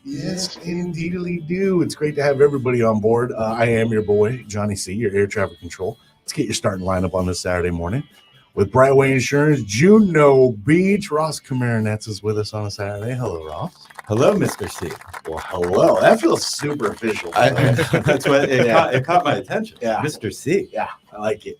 Yes, indeedly do. It's great to have everybody on board. I am your boy, Johnny C., your air traffic control. Let's get your starting lineup on this Saturday morning. With Brightway Insurance, Juno Beach, Ross Komarinetz is with us on a Saturday. Hello, Ross. Hello, Mr. C. Well, hello. That feels super official. That's what it caught my attention. Yeah. Mr. C. Yeah, I like it.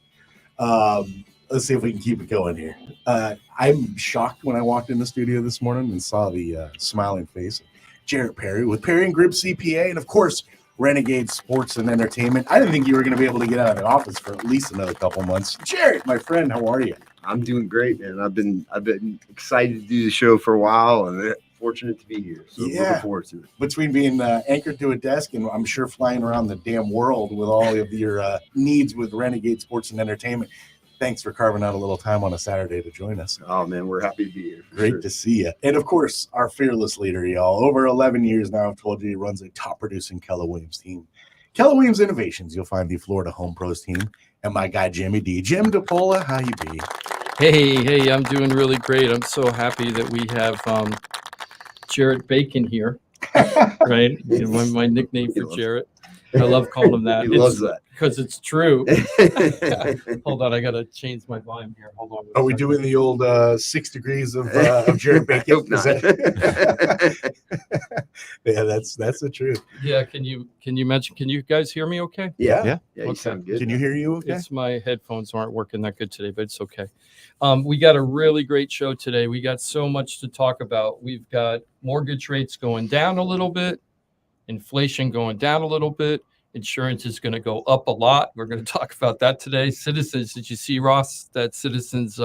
Let's see if we can keep it going here. I'm shocked when I walked in the studio this morning and saw the smiling face of Jarrett Perry with Perry and Grip CPA, and of course, Renegade Sports and Entertainment. I didn't think you were going to be able to get out of the office for at least another couple months. Jarrett, my friend, how are you? I'm doing great, man. I've been excited to do the show for a while, and fortunate to be here. So looking forward to it. Between being anchored to a desk and I'm sure flying around the damn world with all of your needs with Renegade Sports and Entertainment, thanks for carving out a little time on a Saturday to join us. Oh, man, we're happy to be here. Great to see you. And, of course, our fearless leader, y'all. Over 11 years now, I've told you he runs a top-producing Keller Williams team. Keller Williams Innovations, you'll find the Florida Home Pros team. And my guy, Jimmy D. Jim Paola, how you be? Hey, I'm doing really great. I'm so happy that we have Jarrett Bacon here, right? My nickname for Jarrett. I love calling him that. He loves that. Because it's true. Hold on, I got to change my volume here. Hold on. Are we doing the old 6 degrees of Jarrett Bacon? Hope not. Yeah, that's the truth. Yeah, can you mention? Can you guys hear me okay? Yeah, you Okay. sound good. Can you hear you okay? It's my headphones aren't working that good today, but it's okay. We got a really great show today. We got so much to talk about. We've got mortgage rates going down a little bit, inflation going down a little bit. Insurance is going to go up a lot. We're going to talk about that today. Citizens, did you see, Ross, that Citizens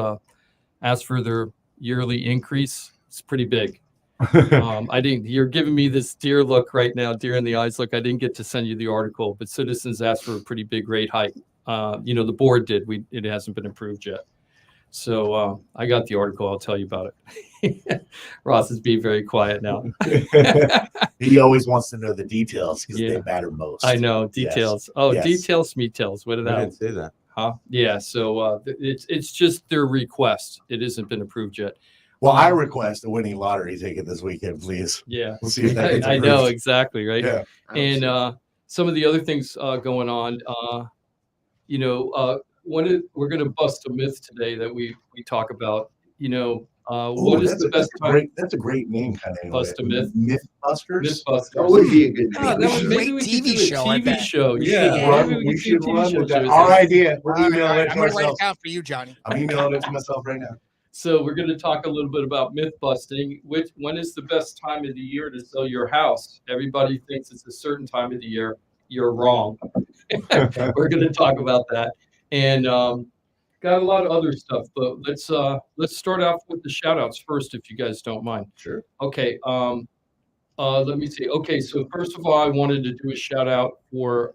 asked for their yearly increase? It's pretty big. I didn't. You're giving me this deer look right now, deer in the eyes look. I didn't get to send you the article, but Citizens asked for a pretty big rate hike. The board did. It hasn't been approved yet. So I got the article. I'll tell you about it. Ross is being very quiet now. He always wants to know the details because Yeah. they matter most. I know details. Yes. Oh, Yes. details, meatels. What did I that? didn't say that. Huh? Yeah. So it's just their request. It hasn't been approved yet. Well, I request a winning lottery ticket this weekend, please. Yeah. We'll see if that gets I know approved. exactly right. Yeah. And some of the other things going on. We're going to bust a myth today that we talk about. What is the best time? That's a great name, kind of. Bust a myth. Mythbusters. Mythbusters. That would be a good Ah, name. that would Great maybe we could TV do a show, I TV bet. show. Yeah, Maybe we could should do a run TV with show. that. Our idea. We're All right, emailing it I'm to going to write ourselves. it down for you, Johnny. I'm emailing it to myself right now. So we're going to talk a little bit about myth busting. When is the best time of the year to sell your house? Everybody thinks it's a certain time of the year. You're wrong. We're going to talk about that, and got a lot of other stuff. But let's start off with the shout outs first, if you guys don't mind. Sure. Okay. Let me see. Okay. So first of all, I wanted to do a shout out for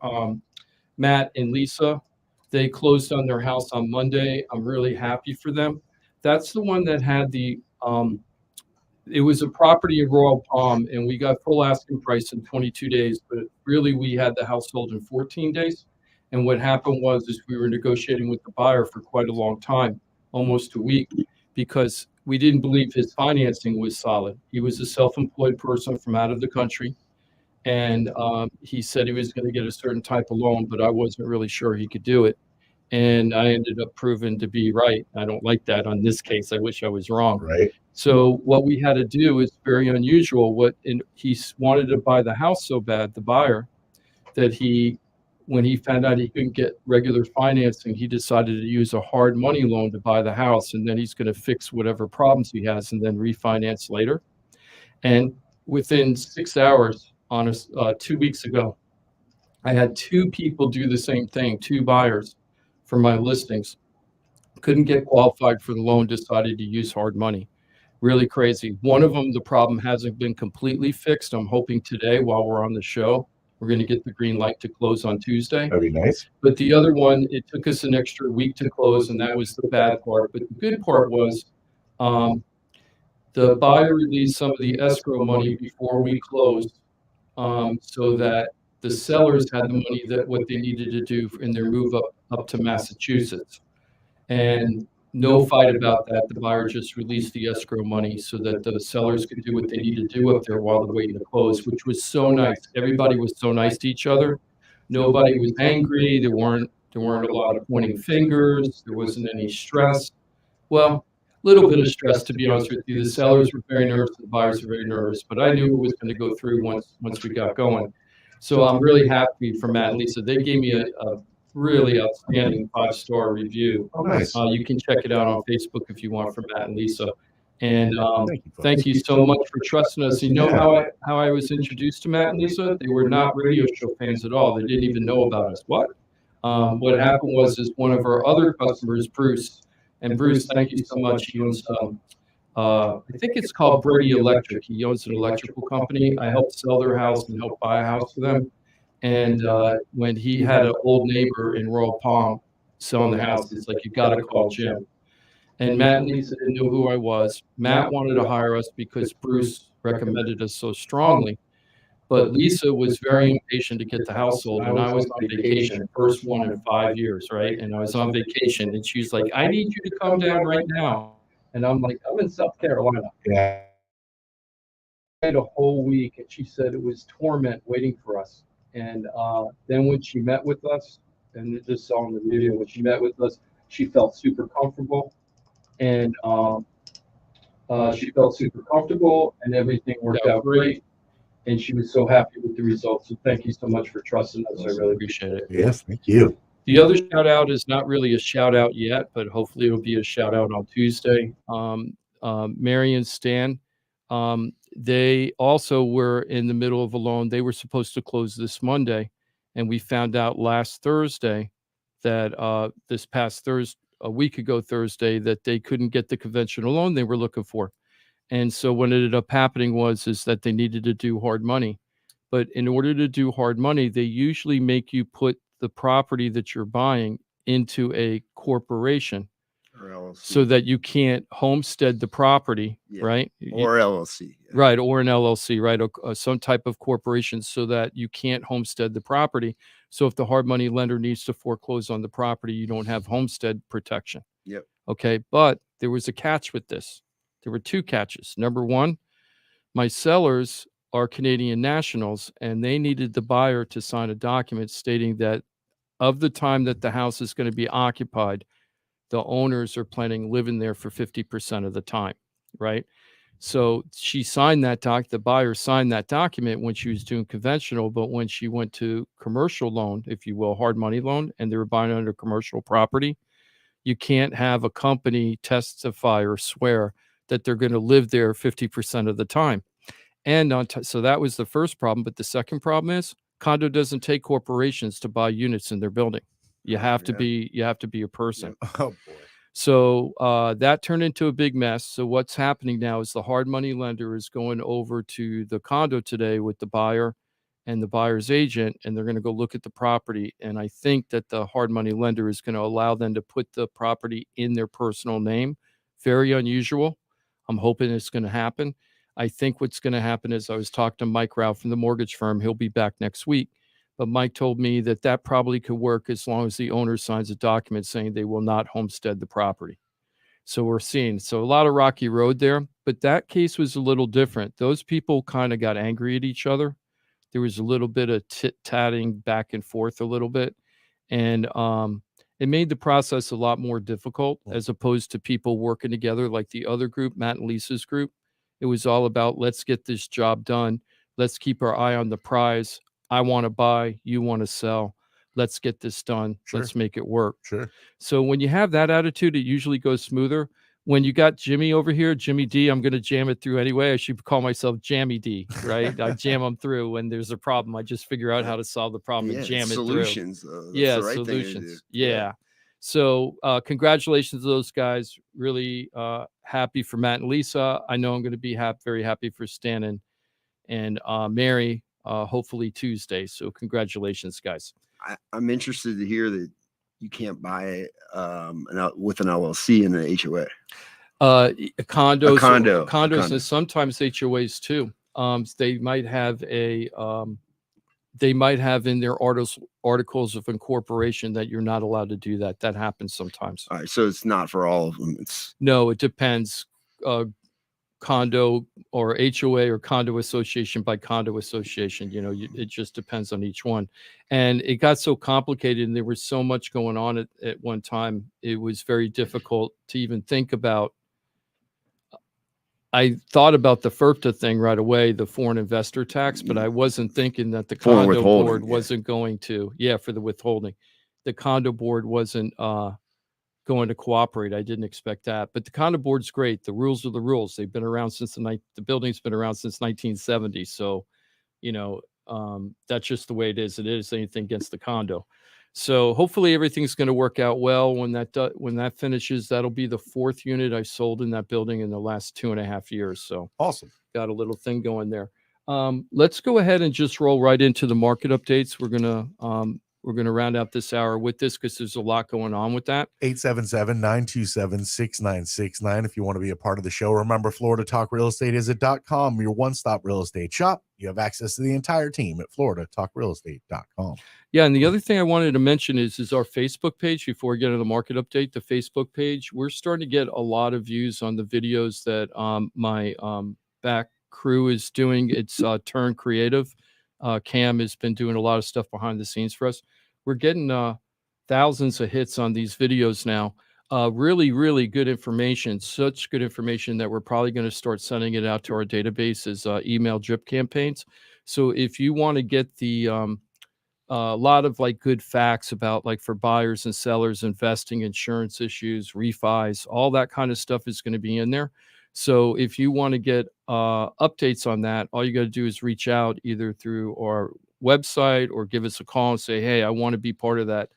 Matt and Lisa. They closed on their house on Monday. I'm really happy for them. That's the one that had it was a property in Royal Palm, and we got full asking price in 22 days, but really we had the house sold in 14 days. And what happened was we were negotiating with the buyer for quite a long time, almost a week, because we didn't believe his financing was solid. He was a self-employed person from out of the country. And he said he was going to get a certain type of loan, but I wasn't really sure he could do it. And I ended up proving to be right. I don't like that on this case. I wish I was wrong. Right. So what we had to do is very unusual. He wanted to buy the house so bad, the buyer, that when he found out he couldn't get regular financing, he decided to use a hard money loan to buy the house. And then he's going to fix whatever problems he has and then refinance later. And within 6 hours, 2 weeks ago, I had 2 people do the same thing, 2 buyers for my listings. Couldn't get qualified for the loan, decided to use hard money. Really crazy. One of them, the problem hasn't been completely fixed. I'm hoping today, while we're on the show, we're going to get the green light to close on Tuesday. That'd be nice. But the other one, it took us an extra week to close, and that was the bad part. But the good part was the buyer released some of the escrow money before we closed, so that the sellers had the money that what they needed to do in their move up to Massachusetts. And no fight about that. The buyer just released the escrow money so that the sellers could do what they need to do up there while they're waiting to close, which was so nice. Everybody was so nice to each other. Nobody was angry. There weren't a lot of pointing fingers. There wasn't any stress. Well, a little bit of stress, to be honest with you. The sellers were very nervous, the buyers were very nervous, but I knew it was going to go through once we got going. So I'm really happy for Matt and Lisa. They gave me a really outstanding 5-star review. Oh, nice. You can check it out on Facebook if you want, from Matt and Lisa. And Thank you, folks. thank you so much for trusting us. You know how I was introduced to Matt and Lisa? They were not radio show fans at all. They didn't even know about us. What happened was one of our other customers, Bruce, and Bruce, thank you so much. He owns I think it's called Brady Electric. He owns an electrical company. I helped sell their house and helped buy a house for them. And when he had an old neighbor in Royal Palm selling the house, it's like, you got to call Jim. And Matt and Lisa didn't know who I was. Matt wanted to hire us because Bruce recommended us so strongly. But Lisa was very impatient to get the house sold, and I was on vacation, first one in 5 years, right? And I was on vacation, and she was like, I need you to come down right now. And I'm like, I'm in South Carolina. Yeah. I had a whole week, and she said it was torment waiting for us. And then when she met with us, and this saw in the video, when she met with us, she felt super comfortable. And and everything worked out great. And she was so happy with the results. So thank you so much for trusting us. I really appreciate it. Yes, thank you. The other shout out is not really a shout out yet, but hopefully it'll be a shout out on Tuesday. Mary and Stan, they also were in the middle of a loan. They were supposed to close this Monday, and we found out last Thursday that this past Thursday, a week ago Thursday, that they couldn't get the conventional loan they were looking for. And so what ended up happening was that they needed to do hard money. But in order to do hard money, they usually make you put the property that you're buying into a corporation, or LLC. So that you can't homestead the property, right? Or LLC. Yeah. Right, or an LLC, right? Some type of corporation, so that you can't homestead the property. So if the hard money lender needs to foreclose on the property, you don't have homestead protection. Yep. Okay, but there was a catch with this. There were two catches. Number one, my sellers are Canadian nationals, and they needed the buyer to sign a document stating that of the time that the house is going to be occupied, the owners are planning living there for 50% of the time, right? So she signed that the buyer signed that document when she was doing conventional, but when she went to commercial loan, if you will, hard money loan, and they were buying under commercial property, you can't have a company testify or swear that they're going to live there 50% of the time. And so that was the first problem. But the second problem is condo doesn't take corporations to buy units in their building. You have to be a person. Oh boy. So that turned into a big mess. So what's happening now is the hard money lender is going over to the condo today with the buyer and the buyer's agent, and they're going to go look at the property. And I think that the hard money lender is going to allow them to put the property in their personal name. Very unusual. I'm hoping it's going to happen. I think what's going to happen is, I was talking to Mike Rao from the mortgage firm. He'll be back next week. But Mike told me that probably could work as long as the owner signs a document saying they will not homestead the property. So we're seeing a lot of rocky road there. But that case was a little different. Those people kind of got angry at each other. There was a little bit of tit-tatting back and forth a little bit. And it made the process a lot more difficult, as opposed to people working together like the other group, Matt and Lisa's group. It was all about, let's get this job done. Let's keep our eye on the prize. I want to buy, you want to sell. Let's get this done. Sure. Let's make it work. Sure. So when you have that attitude, it usually goes smoother. When you got Jimmy over here, Jimmy D, I'm going to jam it through anyway. I should call myself Jammy D, right? I jam them through when there's a problem. I just figure out how to solve the problem and jam it through. Solutions. Yeah, solutions. Yeah. So congratulations to those guys. Really happy for Matt and Lisa. I know I'm going to be very happy for Stan and Mary, hopefully Tuesday. So congratulations, guys. I'm interested to hear that you can't buy with an LLC and an HOA. Condos, and sometimes HOAs too. They might have a they might have in their articles of incorporation that you're not allowed to do that. That happens sometimes. All right, so it's not for all of them. It's No, it depends. Condo or HOA or condo association by condo association, it just depends on each one. And it got so complicated and there was so much going on at one time. It was very difficult to even think about. I thought about the FERPTA thing right away, the foreign investor tax, but I wasn't thinking that the Foreign condo withholding, board yeah. wasn't going to, for the withholding. The condo board wasn't going to cooperate. I didn't expect that, but the condo board's great. The rules are the rules. They've been around since the building's been around since 1970. So, that's just the way it is. It is anything against the condo. So hopefully everything's going to work out well. When that finishes, that'll be the 4th unit I sold in that building in the last 2.5 years. So Awesome. got a little thing going there. Let's go ahead and just roll right into the market updates. We're gonna round out this hour with this because there's a lot going on with that. 877-927-6969 if you want to be a part of the show. Remember, Florida Talk Real Estate is .com, your one-stop real estate shop. You have access to the entire team at floridatalkrealestate.com. Yeah, and the other thing I wanted to mention is our Facebook page before we get into the market update. The Facebook page, we're starting to get a lot of views on the videos that my back crew is doing. It's Turn Creative. Cam has been doing a lot of stuff behind the scenes for us. We're getting thousands of hits on these videos now. Really, really good information. Such good information that we're probably going to start sending it out to our database as email drip campaigns. So if you want to get the a lot of like good facts about like for buyers and sellers, investing, insurance issues, refis, all that kind of stuff is going to be in there. So if you want to get updates on that, all you got to do is reach out either through our website or give us a call and say, hey, I want to be part of that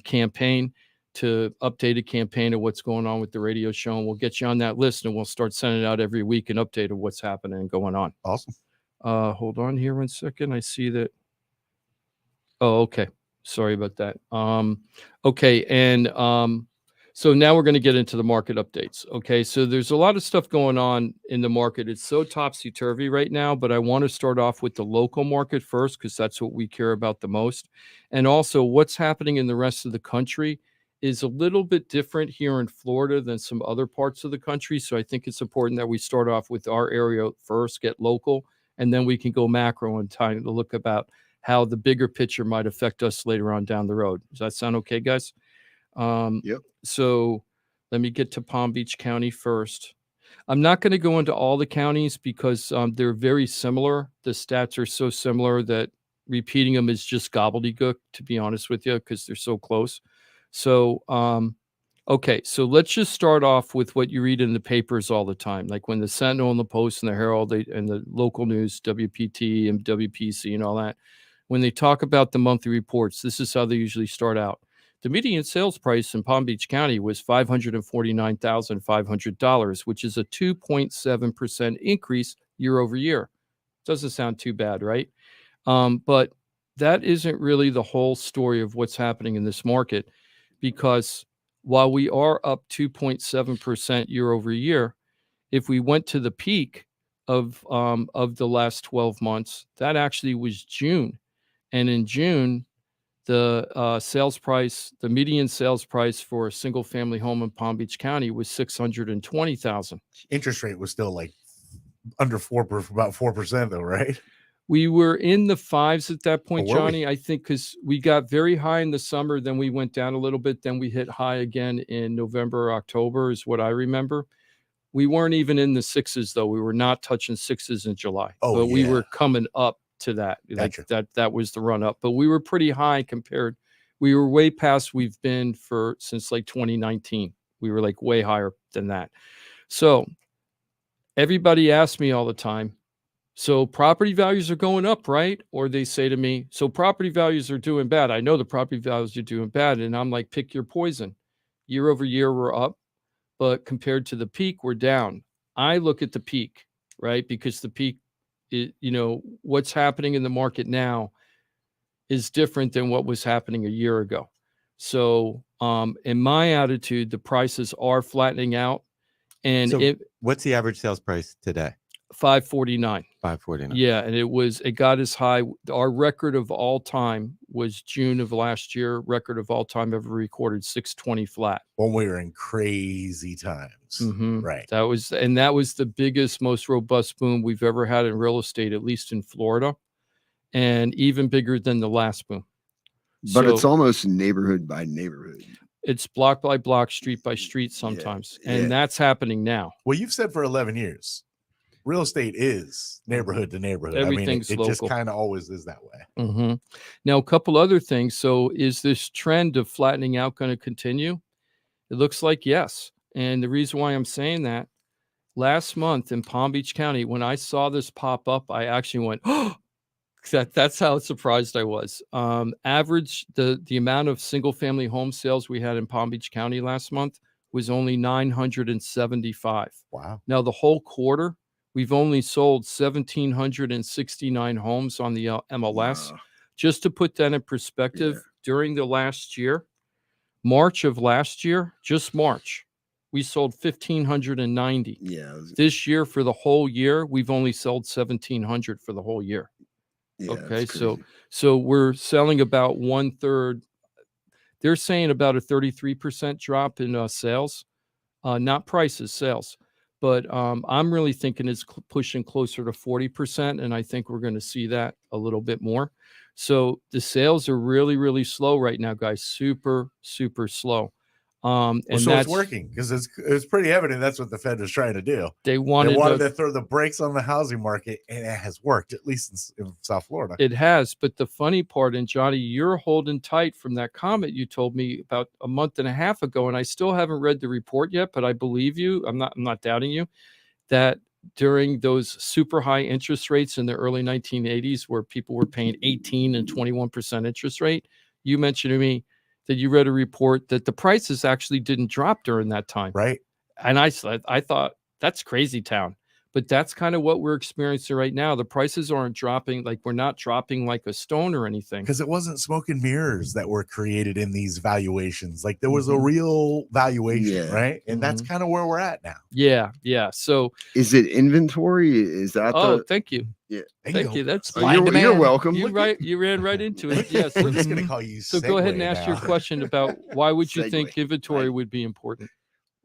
campaign to update a campaign of what's going on with the radio show. And we'll get you on that list and we'll start sending out every week an update of what's happening and going on. Awesome. Hold on here 1 second. I see that. Oh, okay. Sorry about that. Okay. And so now we're going to get into the market updates. Okay. So there's a lot of stuff going on in the market. It's so topsy-turvy right now, but I want to start off with the local market first, because that's what we care about the most. And also what's happening in the rest of the country is a little bit different here in Florida than some other parts of the country. So I think it's important that we start off with our area first, get local, and then we can go macro and time to look about how the bigger picture might affect us later on down the road. Does that sound okay, guys? Yep. So let me get to Palm Beach County first. I'm not going to go into all the counties because they're very similar. The stats are so similar that repeating them is just gobbledygook, to be honest with you, because they're so close. So, okay, so let's just start off with what you read in the papers all the time, like when the Sentinel and the Post and the Herald and the local news, WPT and WPC and all that, when they talk about the monthly reports, this is how they usually start out. The median sales price in Palm Beach County was $549,500, which is a 2.7% increase year over year. Doesn't sound too bad, right? But that isn't really the whole story of what's happening in this market, because while we are up 2.7% year over year, if we went to the peak of the last 12 months, that actually was June. And in June, the sales price, the median sales price for a single family home in Palm Beach County was $620,000. Interest rate was still like under about 4% though, right? We were in the fives at that point, Oh, were we? Johnny, I think, because we got very high in the summer, then we went down a little bit, then we hit high again in November, October is what I remember. We weren't even in the sixes though. We were not touching sixes in July. Oh, but we yeah. were coming up to that. Like Gotcha. that was the run up. But we were pretty high compared. We were way past we've been since like 2019. We were like way higher than that. So everybody asks me all the time, so property values are going up, right? Or they say to me, so property values are doing bad. I know the property values are doing bad. And I'm like, pick your poison. Year over year, we're up. But compared to the peak, we're down. I look at the peak, right? Because the peak, what's happening in the market now is different than what was happening a year ago. So in my attitude, the prices are flattening out. And So what's the average sales price today? 549. 549. Yeah, and it got as high. Our record of all time was June of last year. Record of all time ever recorded, 620 flat. When we were in crazy times. Mhm. Right. That was the biggest, most robust boom we've ever had in real estate, at least in Florida, and even bigger than the last boom. But it's So almost neighborhood by neighborhood. it's block by block, street by street sometimes, and that's happening now. Well, you've said for 11 years, real estate is neighborhood to neighborhood. Everything's I mean, it just local. kind of always is that way. Mm-hmm. Now, a couple other things. So, is this trend of flattening out going to continue? It looks like yes. And the reason why I'm saying that, last month in Palm Beach County, when I saw this pop up, I actually went, "Oh!" That's how surprised I was. Average the amount of single family home sales we had in Palm Beach County last month was only 975. Wow. Now, the whole quarter, we've only sold 1,769 homes on the MLS. Wow. Just to put that in perspective, during the last year, March of last year, just March, we sold 1,590. Yeah. This year, for the whole year, we've only sold 1,700 for the whole year. Yeah, Okay, it's crazy. so we're selling about 1/3. They're saying about a 33% drop in sales, not prices, sales. But I'm really thinking it's pushing closer to 40%, and I think we're going to see that a little bit more. So the sales are really, really slow right now, guys. Super, super slow. And so it's working because it's pretty evident that's what the Fed was trying to do. They wanted to throw the brakes on the housing market, and it has worked, at least in South Florida. It has. But the funny part, and Johnny, you're holding tight from that comment you told me about a month and a half ago, and I still haven't read the report yet, but I believe you. I'm not doubting you that during those super high interest rates in the early 1980s, where people were paying 18 and 21% interest rate, you mentioned to me that you read a report that the prices actually didn't drop during that time. Right. And I thought, that's crazy town. But that's kind of what we're experiencing right now. The prices aren't dropping, like we're not dropping like a stone or anything. Because it wasn't smoke and mirrors that were created in these valuations. Like there was a real valuation, right? And that's kind of where we're at now. Yeah, yeah. So is it inventory? Is that thank you. Yeah. Thank you. That's you're welcome. You ran right into it. Yes. We're just gonna call you. So go ahead and ask your question about why would you think inventory Right. would be important?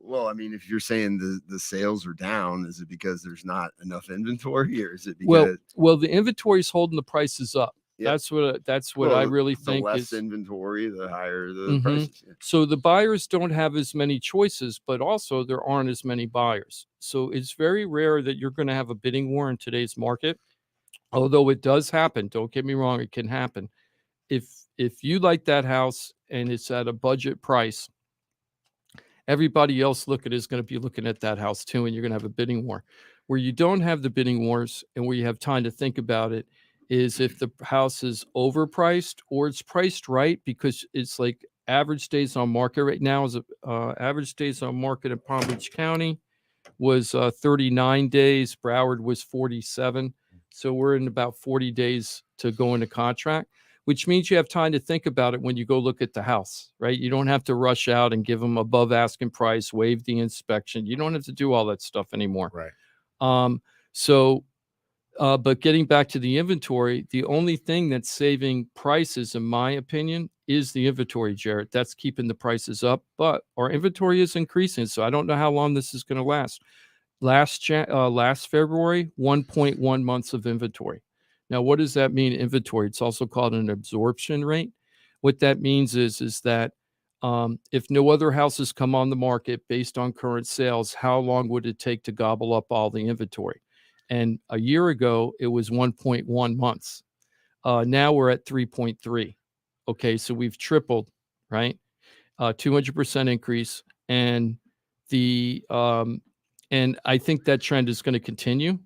Well, I mean, if you're saying the sales are down, is it because there's not enough inventory, or is it because well the inventory is holding the prices up? Yep. That's what I really the think less is inventory, the higher the prices. Yeah. So the buyers don't have as many choices, but also there aren't as many buyers. So it's very rare that you're going to have a bidding war in today's market. Although it does happen, don't get me wrong, it can happen. If you like that house and it's at a budget price, everybody else is going to be looking at that house too, and you're going to have a bidding war. Where you don't have the bidding wars and where you have time to think about it is if the house is overpriced or it's priced right, because it's like average days on market right now is average days on market in Palm Beach County was 39 days. Broward was 47. So we're in about 40 days to go into contract, which means you have time to think about it when you go look at the house, right? You don't have to rush out and give them above asking price, waive the inspection. You don't have to do all that stuff anymore. Right. But getting back to the inventory, the only thing that's saving prices, in my opinion, is the inventory, Jarrett. That's keeping the prices up, but our inventory is increasing. So I don't know how long this is going to last. Last February, 1.1 months of inventory. Now, what does that mean, inventory? It's also called an absorption rate. What that means is that if no other houses come on the market based on current sales, how long would it take to gobble up all the inventory? And a year ago, it was 1.1 months. Now we're at 3.3. Okay, so we've tripled, right? 200% increase. And and I think that trend is going to continue.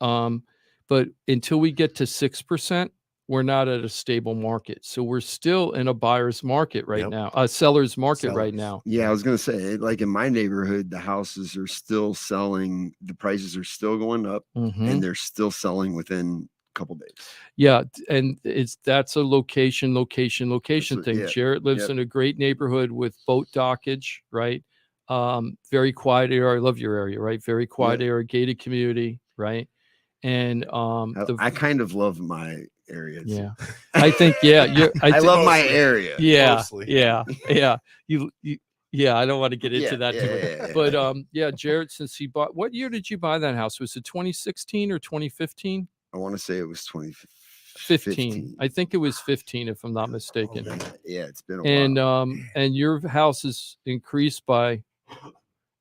But until we get to 6%, we're not at a stable market. So we're still in a buyer's market right now, a seller's market right now. Yeah, I was going to say, like in my neighborhood, the houses are still selling. The prices are still going up, and they're still selling within a couple days. Yeah, and that's a location thing. Yeah. Jarrett lives in a great neighborhood with boat dockage, right? Very quiet area. I love your area, right? Very quiet area, gated community, right? And I kind of love my area. Yeah, I think I love my area. Yeah, Mostly. yeah. You yeah. I don't want to get into that too much, but Jarrett, since he bought, what year did you buy that house? Was it 2016 or 2015? I want to say it was 2015. I think it was 15, if I'm not mistaken. Yeah, it's been a while. And your house is increased by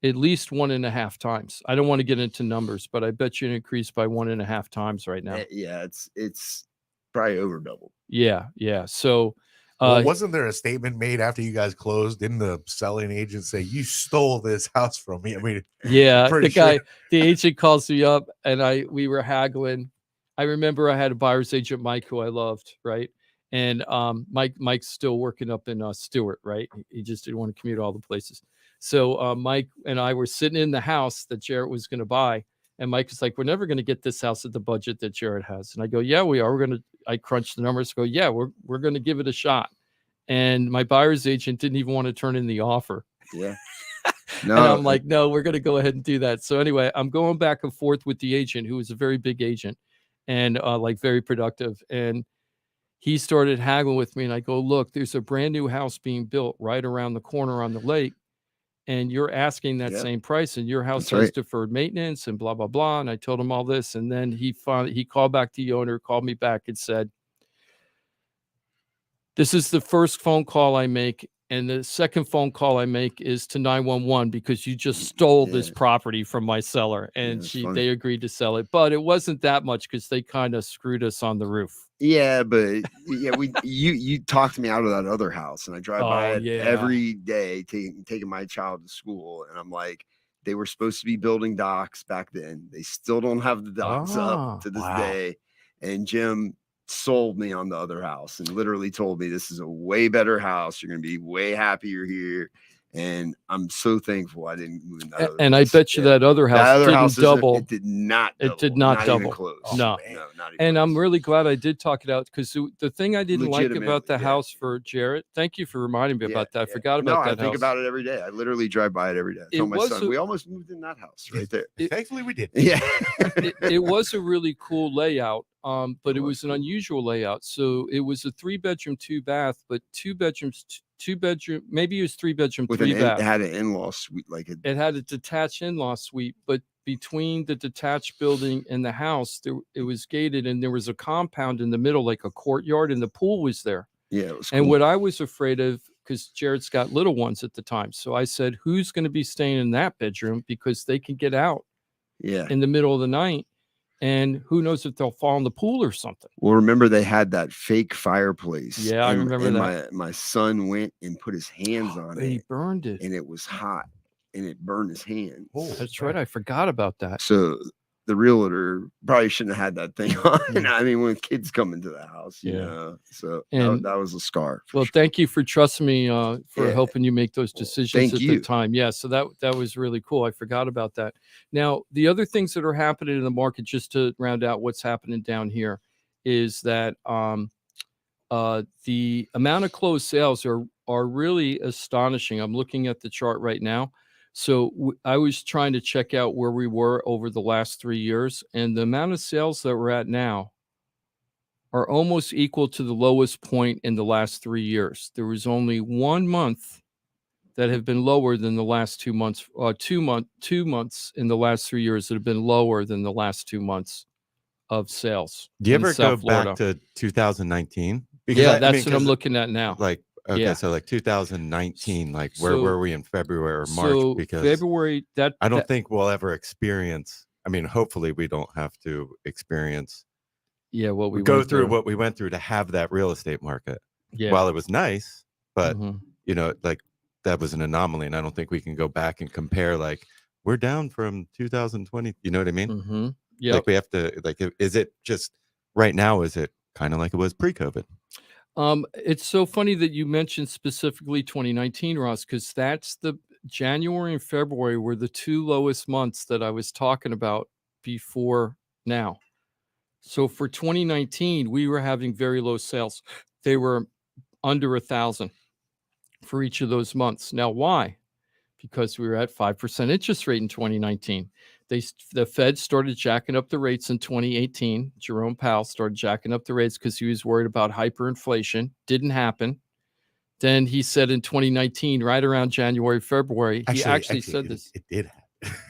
at least 1.5 times. I don't want to get into numbers, but I bet you it increased by 1.5 times right now. Yeah, it's probably over double. Yeah. So, wasn't there a statement made after you guys closed? Didn't the selling agent say you stole this house from me? I mean, yeah, the agent calls me up, and we were haggling. I remember I had a buyer's agent, Mike, who I loved, right? And Mike's still working up in Stewart, right? He just didn't want to commute all the places. So Mike and I were sitting in the house that Jarrett was going to buy, and Mike was like, "We're never going to get this house at the budget that Jarrett has." And I go, "Yeah, we are. I crunched the numbers. Go, yeah, we're going to give it a shot." And my buyer's agent didn't even want to turn in the offer. Yeah. No, and I'm like, "No, we're going to go ahead and do that." So anyway, I'm going back and forth with the agent, who is a very big agent and very productive. And he started haggling with me, and I go, "Look, there's a brand new house being built right around the corner on the lake, and you're asking that same price, and your house has deferred maintenance and blah, blah, blah." And I told him all this. And then he called back the owner, called me back and said, "This is the first phone call I make. And the second phone call I make is to 911 because you just stole this property from my seller." And they agreed to sell it, but it wasn't that much because they kind of screwed us on the roof. Yeah, but you talked me out of that other house, and I drive by it every day, taking my child to school, and I'm like, they were supposed to be building docks back then. They still don't have the docks up to this day. And Jim sold me on the other house and literally told me, "This is a way better house. You're going to be way happier here." And I'm so thankful I didn't move in that other and house. I bet you that other house didn't double. It did not double. It did not double. Even close. No, not even and close. I'm really glad I did talk it out, because the thing I didn't like about the house for Jarrett, thank you for reminding me about that. I forgot about that house. I think about it every day. I literally drive by it every day. I tell my son, we almost moved in that house right there. Thankfully we did. Yeah. It was a really cool layout. But it was an unusual layout. So it was a 3-bedroom, 2-bath, but 2 bedrooms, 2 bedroom, maybe it was 3-bedroom, 3-bath. It had an in-law suite, it had a detached in-law suite, but between the detached building and the house, it was gated, and there was a compound in the middle, like a courtyard, and the pool was there. Yeah, it was cool. And what I was afraid of, because Jarrett's got little ones at the time, so I said, "Who's going to be staying in that bedroom, because they can get out in the middle of the night. And who knows if they'll fall in the pool or something." Well, remember they had that fake fireplace. Yeah, I remember that. My son went and put his hands on it. He burned it. And it was hot. And it burned his hand. Oh, that's right. I forgot about that. So the realtor probably shouldn't have had that thing on. I mean, when kids come into the house, you know, so that was a scar. Well, thank you for trusting me for helping you make those decisions at the time. Yeah, so that was really cool. I forgot about that. Now, the other things that are happening in the market, just to round out what's happening down here, is that the amount of closed sales are really astonishing. I'm looking at the chart right now. So I was trying to check out where we were over the last 3 years, and the amount of sales that we're at now are almost equal to the lowest point in the last 3 years. There was only 1 month that have been lower than the last 2 months, 2 months in the last 3 years that have been lower than the last 2 months of sales. Do you ever go back to 2019? Because that's what I'm looking at now. So like 2019, like where were we in February or March? Because February, I don't think we'll ever experience. I mean, hopefully we don't have to experience. Yeah, what we go through what we went through to have that real estate market. Yeah. While it was nice, but you know, like that was an anomaly, and I don't think we can go back and compare. Like we're down from 2020. You know what I mean? Yeah. Like we have to. Like, is it just right now? Is it kind of like it was pre-COVID? It's so funny that you mentioned specifically 2019, Ross, because that's the January and February were the 2 lowest months that I was talking about before now. So for 2019, we were having very low sales. They were under 1,000 for each of those months. Now, why? Because we were at 5% interest rate in 2019. The Fed started jacking up the rates in 2018. Jerome Powell started jacking up the rates because he was worried about hyperinflation. Didn't happen. Then he said in 2019, right around January, February, he actually said this. It did happen.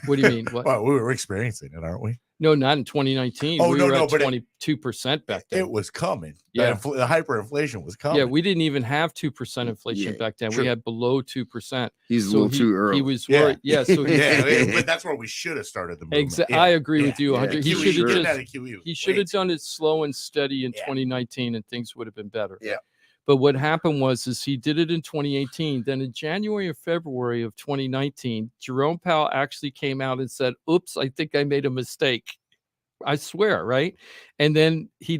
What do you mean? What? Well, we were experiencing it, aren't we? No, not in 2019. Oh, we no, were no, at but 22% back then. It was coming. Yeah. The hyperinflation was coming. Yeah, we didn't even have 2% inflation back then. True. We had below 2%. He's a little too early. He was worried. Yeah, so but that's where we should have started the movement. Exactly. I agree with you 100. He should have done it slow and steady in 2019, and things would have been better. Yeah. But what happened was he did it in 2018. Then in January or February of 2019, Jerome Powell actually came out and said, "Oops, I think I made a mistake." I swear, right? And then he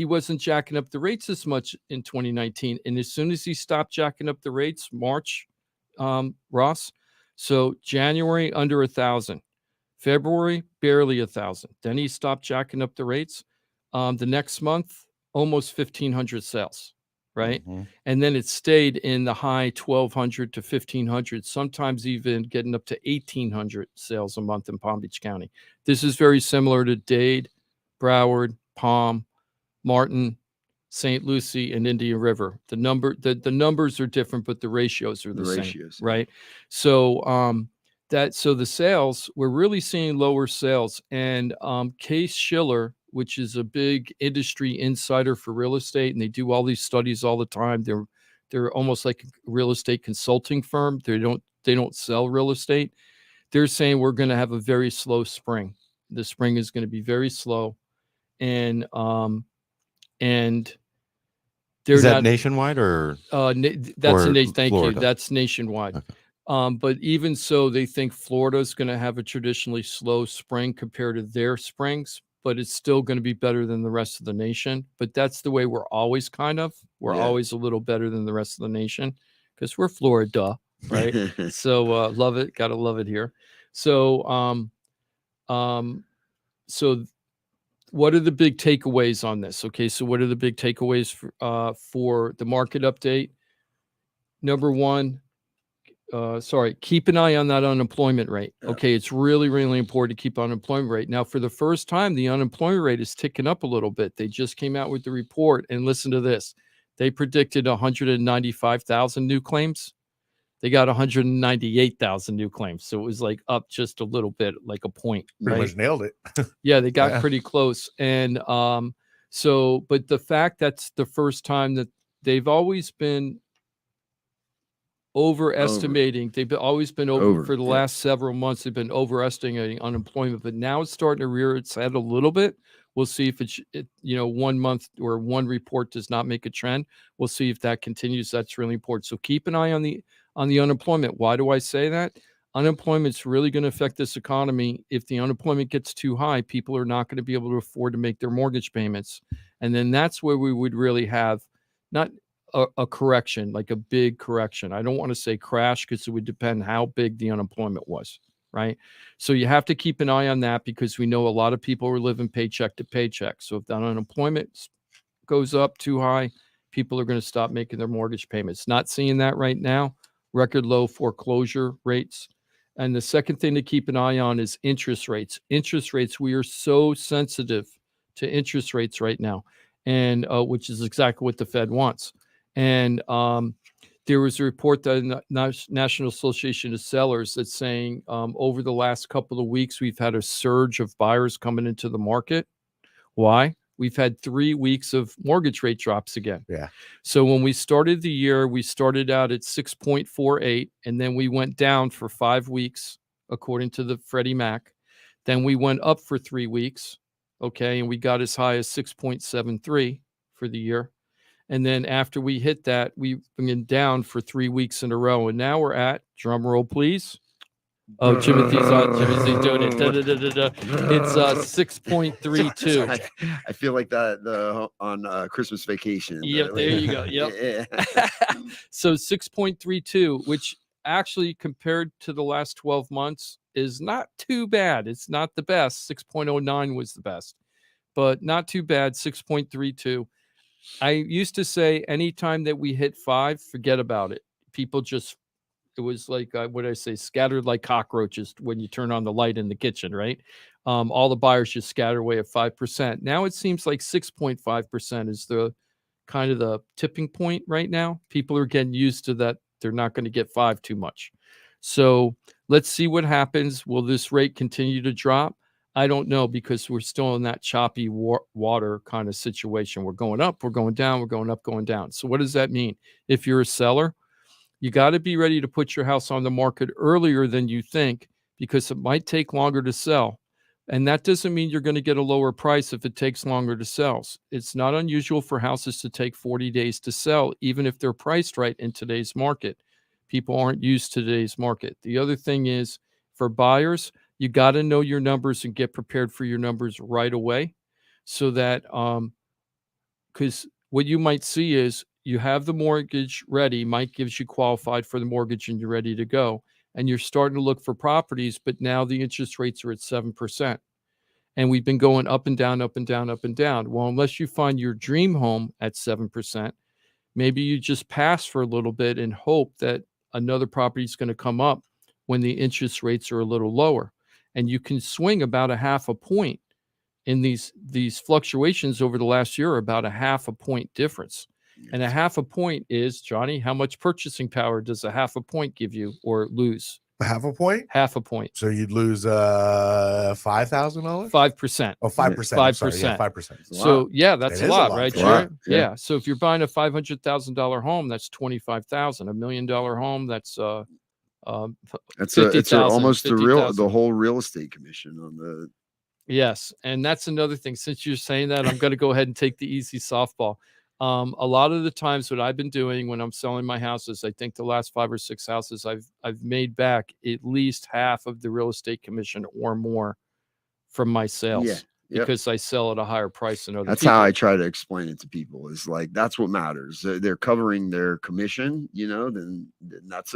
wasn't jacking up the rates as much in 2019. And as soon as he stopped jacking up the rates, March, Ross, so January under 1,000, February barely 1,000. Then he stopped jacking up the rates. The next month, almost 1,500 sales, right? Mm-hmm. And then it stayed in the high 1,200 to 1,500, sometimes even getting up to 1,800 sales a month in Palm Beach County. This is very similar to Dade, Broward, Palm, Martin, St. Lucie, and Indian River. The numbers are different, but the ratios are the same, right? So so the sales, we're really seeing lower sales. And Case Schiller, which is a big industry insider for real estate, and they do all these studies all the time. They're almost like a real estate consulting firm. They don't sell real estate. They're saying we're going to have a very slow spring. The spring is going to be very slow, and they're is that not nationwide or that's thank Florida? You. That's nationwide. Okay. But even so, they think Florida is going to have a traditionally slow spring compared to their springs, but it's still going to be better than the rest of the nation. But that's the way we're always we're always a little better than the rest of the nation because we're Florida, right? So love it. Got to love it here. So, so what are the big takeaways on this? Okay. So what are the big takeaways for the market update? Number one, keep an eye on that unemployment rate. Okay, it's really, really important to keep unemployment rate. Now, for the first time, the unemployment rate is ticking up a little bit. They just came out with the report, and listen to this. They predicted 195,000 new claims. They got 198,000 new claims. So it was like up just a little bit, like a point. Pretty much nailed it. Yeah, they got pretty close. And but the fact that's the first time that they've always been overestimating. They've always been over for the last several months. They've been overestimating unemployment, but now it's starting to rear its head a little bit. We'll see if it's 1 month or one report does not make a trend. We'll see if that continues. That's really important. So keep an eye on the unemployment. Why do I say that? Unemployment's really going to affect this economy. If the unemployment gets too high, people are not going to be able to afford to make their mortgage payments, and then that's where we would really have not a correction, like a big correction. I don't want to say crash because it would depend how big the unemployment was, right? So you have to keep an eye on that because we know a lot of people are living paycheck to paycheck. So if that unemployment goes up too high, people are going to stop making their mortgage payments. Not seeing that right now. Record low foreclosure rates. And the second thing to keep an eye on is interest rates. Interest rates, we are so sensitive to interest rates right now, and which is exactly what the Fed wants. And there was a report that the National Association of Sellers that's saying over the last couple of weeks, we've had a surge of buyers coming into the market. Why? We've had 3 weeks of mortgage rate drops again. Yeah. So when we started the year, we started out at 6.48, and then we went down for 5 weeks, according to the Freddie Mac. Then we went up for 3 weeks, okay, and we got as high as 6.73 for the year. And then after we hit that, we've been down for 3 weeks in a row. And now we're at, drum roll, please. Oh, Timothy's doing it. It's 6.32. I feel like that on Christmas Vacation. Yep, there you go. Yep. So 6.32, which actually compared to the last 12 months is not too bad. It's not the best. 6.09 was the best, but not too bad. 6.32. I used to say anytime that we hit 5, forget about it. People just It was like, what did I say, scattered like cockroaches when you turn on the light in the kitchen, right? All the buyers just scatter away at 5%. Now it seems like 6.5% is the kind of the tipping point right now. People are getting used to that. They're not going to get 5 too much. So let's see what happens. Will this rate continue to drop? I don't know, because we're still in that choppy water kind of situation. We're going up, we're going down, we're going up, going down. So what does that mean? If you're a seller, you got to be ready to put your house on the market earlier than you think, because it might take longer to sell. And that doesn't mean you're going to get a lower price if it takes longer to sell. It's not unusual for houses to take 40 days to sell, even if they're priced right in today's market. People aren't used to today's market. The other thing is, for buyers, you got to know your numbers and get prepared for your numbers right away, so that because what you might see is you have the mortgage ready. Mike gives you qualified for the mortgage and you're ready to go. And you're starting to look for properties, but now the interest rates are at 7%. And we've been going up and down, up and down, up and down. Well, unless you find your dream home at 7%, maybe you just pass for a little bit and hope that another property is going to come up when the interest rates are a little lower. And you can swing about a half a point in these fluctuations over the last year, about a half a point difference. And a half a point is, Johnny, how much purchasing power does a half a point give you or lose? Half a point? Half a point. So you'd lose $5,000? 5%. Oh, 5%. 5%. Yeah, 5%. So yeah, that's a lot, right, Jarrett? Yeah. Yeah. So if you're buying a $500,000 home, that's $25,000. $1 million home, that's it's almost the whole real estate commission on the. Yes, and that's another thing. Since you're saying that, I'm going to go ahead and take the easy softball. A lot of the times, what I've been doing when I'm selling my houses, I think the last 5 or 6 houses, I've made back at least half of the real estate commission or more from my sales. Yeah. Yep. Because I sell at a higher price than other That's people. how I try to explain it to people, is like, that's what matters. They're covering their commission, then that's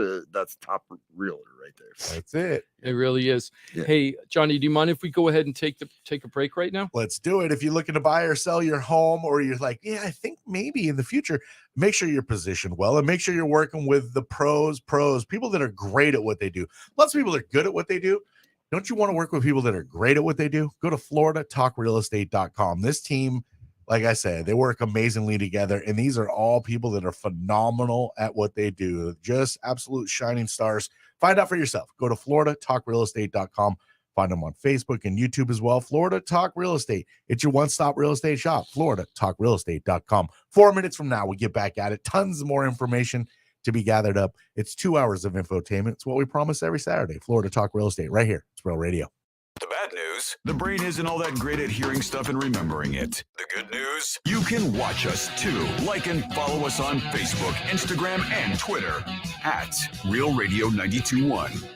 top realtor right there. That's it. It really is. Yeah. Hey, Johnny, do you mind if we go ahead and take a break right now? Let's do it. If you're looking to buy or sell your home, or you're like, yeah, I think maybe in the future, make sure you're positioned well, and make sure you're working with the pros, people that are great at what they do. Lots of people are good at what they do. Don't you want to work with people that are great at what they do? Go to floridatalkrealestate.com. This team, like I said, they work amazingly together, and these are all people that are phenomenal at what they do. Just absolute shining stars. Find out for yourself. Go to floridatalkrealestate.com. Find them on Facebook and YouTube as well. Florida Talk Real Estate. It's your one-stop real estate shop. floridatalkrealestate.com. 4 minutes from now, we get back at it. Tons more information to be gathered up. It's 2 hours of infotainment. It's what we promise every Saturday. Florida Talk Real Estate, right here. It's Real Radio. The bad news, the brain isn't all that great at hearing stuff and remembering it. The good news, you can watch us too. Like and follow us on Facebook, Instagram, and Twitter at Real Radio 92.1.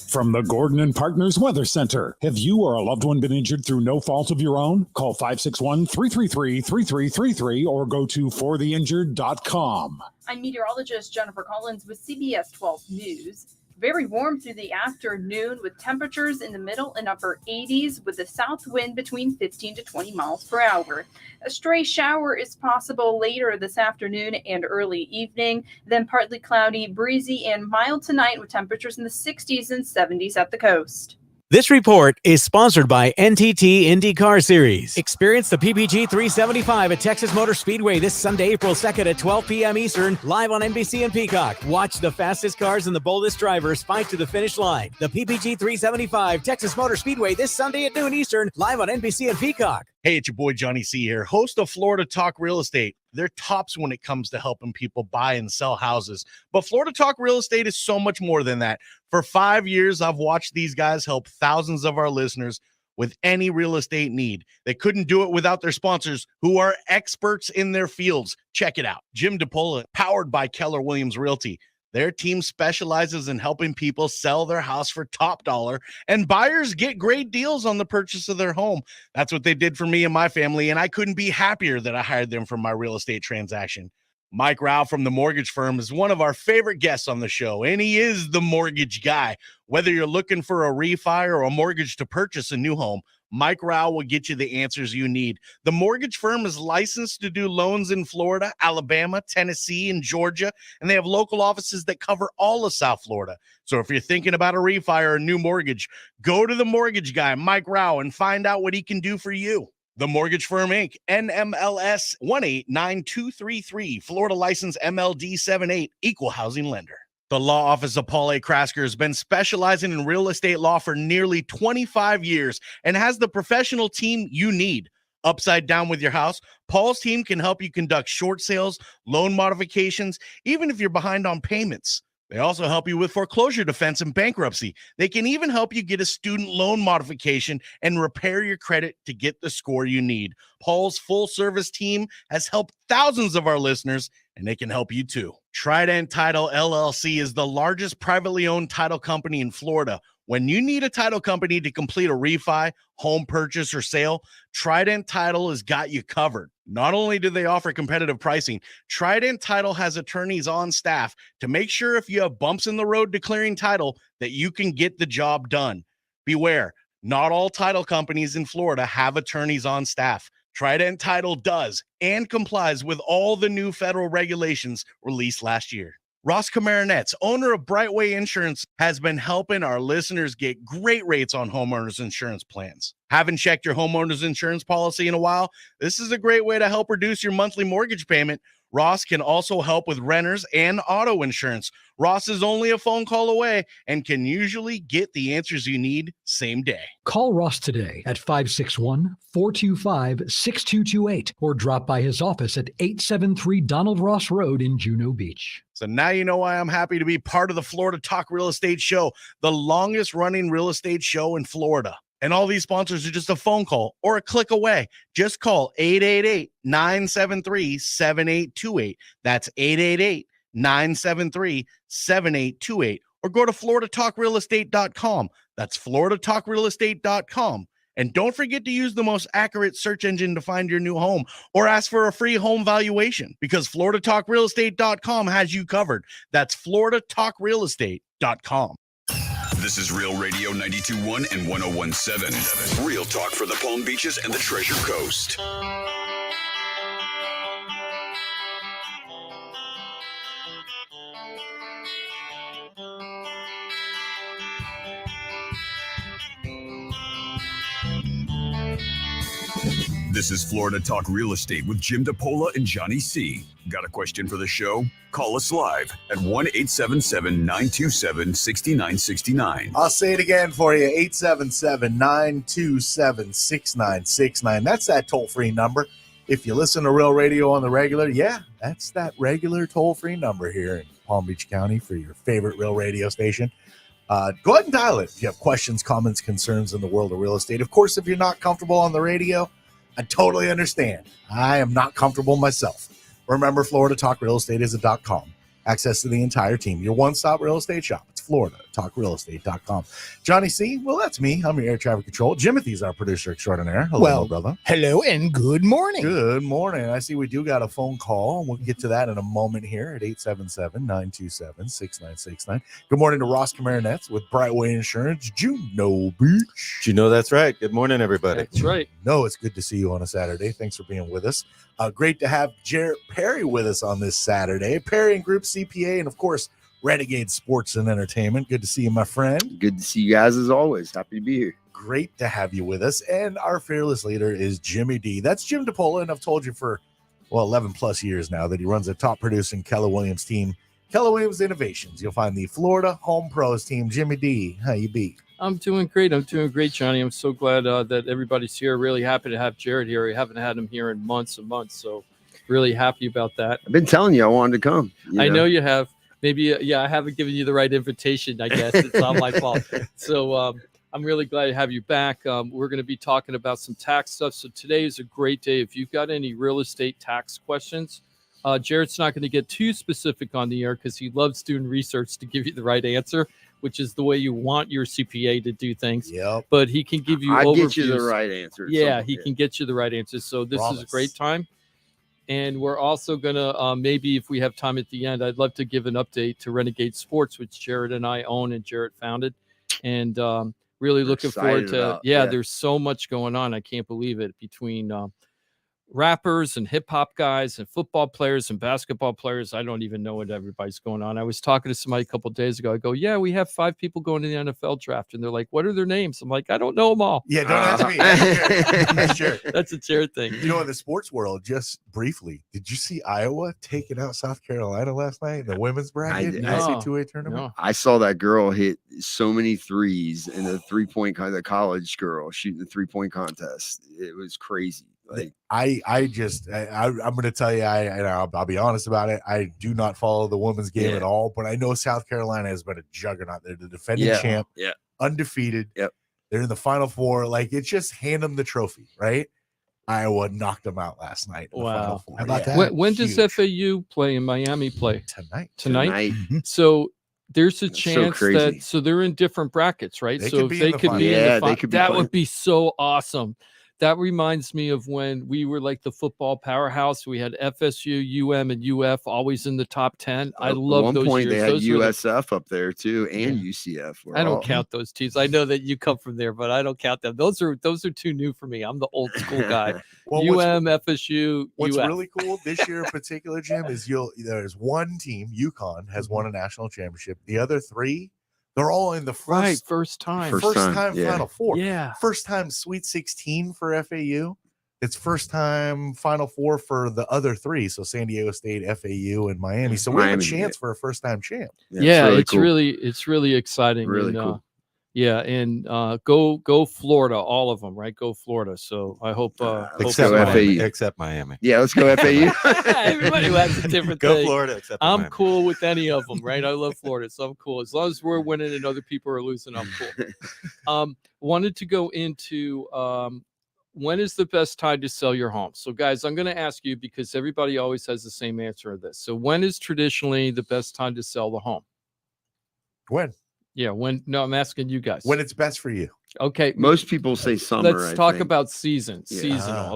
From the Gordon and Partners Weather Center. Have you or a loved one been injured through no fault of your own? Call 561-333-3333 or go to fortheinjured.com. I'm meteorologist Jennifer Collins with CBS 12 News. Very warm through the afternoon with temperatures in the middle and upper 80s with a south wind between 15 to 20 miles per hour. A stray shower is possible later this afternoon and early evening, then partly cloudy, breezy, and mild tonight with temperatures in the 60s and 70s at the coast. This report is sponsored by NTT Indy Car Series. Experience the PPG 375 at Texas Motor Speedway this Sunday, April 2nd at 12 p.m. Eastern, live on NBC and Peacock. Watch the fastest cars and the boldest drivers fight to the finish line. The PPG 375 Texas Motor Speedway this Sunday at noon Eastern, live on NBC and Peacock. Hey, it's your boy Johnny C here, host of Florida Talk Real Estate. They're tops when it comes to helping people buy and sell houses. But Florida Talk Real Estate is so much more than that. For 5 years, I've watched these guys help thousands of our listeners with any real estate need. They couldn't do it without their sponsors, who are experts in their fields. Check it out. Jim DePola, powered by Keller Williams Realty. Their team specializes in helping people sell their house for top dollar, and buyers get great deals on the purchase of their home. That's what they did for me and my family, and I couldn't be happier that I hired them for my real estate transaction. Mike Rao from the mortgage firm is one of our favorite guests on the show, and he is the mortgage guy. Whether you're looking for a refi or a mortgage to purchase a new home, Mike Rao will get you the answers you need. The mortgage firm is licensed to do loans in Florida, Alabama, Tennessee, and Georgia, and they have local offices that cover all of South Florida. So if you're thinking about a refi or a new mortgage, go to the mortgage guy, Mike Rao, and find out what he can do for you. The Mortgage Firm, Inc., NMLS 189233, Florida license MLD 78, equal housing lender. The law office of Paul A. Krasker has been specializing in real estate law for nearly 25 years and has the professional team you need. Upside down with your house, Paul's team can help you conduct short sales, loan modifications, even if you're behind on payments. They also help you with foreclosure defense and bankruptcy. They can even help you get a student loan modification and repair your credit to get the score you need. Paul's full-service team has helped thousands of our listeners, and they can help you too. Trident Title LLC is the largest privately owned title company in Florida. When you need a title company to complete a refi, home purchase, or sale, Trident Title has got you covered. Not only do they offer competitive pricing, Trident Title has attorneys on staff to make sure if you have bumps in the road declaring title that you can get the job done. Beware, not all title companies in Florida have attorneys on staff. Trident Title does and complies with all the new federal regulations released last year. Ross Komarinetz, owner of Brightway Insurance, has been helping our listeners get great rates on homeowners insurance plans. Haven't checked your homeowners insurance policy in a while? This is a great way to help reduce your monthly mortgage payment. Ross can also help with renters and auto insurance. Ross is only a phone call away and can usually get the answers you need same day. Call Ross today at 561-425-6228 or drop by his office at 873 Donald Ross Road in Juno Beach. So now you know why I'm happy to be part of the Florida Talk Real Estate Show, the longest running real estate show in Florida. And all these sponsors are just a phone call or a click away. Just call 888-973-7828. That's 888-973-7828. Or go to floridatalkrealestate.com. That's floridatalkrealestate.com. And don't forget to use the most accurate search engine to find your new home or ask for a free home valuation because floridatalkrealestate.com has you covered. That's floridatalkrealestate.com. This is Real Radio 92.1 and 101.7. Real talk for the Palm Beaches and the Treasure Coast. This is Florida Talk Real Estate with Jim DePola and Johnny C. Got a question for the show? Call us live at 1-877-927-6969. I'll say it again for you, 877-927-6969. That's that toll-free number. If you listen to Real Radio on the regular, yeah, that's that regular toll-free number here in Palm Beach County for your favorite Real Radio station. Go ahead and dial it if you have questions, comments, concerns in the world of real estate. Of course, if you're not comfortable on the radio, I totally understand. I am not comfortable myself. Remember, Florida Talk Real Estate is a .com. Access to the entire team. Your one-stop real estate shop. It's floridatalkrealestate.com. Johnny C., well, that's me. I'm your air traffic control. Jimothy's our producer extraordinaire. Hello, brother. Hello and good morning. Good morning. I see we do got a phone call. We'll get to that in a moment here at 877-927-6969. Good morning to Ross Komarinetz with Brightway Insurance, Juno Beach. Juno, that's right. Good morning, everybody. That's right. No, it's good to see you on a Saturday. Thanks for being with us. Great to have Jarrett Perry with us on this Saturday. Perry and Group CPA, and of course, Renegade Sports and Entertainment. Good to see you, my friend. Good to see you guys as always. Happy to be here. Great to have you with us. And our fearless leader is Jimmy D. That's Jim DePola, and I've told you for, 11 plus years now that he runs a top producing Keller Williams team, Keller Williams Innovations. You'll find the Florida Home Pros team. Jimmy D, how you be? I'm doing great. Johnny. I'm so glad that everybody's here. Really happy to have Jarrett here. We haven't had him here in months and months, so really happy about that. I've been telling you I wanted to come. I know you have. Maybe, I haven't given you the right invitation, I guess. It's not my fault. So I'm really glad to have you back. We're going to be talking about some tax stuff. So today is a great day. If you've got any real estate tax questions, Jarrett's not going to get too specific on the air because he loves doing research to give you the right answer, which is the way you want your CPA to do things. Yep. But he can give you overviews. Get you the right answer. Yeah, he can get you the right answer. So this is a great time. And we're also going to, maybe if we have time at the end, I'd love to give an update to Renegade Sports, which Jarrett and I own and Jarrett founded. And really We're looking forward excited to. about- Yeah, yeah. there's so much going on. I can't believe it, between rappers and hip hop guys and football players and basketball players. I don't even know what everybody's going on. I was talking to somebody a couple of days ago. I go, yeah, we have 5 people going to the NFL draft. And they're like, what are their names? I'm like, I don't know them all. Yeah, don't ask me. That's Jared. That's a Jared thing. You know, in the sports world, just briefly, did you see Iowa taking out South Carolina last night in the women's bracket? did. NCAA tournament? No. I saw that girl hit so many threes in the 3-point the college girl shooting the 3-point contest. It was crazy. Like I'm going to tell you, I'll be honest about it. I do not follow the women's game at all, but I know South Carolina has been a juggernaut. They're the defending champ, undefeated. Yep. They're in the Final Four. Like, it's just hand them the trophy, right? Iowa knocked them out last night. In the Final Four. How about that? When does FAU play and Miami play? Tonight? So there's a chance that they're in different brackets, right? They so could if be they in the could be in the final. final, They could be that playing. would be so awesome. That reminds me of when we were like the football powerhouse. We had FSU, UM, and UF always in the top 10. I love At those one point years. they had Those were the- USF up there too, and UCF. I don't count those teams. I know that you come from there, but I don't count them. Those are too new for me. I'm the old school guy. Well, FSU, What's UF. really cool this year in particular, Jim, is there's one team, UConn, has won a national championship. The other 3, they're all in the first time Final Four. Yeah. First time Sweet 16 for FAU. It's first time Final Four for the other 3. So San Diego State, FAU, and Miami. So we have a chance for a first time champ. It's really exciting. Really and, cool. And go Florida, all of them, right? Go Florida. So I hope Except FAU. Except Miami. Yeah, let's go FAU. Everybody has a different Go thing. Florida. Except I'm Miami. cool with any of them, right? I love Florida, so I'm cool. As long as we're winning and other people are losing, I'm cool. Wanted to go into when is the best time to sell your home? So, guys, I'm going to ask you because everybody always has the same answer to this. So, when is traditionally the best time to sell the home? When? Yeah, when? No, I'm asking you guys. When it's best for you. Okay. Most people say summer. Let's I talk think. about seasonal.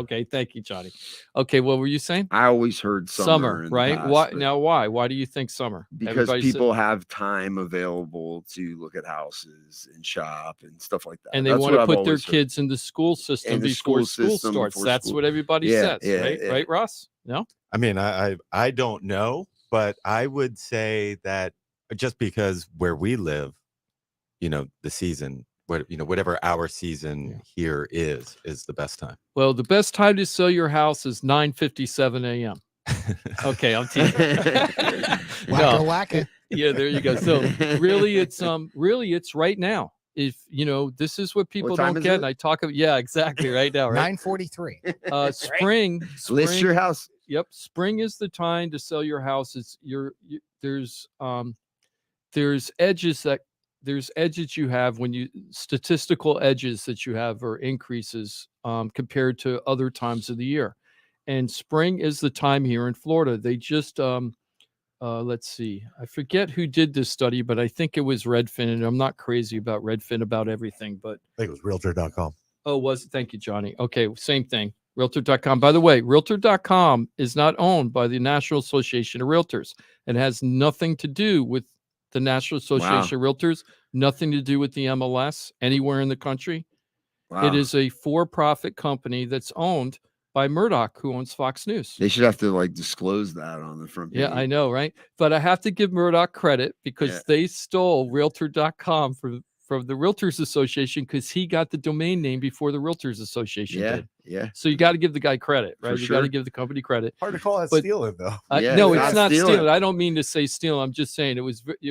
Okay, thank you, Johnny. Okay, what were you saying? I always heard summer, in the right? past, Why but- now? Why do you think summer? Because Everybody said- people have time available to look at houses and shop and stuff like that. and they That's want what to I've put their always heard. kids in the school system In the before school school system starts. before That's school. what everybody Yeah, says, yeah, right? yeah. Right, Ross? No. I mean, I don't know, but I would say that just because where we live, the season, whatever our season here is the best time. Well, the best time to sell your house is 9:57 a.m. Okay, I'm teasing. Wacka wacka. Yeah, there you go. So really, it's right now. If this is what people time don't is get, it? and I talk about exactly right now, right? 9:43. Spring. List your house. Yep, spring is the time to sell your house. It's there's edges you have statistical edges that you have or increases compared to other times of the year. And spring is the time here in Florida. They just let's see, I forget who did this study, but I think it was Redfin, and I'm not crazy about Redfin about everything, but I think it was realtor.com. oh, was it? Thank you, Johnny. Okay, same thing. Realtor.com. By the way, Realtor.com is not owned by the National Association of Realtors. It has nothing to do with the National Association of Realtors, nothing to do with the MLS anywhere in the country. Wow. It is a for-profit company that's owned by Murdoch, who owns Fox News. They should have to disclose that on the front page. Yeah, I know, right? But I have to give Murdoch credit because they stole Realtor.com from the Realtors Association because he got the domain name before the Realtors Association did. Yeah. So you got to give the guy credit, right? For You got to sure. give the company credit. Hard to call that But- stealing, though. No, it's not stealing. stealing. I don't mean to say stealing. I'm just saying it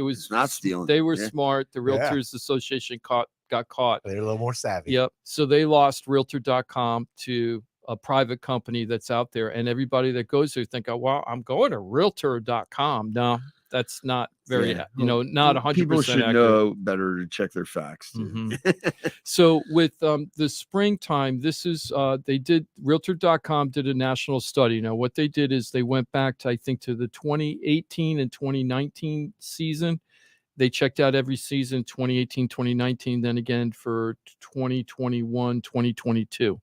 was not stealing. They were Yeah. smart. The Yeah. Realtors Association got caught. They're a little more savvy. Yep. So they lost Realtor.com to a private company that's out there, and everybody that goes there think, "Oh, well, I'm going to Realtor.com." No, that's not very, Yeah. not 100% People should accurate. know better to check their facts. Too. Mhm. So with the springtime, this is Realtor.com did a national study. Now what they did is they went back to, I think, to the 2018 and 2019 season. They checked out every season, 2018, 2019, then again for 2021, 2022.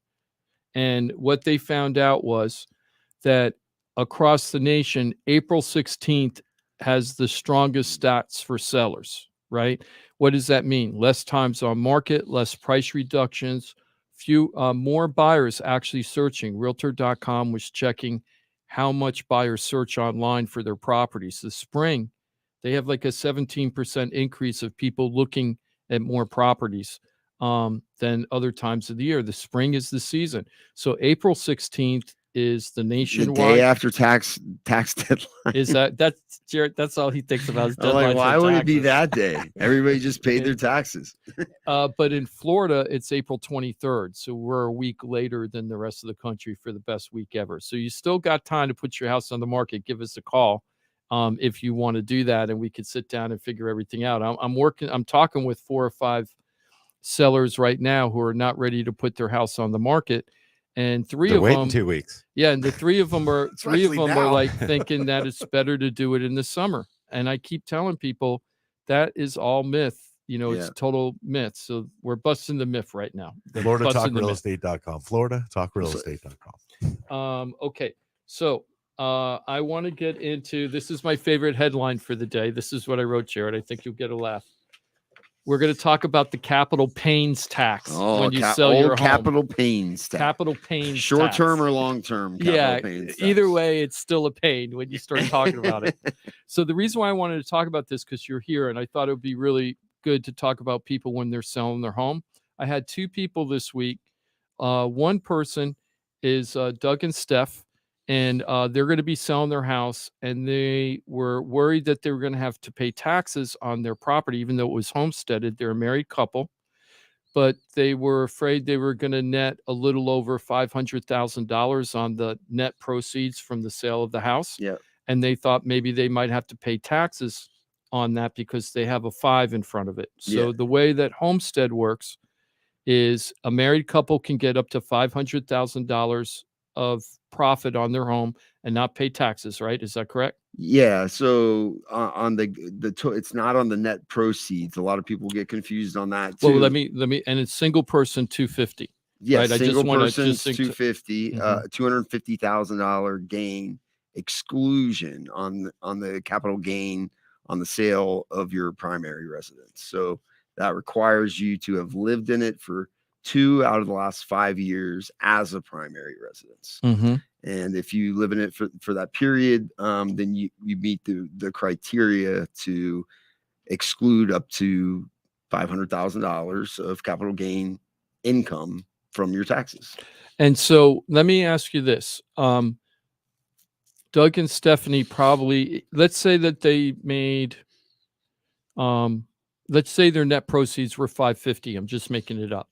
And what they found out was that across the nation, April 16th has the strongest stats for sellers, right? What does that mean? Less times on market, less price reductions, more buyers actually searching. Realtor.com was checking how much buyers search online for their properties. This spring, they have like a 17% increase of people looking at more properties than other times of the year. The spring is the season. So April 16th is the nationwide. The day after tax deadline. That's Jarrett? That's all he thinks about is I'm deadline. like, why would it be taxes. that day? Everybody just paid their taxes. But in Florida, it's April 23rd. So we're a week later than the rest of the country for the best week ever. So you still got time to put your house on the market. Give us a call if you want to do that, and we could sit down and figure everything out. I'm talking with 4 or 5 sellers right now who are not ready to put their house on the market. And They're of them waiting 2 weeks. Yeah, and the three of them are now. like thinking that it's better to do it in the summer. And I keep telling people that is all myth. It's total myth. So we're busting the myth right now. FloridaTalkRealEstate.com. FloridaTalkRealEstate.com. Okay. So I want to get into, this is my favorite headline for the day. This is what I wrote, Jarrett. I think you'll get a laugh. We're going to talk about the capital pains tax when you sell your home. Capital pains tax. Capital pains Short term tax. or long term. Pains either way, it's still a pain when you start talking about it. So the reason why I wanted to talk about this, because you're here, and I thought it would be really good to talk about people when they're selling their home. I had 2 people this week. One person is Doug and Steph, and they're going to be selling their house, and they were worried that they were going to have to pay taxes on their property, even though it was homesteaded. They're a married couple, but they were afraid they were going to net a little over $500,000 on the net proceeds from the sale of the house. Yeah. And they thought maybe they might have to pay taxes on that because they have a 5 in front of it. So the way that homestead works is a married couple can get up to $500,000 of profit on their home and not pay taxes, right? Is that correct? Yeah. So on it's not on the net proceeds. A lot of people get confused on that too. Well, let me, and it's single person 250. Yeah, right? single person 250, $250,000 gain exclusion on the capital gain on the sale of your primary residence. So that requires you to have lived in it for 2 out of the last 5 years as a primary residence. Mm-hmm. And if you live in it for that period, then you meet the criteria to exclude up to $500,000 of capital gain income from your taxes. And so let me ask you this. Doug and Stephanie probably, let's say that they made, let's say their net proceeds were 550. I'm just making it up.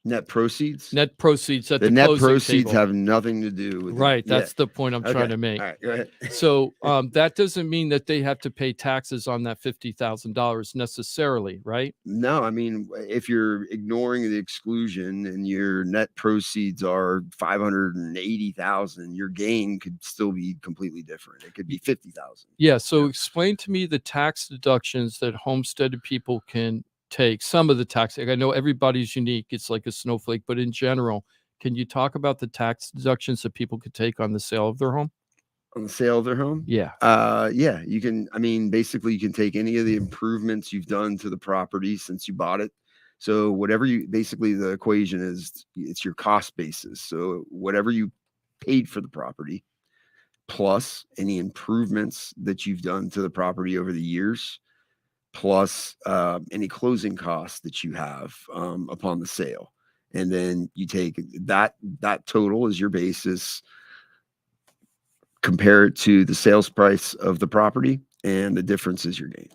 Net proceeds? Net proceeds at the net closing proceeds table. have nothing to do with right. That's the point I'm trying to make. All right, go ahead. So that doesn't mean that they have to pay taxes on that $50,000 necessarily, right? No, I mean, if you're ignoring the exclusion and your net proceeds are $580,000, your gain could still be completely different. It could be $50,000. Yeah. So explain to me the tax deductions that homesteaded people can take. Some of the tax. I know everybody's unique. It's like a snowflake, but in general, can you talk about the tax deductions that people could take on the sale of their home? On the sale of their home? Yeah. Yeah, you can. I mean, basically, you can take any of the improvements you've done to the property since you bought it. So whatever basically the equation is, it's your cost basis. So whatever you paid for the property, plus any improvements that you've done to the property over the years, plus any closing costs that you have upon the sale. And then you take that total as your basis, compare it to the sales price of the property, and the difference is your gain.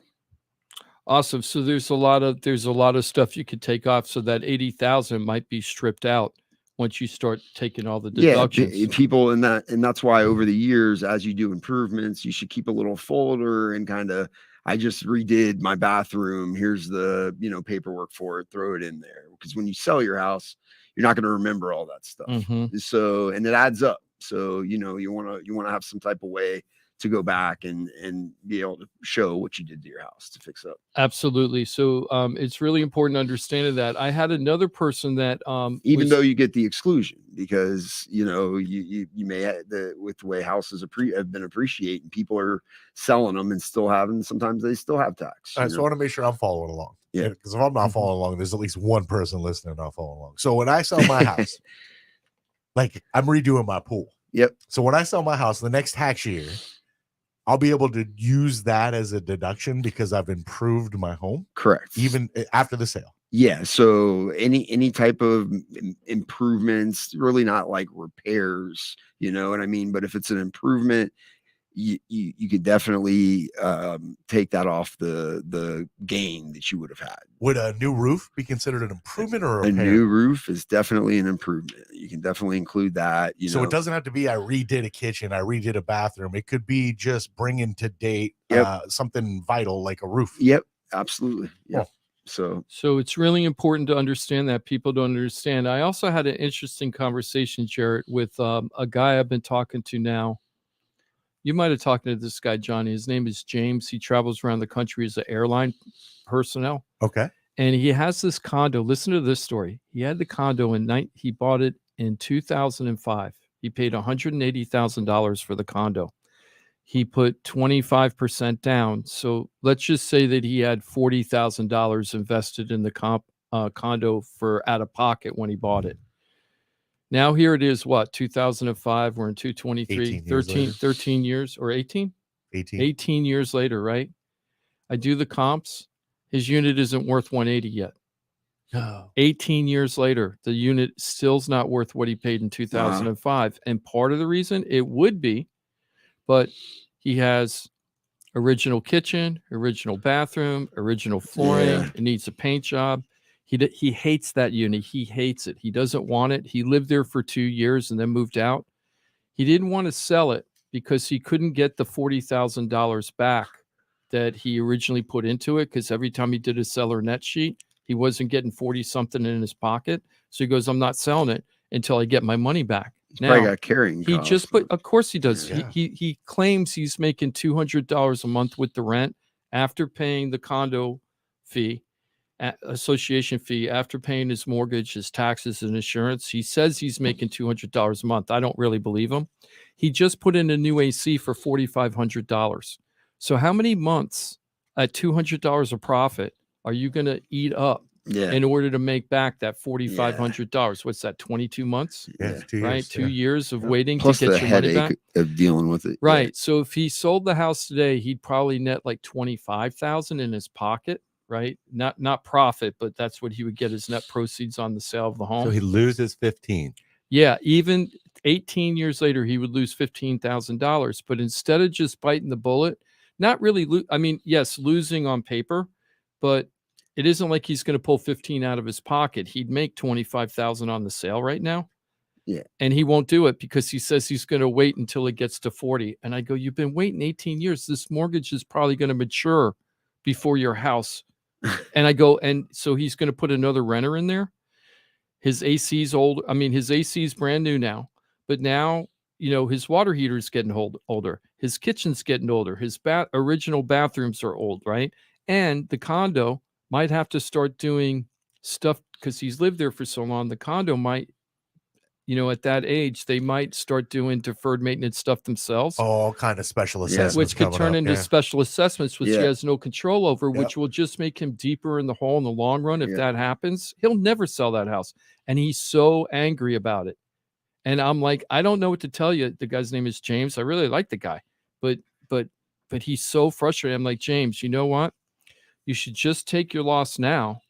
Awesome. So there's a lot of stuff you could take off. So that 80,000 might be stripped out once you start taking all the deductions. Yeah, people and that's why over the years, as you do improvements, you should keep a little folder and kind of, I just redid my bathroom. Here's the paperwork for it. Throw it in there, because when you sell your house, you're not going to remember all that stuff. Mm-hmm. So, and it adds up. So you want to have some type of way to go back and be able to show what you did to your house to fix up. Absolutely. So it's really important to understand that. I had another person that even though you get the exclusion, because you may have with the way houses have been appreciating, people are selling them and sometimes they still have tax. All right, so I want to make sure I'm following along. Yeah, because if I'm not following along, there's at least one person listening not following along. So when I sell my house, like I'm redoing my pool. Yep. So when I sell my house the next tax year, I'll be able to use that as a deduction because I've improved my home. Correct. Even after the sale. Yeah. So any type of improvements, really not like repairs, you know what I mean? But if it's an improvement, you could definitely take that off the gain that you would have had. Would a new roof be considered an improvement or a repair? repair? New roof is definitely an improvement. You can definitely include that. So it doesn't have to be I redid a kitchen, I redid a bathroom. It could be just bringing to date something vital like a roof. Yep, absolutely. Yeah. Oh. So it's really important to understand that. People don't understand. I also had an interesting conversation, Jarrett, with a guy I've been talking to now. You might have talked to this guy, Johnny. His name is James. He travels around the country as an airline personnel. Okay. And he has this condo. Listen to this story. He had the condo he bought it in 2005. He paid $180,000 for the condo. He put 25% down. So let's just say that he had $40,000 invested in the condo for out of pocket when he bought it. Now here it is, 2005, we're in 223, 13 years or 18? 18 years later, right? I do the comps. His unit isn't worth 180 yet. No. 18 years later, the unit still's not worth what he paid in 2005. And part of the reason it would be, but he has original kitchen, original bathroom, original flooring. Yeah. It needs a paint job. He hates that unit. He hates it. He doesn't want it. He lived there for 2 years and then moved out. He didn't want to sell it because he couldn't get the $40,000 back that he originally put into it, because every time he did a seller net sheet, he wasn't getting 40 something in his pocket. So he goes, I'm not selling it until I get my money back. Now, probably got carrying he costs. just put, of course he does. Yeah. He claims he's making $200 a month with the rent after paying the condo fee, association fee, after paying his mortgage, his taxes and insurance. He says he's making $200 a month. I don't really believe him. He just put in a new AC for $4,500. So how many months at $200 a profit are you going to eat up in order to make back that $4,500? What's that, 22 months? Yeah, 2 years. Right? 2 years of waiting Plus to get the your money headache back. of dealing with it. Right. Yeah. So if he sold the house today, he'd probably net like $25,000 in his pocket, right? Not profit, but that's what he would get as net proceeds on the sale of the home. So he loses 15. Yeah, even 18 years later, he would lose $15,000. But instead of just biting the bullet, not really, yes, losing on paper, but it isn't like he's going to pull 15 out of his pocket. He'd make 25,000 on the sale right now. Yeah. And he won't do it because he says he's going to wait until it gets to 40. And I go, you've been waiting 18 years. This mortgage is probably going to mature before your house. And I go, and so he's going to put another renter in there. His AC's old. His AC's brand new now, but now, his water heater's getting older. His kitchen's getting older. His original bathrooms are old, right? And the condo might have to start doing stuff because he's lived there for so long. The condo might, at that age, they might start doing deferred maintenance stuff themselves. All kind of special assessments. Which could turn into special assessments, which he has no control over, Yep. which will just make him deeper in the hole in the long run. If that happens, he'll never sell that house. And he's so angry about it. And I'm like, I don't know what to tell you. The guy's name is James. I really like the guy, but he's so frustrated. I'm like, James, you know what? You should just take your loss now,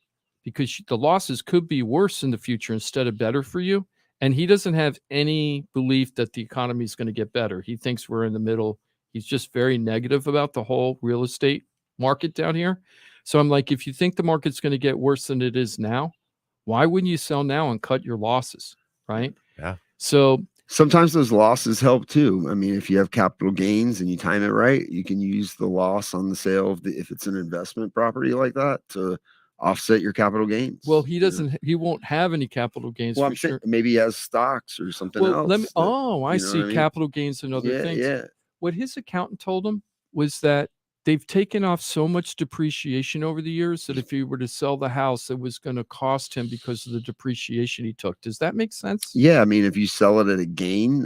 because the losses could be worse in the future instead of better for you. And he doesn't have any belief that the economy is going to get better. He thinks we're in the middle. He's just very negative about the whole real estate market down here. So I'm like, if you think the market's going to get worse than it is now, why wouldn't you sell now and cut your losses? Right. Yeah. So sometimes those losses help too. If you have capital gains and you time it right, you can use the loss on the sale of if it's an investment property like that to offset your capital gains. Well, he doesn't. He won't have any capital gains. Well, for sure. Maybe he has stocks or something else. I see capital gains and other things. Yeah. what his accountant told him was that they've taken off so much depreciation over the years that if he were to sell the house, it was going to cost him because of the depreciation he took. Does that make sense? Yeah, I mean, if you sell it at a gain,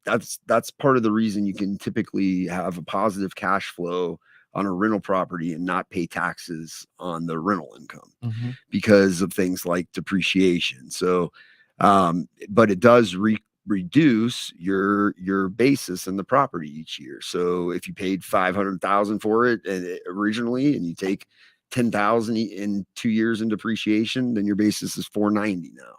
that's part of the reason you can typically have a positive cash flow on a rental property and not pay taxes on the rental income because of things like depreciation. So, but it does reduce your basis in the property each year. So if you paid 500,000 for it originally, and you take 10,000 in 2 years in depreciation, then your basis is 490 now.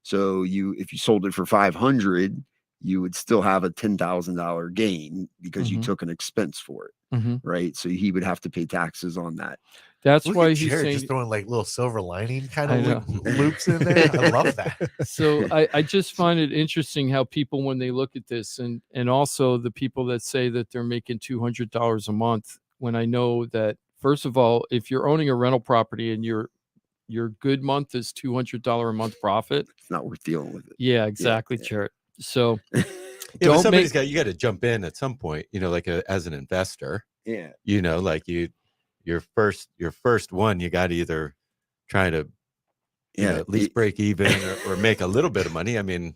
So if you sold it for 500, you would still have a $10,000 gain because you took an expense for it. Right. So he would have to pay taxes on that. That's Look why at he's Jarrett saying, just throwing like little silver lining kind I of know. loops in there. I love that. So I just find it interesting how people, when they look at this, and also the people that say that they're making $200 a month, when I know that, first of all, if you're owning a rental property and your good month is $200 a month profit, It's not worth dealing with it. yeah, exactly, Jarrett. So Yeah, but don't somebody's you got to jump in at some point, like as an investor, Yeah. like your first one, you got to either try to, at least break even or make a little bit of money. I mean,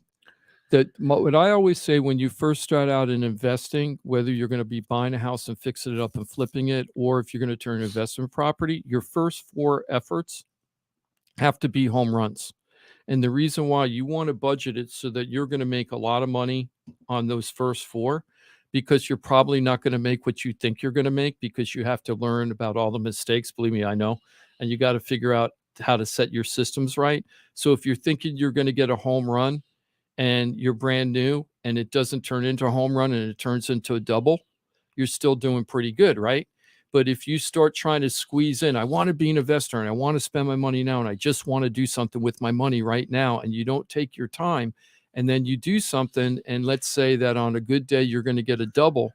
what I always say when you first start out in investing, whether you're going to be buying a house and fixing it up and flipping it, or if you're going to turn an investment property, your first 4 efforts have to be home runs. And the reason why you want to budget it so that you're going to make a lot of money on those first 4, because you're probably not going to make what you think you're going to make, because you have to learn about all the mistakes. Believe me, I know. And you got to figure out how to set your systems right. So if you're thinking you're going to get a home run and you're brand new and it doesn't turn into a home run and it turns into a double, you're still doing pretty good, right? But if you start trying to squeeze in, I want to be an investor and I want to spend my money now and I just want to do something with my money right now, and you don't take your time, and then you do something, and let's say that on a good day you're going to get a double,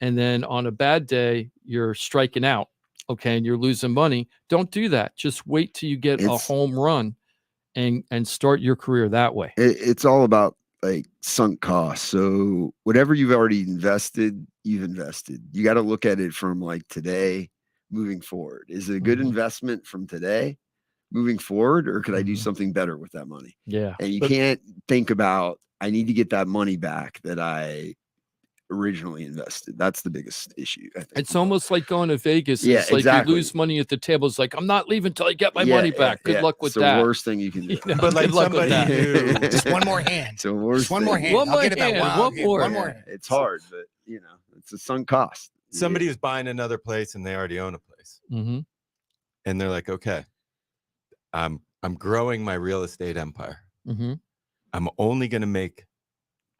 and then on a bad day you're striking out, okay, and you're losing money. Don't do that. Just wait till you get a home run and start your career that way. It's all about like sunk costs. So whatever you've already invested, you've invested. You got to look at it from like today moving forward. Is it a good investment from today moving forward, or could I do something better with that money? Yeah. And you can't think about, I need to get that money back that I originally invested. That's the biggest issue, I think. It's almost like going to Vegas. Yeah, It's like exactly. you lose money at the table. It's like, I'm not leaving until I get my money back. Good luck with it's that. the worst thing you can do. but like good luck with somebody that. who Just one more hand. It's the worst Just one more thing. hand. One I'll more get it back. hand. One One more. more. It's hard, but it's a sunk cost. somebody who's buying another place and they already own a place, and they're like, okay, I'm growing my real estate empire. I'm only going to make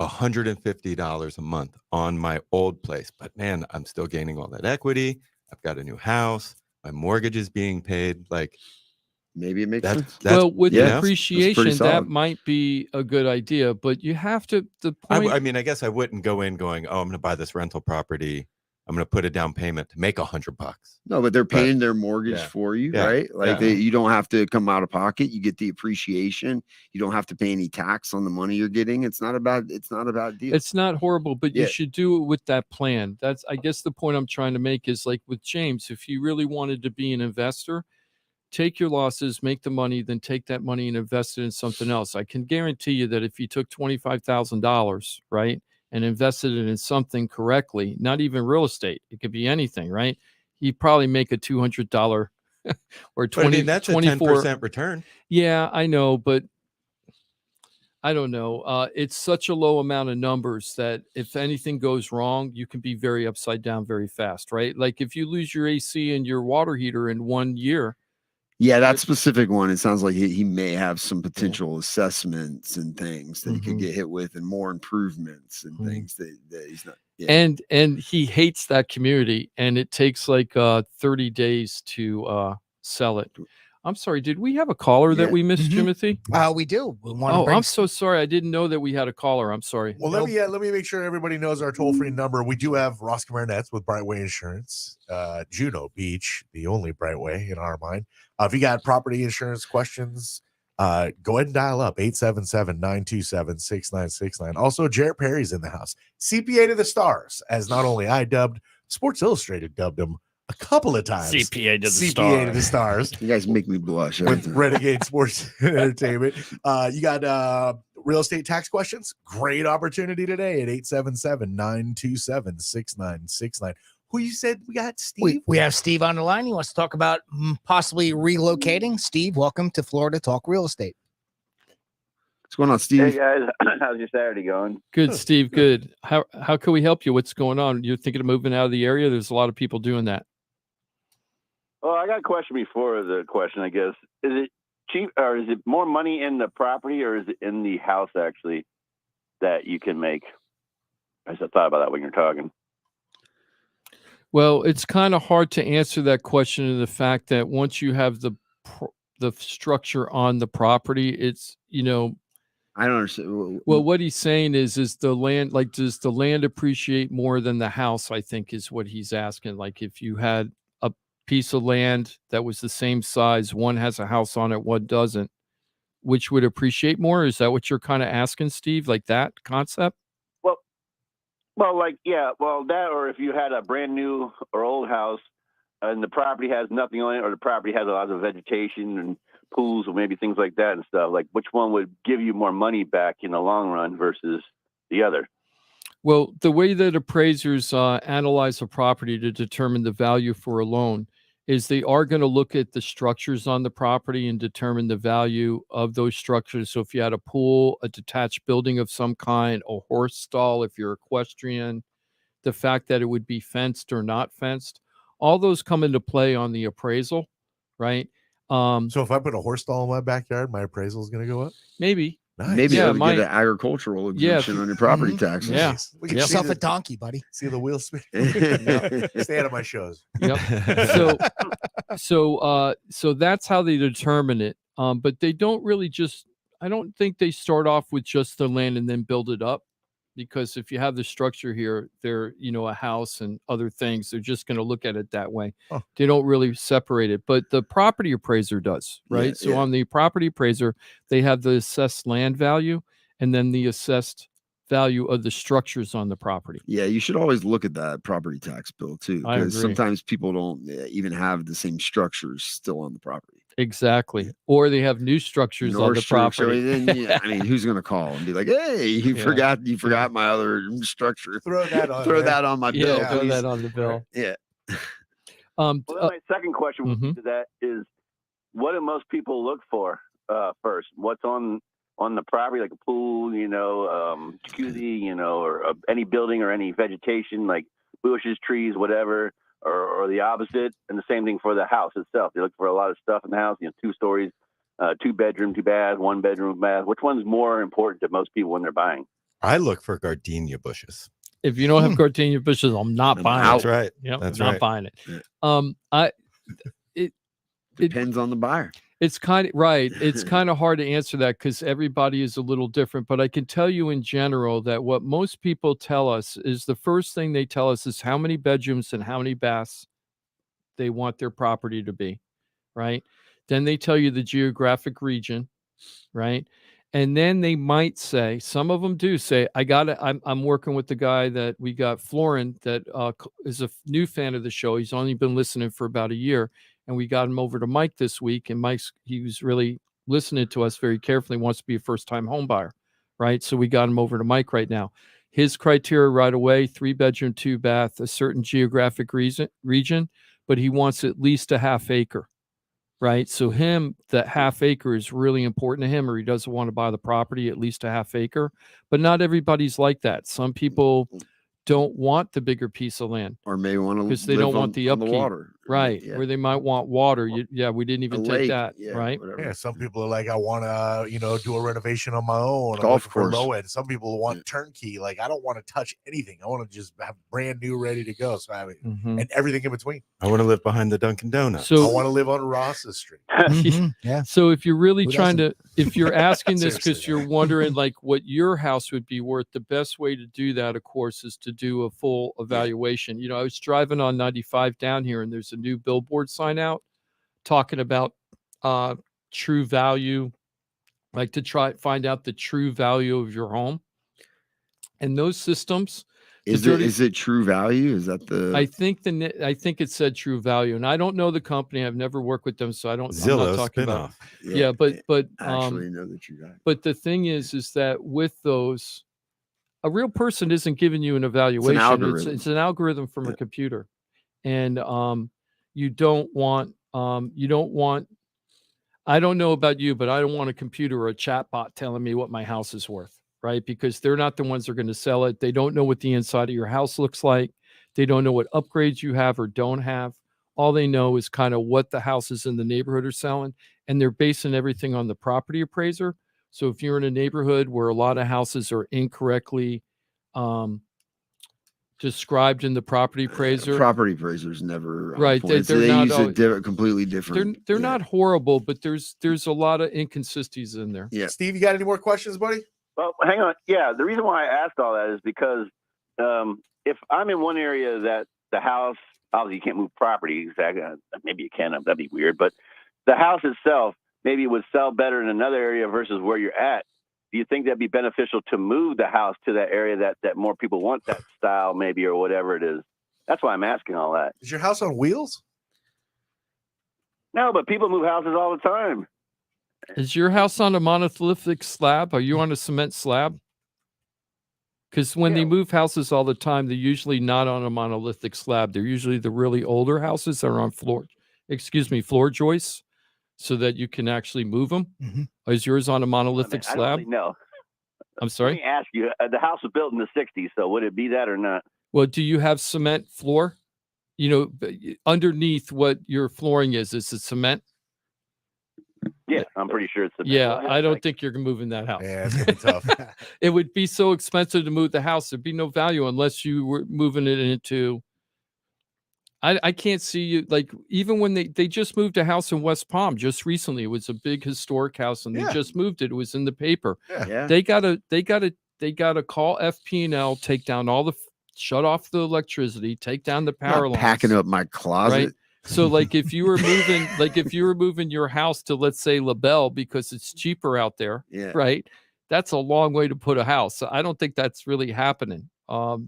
$150 a month on my old place, but man, I'm still gaining all that equity. I've got a new house. My mortgage is being paid. Like, maybe it makes sense. Well, with yeah, depreciation, that's that solid. might be a good idea, but you have to. The point. I mean, I guess I wouldn't go in going, oh, I'm going to buy this rental property. I'm going to put a down payment to make $100. No, but they're paying their mortgage for you, right? Like you don't have to come out of pocket. You get the appreciation. You don't have to pay any tax on the money you're getting. It's not a bad deal. It's not horrible, but you should do it with that plan. That's, I guess, the point I'm trying to make is like with James, if you really wanted to be an investor, take your losses, make the money, then take that money and invest it in something else. I can guarantee you that if you took $25,000, right, and invested it in something correctly, not even real estate, it could be anything, right? You'd probably make a $200 or 20. But I mean, that's 24, a 10% return. Yeah, I know, but I don't know. It's such a low amount of numbers that if anything goes wrong, you can be very upside down very fast, right? Like if you lose your AC and your water heater in 1 year. Yeah, that specific one, it sounds like he may have some potential assessments and things that he could get hit with, and more improvements and things that he's not. Yeah. And he hates that community, and it takes like 30 days to sell it. I'm sorry, did we have a caller that we missed, Timothy? We do. We want Oh, to bring I'm so sorry. I didn't know that we had a caller. I'm sorry. Well, let me make sure everybody knows our toll-free number. We do have Ross Komarinetz with Brightway Insurance, Juno Beach, the only Brightway in our mind. If you got property insurance questions, Go ahead and dial up 877-927-6969. Also, Jarrett Perry's in the house. CPA to the stars, as not only I dubbed, Sports Illustrated dubbed him a couple of times. CPA to the CPA to the stars. You guys make me blush. With Renegade Sports Entertainment. You got real estate tax questions? Great opportunity today at 877-927-6969. Who you said we got, Steve? We have Steve on the line. He wants to talk about possibly relocating. Steve, welcome to Florida Talk Real Estate. What's going on, Steve? Hey guys, how's your Saturday going? Good, Steve. Good. How can we help you? What's going on? You're thinking of moving out of the area? There's a lot of people doing that. Well, I got a question before the question, I guess. Is it cheap, or is it more money in the property, or is it in the house actually that you can make? I just thought about that when you're talking. Well, it's kind of hard to answer that question in the fact that once you have the structure on the property, it's, you know, I don't understand. Well, what he's saying is the land, like, does the land appreciate more than the house? I think is what he's asking. Like, if you had a piece of land that was the same size, one has a house on it, one doesn't, which would appreciate more? Is that what you're kind of asking, Steve? Like that concept? Well, like, yeah, well, that, or if you had a brand new or old house and the property has nothing on it, or the property has a lot of vegetation and pools or maybe things like that and stuff, like which one would give you more money back in the long run versus the other? Well, the way that appraisers analyze a property to determine the value for a loan is they are going to look at the structures on the property and determine the value of those structures. So if you had a pool, a detached building of some kind, a horse stall, if you're equestrian, the fact that it would be fenced or not fenced, all those come into play on the appraisal, right? So if I put a horse stall in my backyard, my appraisal is going to go up? Maybe. Nice. Maybe Yeah, you get an agricultural exemption on your property taxes. Yeah. Get yourself a donkey, buddy. See the wheels spin. Stay out of my shows. Yep. So that's how they determine it. But they don't really I don't think they start off with just the land and then build it up, because if you have the structure here, they're, you know, a house and other things, they're just going to look at it that way. Oh. They don't really separate it, but the property appraiser does, right? So on the property appraiser, they have the assessed land value and then the assessed value of the structures on the property. Yeah, you should always look at that property tax bill too, I because agree. sometimes people don't even have the same structures still on the property. Exactly. Or they have new structures on the property. I mean, who's going to call and be like, "Hey, you forgot my other structure. Throw that on. That on my bill. Throw please." that on the bill. Yeah. Well, my second question to that is, what do most people look for first? What's on the property, like a pool, you know, jacuzzi, you know, or any building or any vegetation, like bushes, trees, whatever, or the opposite? And the same thing for the house itself. They look for a lot of stuff in the house, you know, 2 stories, 2 bedroom, 2 bath, 1 bedroom, bath. Which one's more important to most people when they're buying? I look for gardenia bushes. If you don't have gardenia bushes, I'm not buying That's it. right. Yep, That's not right. buying it. Yeah. Depends on the buyer. It's kind of right. It's kind of hard to answer that because everybody is a little different. But I can tell you in general that what most people tell us is the first thing they tell us is how many bedrooms and how many baths they want their property to be, right? Then they tell you the geographic region, right? And then they might say, some of them do say, I'm working with the guy that we got, Florin, that is a new fan of the show. He's only been listening for about a year. And we got him over to Mike this week. And he was really listening to us very carefully, wants to be a first-time home buyer, right? So we got him over to Mike right now. His criteria right away, 3 bedroom, 2 bath, a certain geographic region, but he wants at least a half acre, right? So that half acre is really important to him, or he doesn't want to buy the property, at least a half acre. But not everybody's like that. Some people don't want the bigger piece of land, or may want to, because they don't want the upkeep, water, right? Yeah. Where they might want water. We didn't even take lake, that, yeah, right? whatever. Yeah, some people are like, I want to, you know, do a renovation on my own. Golf I'm looking for course. low end. Some people want turnkey. Like, I don't want to touch anything. I want to just have brand new, ready to go. So I mean, and everything in between. I want to live behind the Dunkin' Donuts. So I want to live on Ross's Street. Yeah. So if you're really Who trying doesn't? if you're asking this because Seriously, you're wondering like what your house would be worth, the best way to do that, of course, is to do a full evaluation. You know, I was driving on 95 down here, and there's a new billboard sign out talking about true value like to find out the true value of your home. And those systems, is it True Value? Is that the? I think it said True Value, and I don't know the company. I've never worked with them, so I don't. Zillow I'm not talking spinoff. about. Yeah, but I actually know the True Value. But the thing is that with those, a real person isn't giving you an evaluation. It's an algorithm from a computer, and you don't want. I don't know about you, but I don't want a computer or a chat bot telling me what my house is worth, right? Because they're not the ones that are going to sell it. They don't know what the inside of your house looks like. They don't know what upgrades you have or don't have. All they know is kind of what the houses in the neighborhood are selling, and they're basing everything on the property appraiser. So if you're in a neighborhood where a lot of houses are incorrectly described in the property appraiser, property appraisers never right. They use a completely different. They're not horrible, but there's a lot of inconsistencies in there. Yeah. Steve, you got any more questions, buddy? Well, hang on. Yeah, the reason why I asked all that is because if I'm in one area that the house, obviously you can't move property, exactly. Maybe you can, that'd be weird, but the house itself maybe would sell better in another area versus where you're at. Do you think that'd be beneficial to move the house to that area that more people want that style maybe, or whatever it is? That's why I'm asking all that. Is your house on wheels? No, but people move houses all the time. Is your house on a monolithic slab? Are you on a cement slab? Because when they move houses all the time, they're usually not on a monolithic slab. They're usually the really older houses that are on floor joists, so that you can actually move them. Mm-hmm. Is yours on a monolithic slab? No. I'm sorry? Let me ask you, the house was built in the 60s, so would it be that or not? Well, do you have cement floor? You know, underneath what your flooring is it cement? Yeah, I'm pretty sure it's cement. Yeah, I don't think you're moving that house. Yeah, it's gonna be tough. It would be so expensive to move the house. There'd be no value unless you were moving it into. I can't see you, like, even when they just moved a house in West Palm just recently. It was a big historic house, and they just moved it. It was in the paper. Yeah. They gotta call FP&L, take down shut off the electricity, take down the power lines. Packing up my closet. Right? So like if you were moving your house to, let's say, LaBelle because it's cheaper out there, right? That's a long way to put a house. So I don't think that's really happening.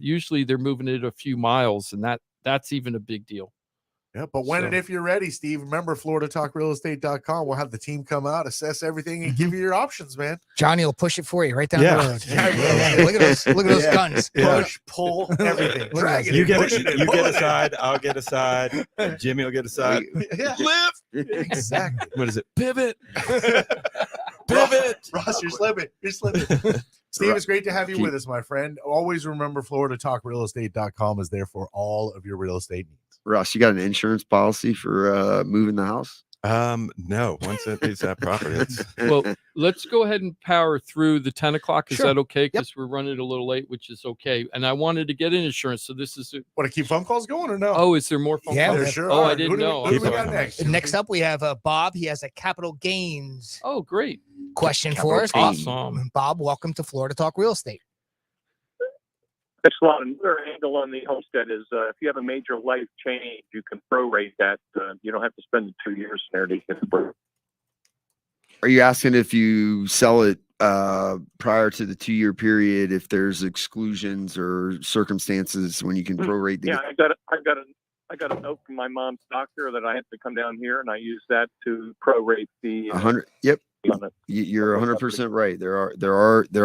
Usually they're moving it a few miles, and that's even a big deal. Yeah, but when and if you're ready, Steve, remember FloridaTalkRealEstate.com. We'll have the team come out, assess everything, and give you your options, man. Johnny will push it for you right down the road. Look at those guns. Push, pull, everything. You get a side, I'll get a side, Jimmy will get a side. Lift. Exactly. What is it? Pivot. Ross, you're slipping. Steve, it's great to have you with us, my friend. Always remember FloridaTalkRealEstate.com is there for all of your real estate needs. Ross, you got an insurance policy for moving the house? No. Once it leaves that property, well, let's go ahead and power through the 10 o'clock. Is that okay? Because we're running a little late, which is okay. And I wanted to get in insurance, so this is Want to keep phone calls going or no? Oh, is there more phone calls? There sure Oh, are. I didn't know. Who do we got next? Next up, we have Bob. He has a capital gains. Oh, great. Question for us. Awesome. Bob, welcome to Florida Talk Real Estate. Excellent. Another angle on the homestead is if you have a major life change, you can prorate that. You don't have to spend the 2 years in there to get the prorate. Are you asking if you sell it prior to the 2-year period, if there's exclusions or circumstances when you can prorate? Yeah, I got a note from my mom's doctor that I had to come down here, and I use that to prorate the 100. Yep. You're 100% right. There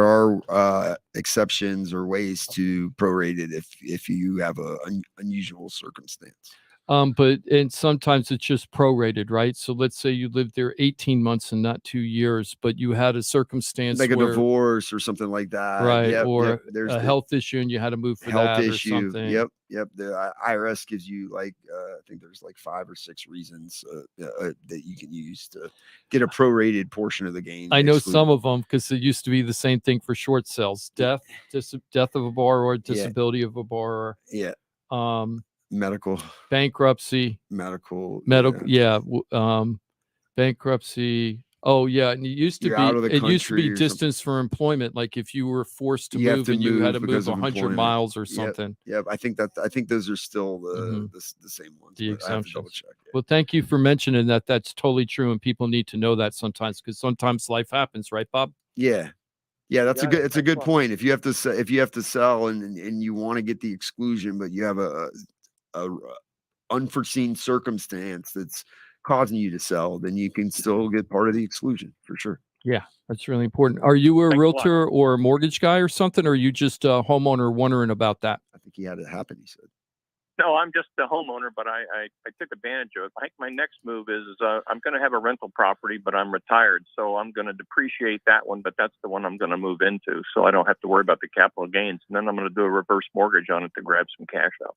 are exceptions or ways to prorate it if you have an unusual circumstance. And sometimes it's just prorated, right? So let's say you lived there 18 months and not 2 years, but you had a circumstance like a divorce or something like that, right? Yep, or there's a health issue and you had to move for health that issue. or something. Yep. The IRS gives you I think there's 5 or 6 reasons that you can use to get a prorated portion of the gain. I know some of them because it used to be the same thing for short sales: death of a borrower, disability of a borrower. Yeah. Medical, bankruptcy, medical, bankruptcy, Oh yeah, and it used to You're out of the be. It used to be country or something. distance for employment. Like if you were forced to You have move to and you had to move move because of 100 employment. miles or Yep, something. yep. I think those are still Mhm. the same ones. The But I have to double exemptions. check. Yeah. Well, thank you for mentioning that. That's totally true, and people need to know that sometimes because sometimes life happens, right, Bob? Yeah. Yeah, that's Yeah, it's a thanks good a lot. point. If you have to if you have to sell and you want to get the exclusion, but you have a unforeseen circumstance that's causing you to sell, then you can still get part of the exclusion for sure. Yeah, that's really important. Are you a Thanks a lot. realtor or a mortgage guy or something, or are you just a homeowner wondering about that? I think he had it happen. He said. No, I'm just a homeowner, but I took advantage of it. I think my next move is I'm going to have a rental property, but I'm retired, so I'm going to depreciate that one, but that's the one I'm going to move into, so I don't have to worry about the capital gains. And then I'm going to do a reverse mortgage on it to grab some cash out.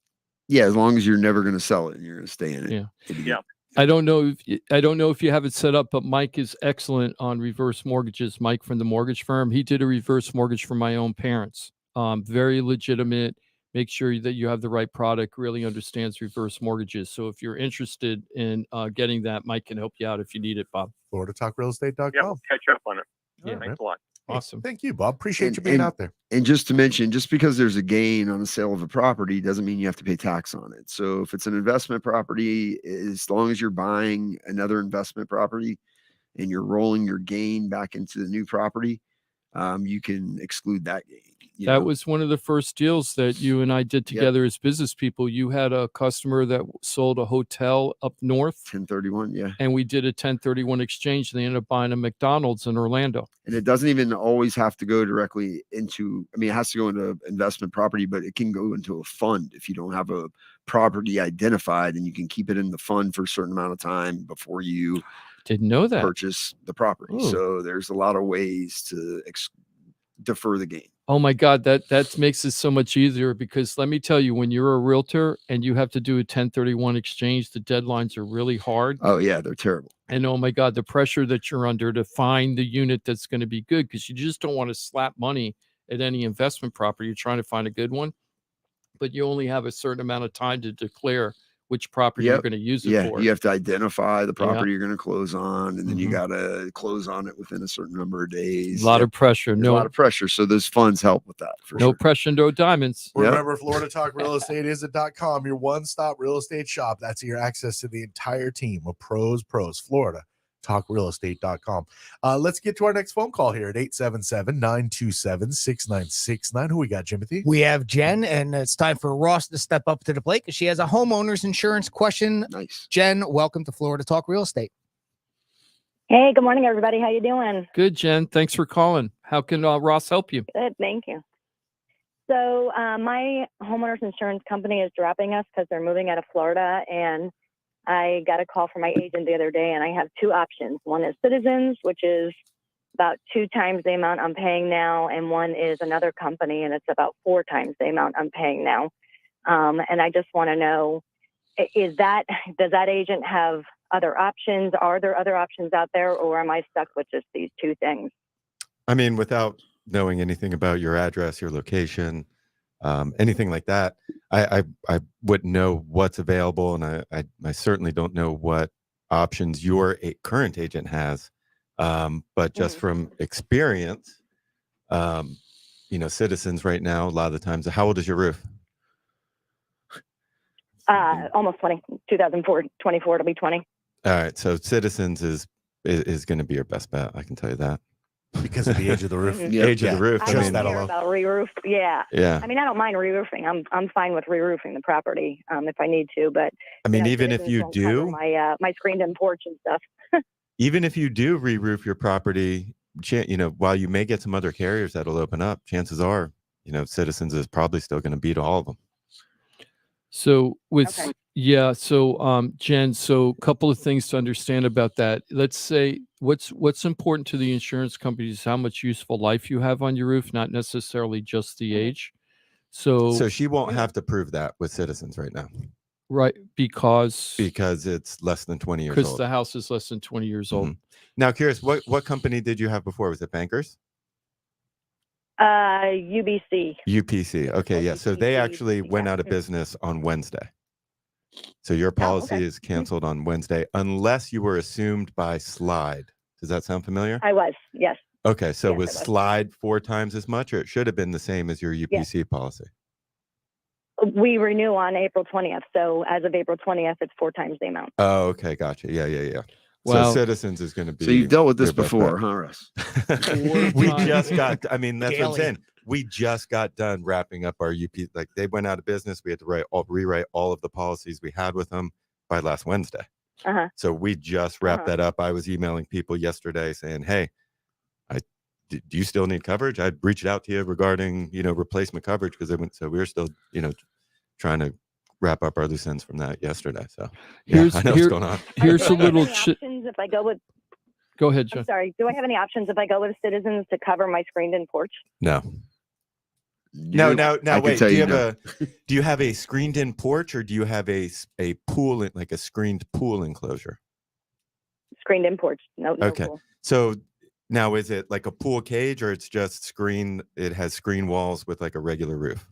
Yeah, as long as you're never going to sell it and you're going to stay in it. Yeah. Yeah. I don't know if you have it set up, but Mike is excellent on reverse mortgages. Mike from the mortgage firm, he did a reverse mortgage for my own parents. Very legitimate. Make sure that you have the right product. Really understands reverse mortgages. So if you're interested in getting that, Mike can help you out if you need it, Bob. FloridaTalkRealEstate.com. Yeah, we'll catch up on it. Yeah, Thanks a lot. Awesome. Thank you, Bob. Appreciate you being out there. And just to mention, just because there's a gain on the sale of a property doesn't mean you have to pay tax on it. So if it's an investment property, as long as you're buying another investment property and you're rolling your gain back into the new property, you can exclude that gain. That was one of the first deals that you and I did together as business people. You had a customer that sold a hotel up north. 1031, yeah. And we did a 1031 exchange. And they ended up buying a McDonald's in Orlando. And it doesn't even always have to go directly into, it has to go into investment property, but it can go into a fund if you don't have a property identified, and you can keep it in the fund for a certain amount of time before you didn't know that purchase the property. Ooh. So there's a lot of ways to defer the gain. Oh my God, that makes it so much easier because let me tell you, when you're a realtor and you have to do a 1031 exchange, the deadlines are really hard. Oh yeah, they're terrible. And oh my God, the pressure that you're under to find the unit that's going to be good, because you just don't want to slap money at any investment property. You're trying to find a good one, but you only have a certain amount of time to declare which property you're going to use it for. You have to identify the property you're going to close on, and then you got to close on it within a certain number of days. A lot of pressure. There's a lot of pressure. So those funds help with that. For no sure. pressure, no diamonds. Remember, FloridaTalkRealEstate.com, your one-stop real estate shop. That's your access to the entire team of pros. FloridaTalkRealEstate.com. Let's get to our next phone call here at 877-927-6969. Who we got, Jimothy? We have Jen, and it's time for Ross to step up to the plate because she has a homeowner's insurance question. Nice. Jen, welcome to Florida Talk Real Estate. Hey, good morning, everybody. How you doing? Good, Jen. Thanks for calling. How can Ross help you? Good, thank you. So my homeowner's insurance company is dropping us because they're moving out of Florida, and I got a call from my agent the other day, and I have two options. One is Citizens, which is about 2 times the amount I'm paying now, and one is another company, and it's about 4 times the amount I'm paying now. And I just want to know, does that agent have other options? Are there other options out there, or am I stuck with just these 2 things? I mean, without knowing anything about your address, your location, anything like that, I wouldn't know what's available, and I certainly don't know what options your current agent has. But just from experience, Citizens right now, a lot of the times, how old is your roof? Almost 20, 2004, 24, it'll be 20. All right, so Citizens is going to be your best bet. I can tell you that. Because of the age of the roof. Age of the roof. I don't care about re-roof. Yeah. Yeah. I mean, I don't mind re-roofing. I'm fine with re-roofing the property if I need to. But I mean, even if you do, my screened-in porch and stuff. even if you do re-roof your property, while you may get some other carriers that'll open up, chances are, Citizens is probably still going to beat all of them. So Jen, so a couple of things to understand about that. Let's say what's important to the insurance companies is how much useful life you have on your roof, not necessarily just the age. So she won't have to prove that with Citizens right now. Right, because it's less than 20 years old. Because the house is less than 20 years old. Now, curious, what company did you have before? Was it Bankers? UBC. UPC. Okay, yeah. So they actually went out of business on Wednesday. So your policy is canceled on Wednesday unless you were assumed by Slide. Does that sound familiar? I was, yes. Okay, so Yes, was I was. Slide 4 times as much, or it should have been the same as your UPC policy? We renew on April 20th. So as of April 20th, it's 4 times the amount. Oh, okay, gotcha. Yeah. Well, so Citizens is going to be. So you've dealt with this your best before, bet. huh, Russ? We just got. I mean, that's what I'm Daily. saying. We just got done wrapping up our UP. Like they went out of business. We had to rewrite all of the policies we had with them by last Wednesday. Uh-huh. So we just wrapped that up. I was emailing people yesterday saying, "Hey, do you still need coverage?" I reached out to you regarding replacement coverage because so we were still trying to wrap up our loose ends from that yesterday. So I know what's going on. Here's a Do I have little any options if I go with. Go ahead, John. I'm sorry. Do I have any options if I go with Citizens to cover my screened-in porch? No. I Now can wait. tell Do you you have do you have a screened-in porch, or do you have a pool, like a screened pool enclosure? Screened-in porch. No Okay. pool. So now is it like a pool cage, or it's just screen? It has screen walls with like a regular roof.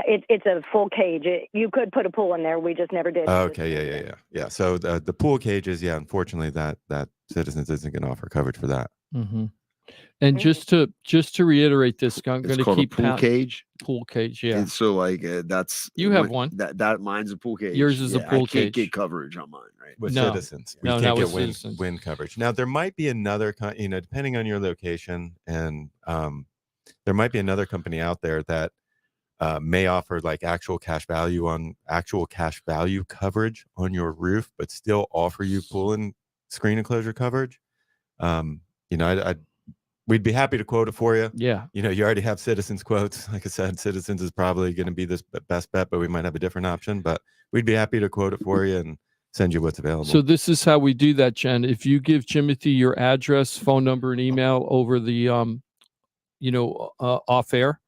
It's a full cage. You could put a pool in there. We just never did. Okay. Yeah. So the pool cages, unfortunately, that Citizens isn't going to offer coverage for that. Mm-hmm. And just to reiterate this, I'm going to called keep a pool cage. Pool cage, yeah. And so like that's You have one. That mine's a pool cage. Yours is a pool I can't cage. get coverage on mine, right? With No. Citizens, we No, can't not get with Citizens. wind coverage. Now there might be another, depending on your location, and there might be another company out there that may offer like actual cash value coverage on your roof, but still offer you pool and screen enclosure coverage. We'd be happy to quote it for you. Yeah. You already have Citizens quotes. Like I said, Citizens is probably going to be the best bet, but we might have a different option. But we'd be happy to quote it for you and send you what's available. So this is how we do that, Jen. If you give Jimothy your address, phone number, and email over the off air,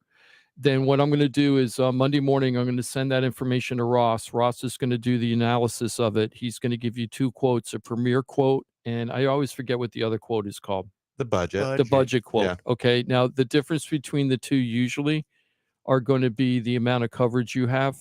then what I'm going to do is Monday morning, I'm going to send that information to Ross. Ross is going to do the analysis of it. He's going to give you 2 quotes, a premier quote, and I always forget what the other quote is called. The budget. The budget quote. Yeah. Okay. Now, the difference between the two usually are going to be the amount of coverage you have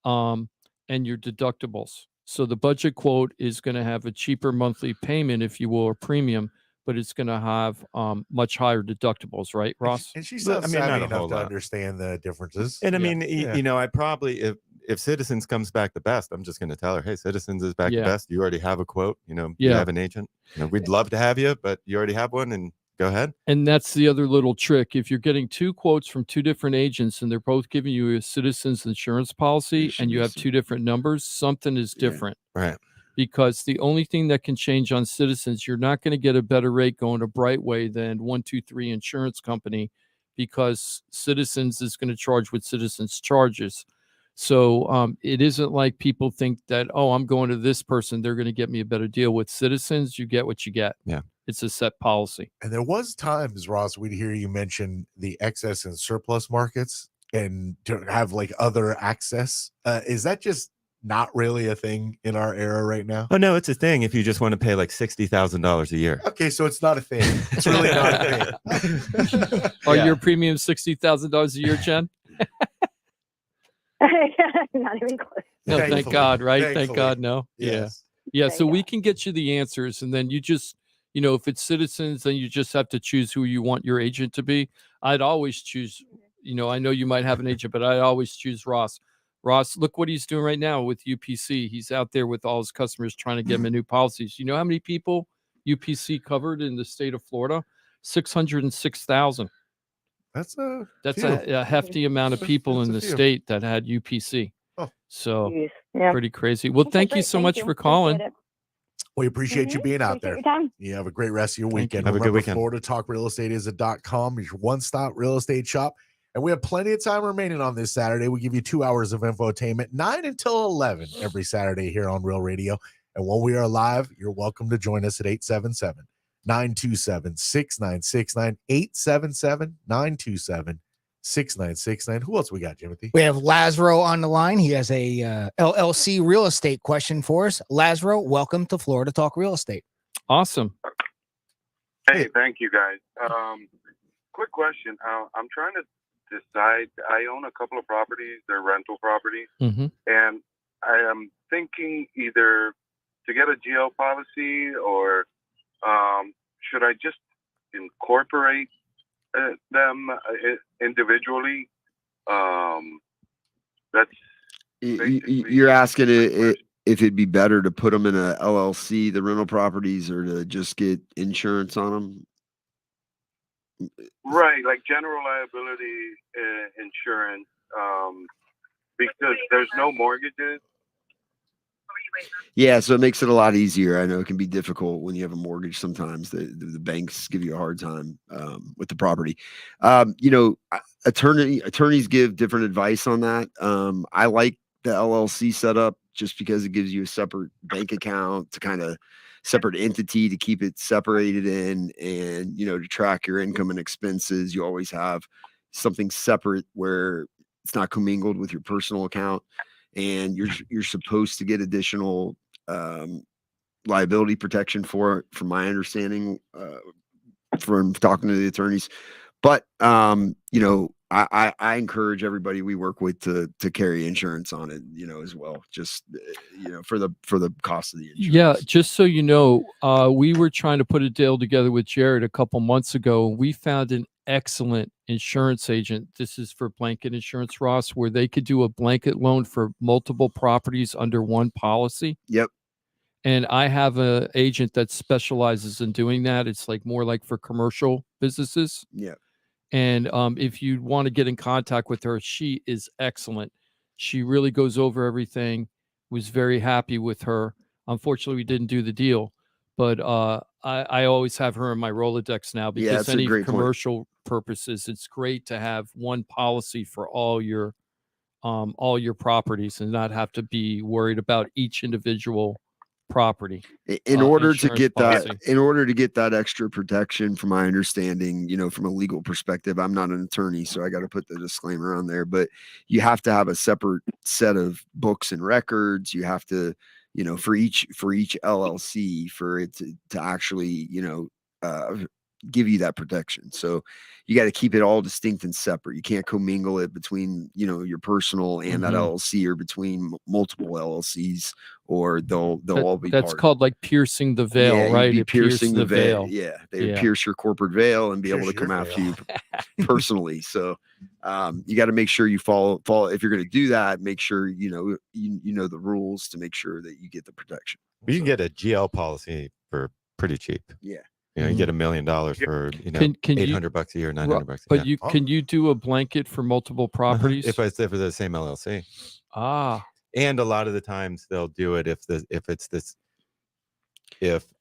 and your deductibles. So the budget quote is going to have a cheaper monthly payment, if you will, or premium, but it's going to have much higher deductibles, right, Ross? And she sounds not savvy a enough whole to lot. understand the differences. And I mean, Yeah. I probably, if Citizens comes back the best, I'm just going to tell her, hey, Citizens is back the Yeah. best. You already have a quote. You Yeah. have an agent. We'd love to have you, but you already have one, and go ahead. And that's the other little trick. If you're getting 2 quotes from 2 different agents and they're both giving you a Citizens insurance policy and you have 2 different numbers, something is different. Right. Because the only thing that can change on Citizens, you're not going to get a better rate going to Brightway than 123 Insurance Company, because Citizens is going to charge what Citizens charges. So it isn't like people think that, oh, I'm going to this person, they're going to get me a better deal. With Citizens, you get what you get. Yeah. It's a set policy. And there was times, Ross, we'd hear you mention the excess and surplus markets and to have like other access. Is that just not really a thing in our era right now? Oh, no, it's a thing if you just want to pay like $60,000 a year. Okay, so it's not a thing. It's really not a thing. Are your premiums $60,000 a year, Jen? Not even close. No, thank Thankfully. God, right? Thank Thankfully. God, no. Yes. Yeah. So we can get you the answers, and then you just, if it's Citizens, then you just have to choose who you want your agent to be. I'd always choose, I know you might have an agent, but I always choose Ross. Ross, look what he's doing right now with UPC. He's out there with all his customers trying to get them new policies. You know how many people UPC covered in the state of Florida? 606,000. That's a hefty amount of people in the state that had UPC. Oh. So Jeez. Yeah. pretty crazy. Well, Okay, thank you great. so Thank much you. for calling. Appreciate it. We appreciate you being out there. Appreciate your time. You have a great rest of your weekend. Have a good Remember, weekend. Florida Talk Real Estate is .com, your one-stop real estate shop. And we have plenty of time remaining on this Saturday. We give you 2 hours of infotainment, 9 until 11 every Saturday here on Real Radio. And when we are live, you're welcome to join us at 877-927-6969, 877-927-6969. Who else we got, Jimothy? We have Lazaro on the line. He has a LLC real estate question for us. Lazaro, welcome to Florida Talk Real Estate. Awesome. Hey, thank you guys. Quick question. I'm trying to decide. I own a couple of properties. They're rental properties. Mm-hmm. And I am thinking either to get a GL policy, or should I just incorporate them individually? That's you're asking if it'd be better to put them in a LLC, the rental properties, or to just get insurance on them. right, like general liability insurance, because there's no mortgages. Yeah, so it makes it a lot easier. I know it can be difficult when you have a mortgage. Sometimes the banks give you a hard time with the property. Attorneys give different advice on that. I like the LLC setup just because it gives you a separate bank account to kind of separate entity to keep it separated in, and to track your income and expenses. You always have something separate where it's not commingled with your personal account. And you're supposed to get additional liability protection for it, from my understanding, from talking to the attorneys. But I encourage everybody we work with to carry insurance on it, as well. Just for the cost of the insurance. Yeah, just so you know, we were trying to put a deal together with Jarrett a couple months ago. We found an excellent insurance agent. This is for blanket insurance, Ross, where they could do a blanket loan for multiple properties under one policy. Yep. And I have an agent that specializes in doing that. It's more like for commercial businesses. Yeah. And if you want to get in contact with her, she is excellent. She really goes over everything. Was very happy with her. Unfortunately, we didn't do the deal, but I always have her in my Rolodex now, because any commercial purposes, it's great to have one policy for all your properties and not have to be worried about each individual property. In order to get that extra protection, from my understanding, from a legal perspective, I'm not an attorney, so I got to put the disclaimer on there, but you have to have a separate set of books and records. You have to, for each LLC, for it to actually, give you that protection. So you got to keep it all distinct and separate. You can't commingle it between, your personal and that LLC, or between multiple LLCs, or they'll all be that's called piercing the veil, right? You'd be piercing the veil. Yeah. They would pierce your corporate veil and be able to come after you personally. So you got to make sure you follow if you're going to do that, make sure you know the rules to make sure that you get the protection. You can get a GL policy for pretty cheep. Yeah. You get $1 million for $800 a year, $900. But can you do a blanket for multiple properties if it's for the same LLC? And a lot of the times they'll do it if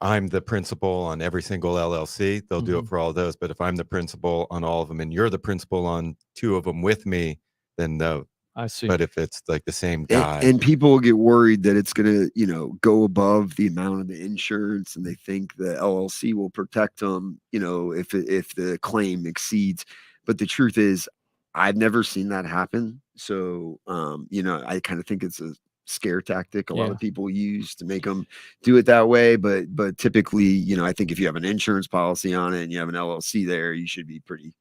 I'm the principal on every single LLC, they'll do it for all those. But if I'm the principal on all of them and you're the principal on 2 of them with me, then no. I see. But if it's the same guy, and people will get worried that it's going to, go above the amount of the insurance, and they think the LLC will protect them, if the claim exceeds. But the truth is, I've never seen that happen. So, I kind of think it's a scare tactic a lot of people use to make them do it that way. But typically, I think if you have an insurance policy on it and you have an LLC there, you should be pretty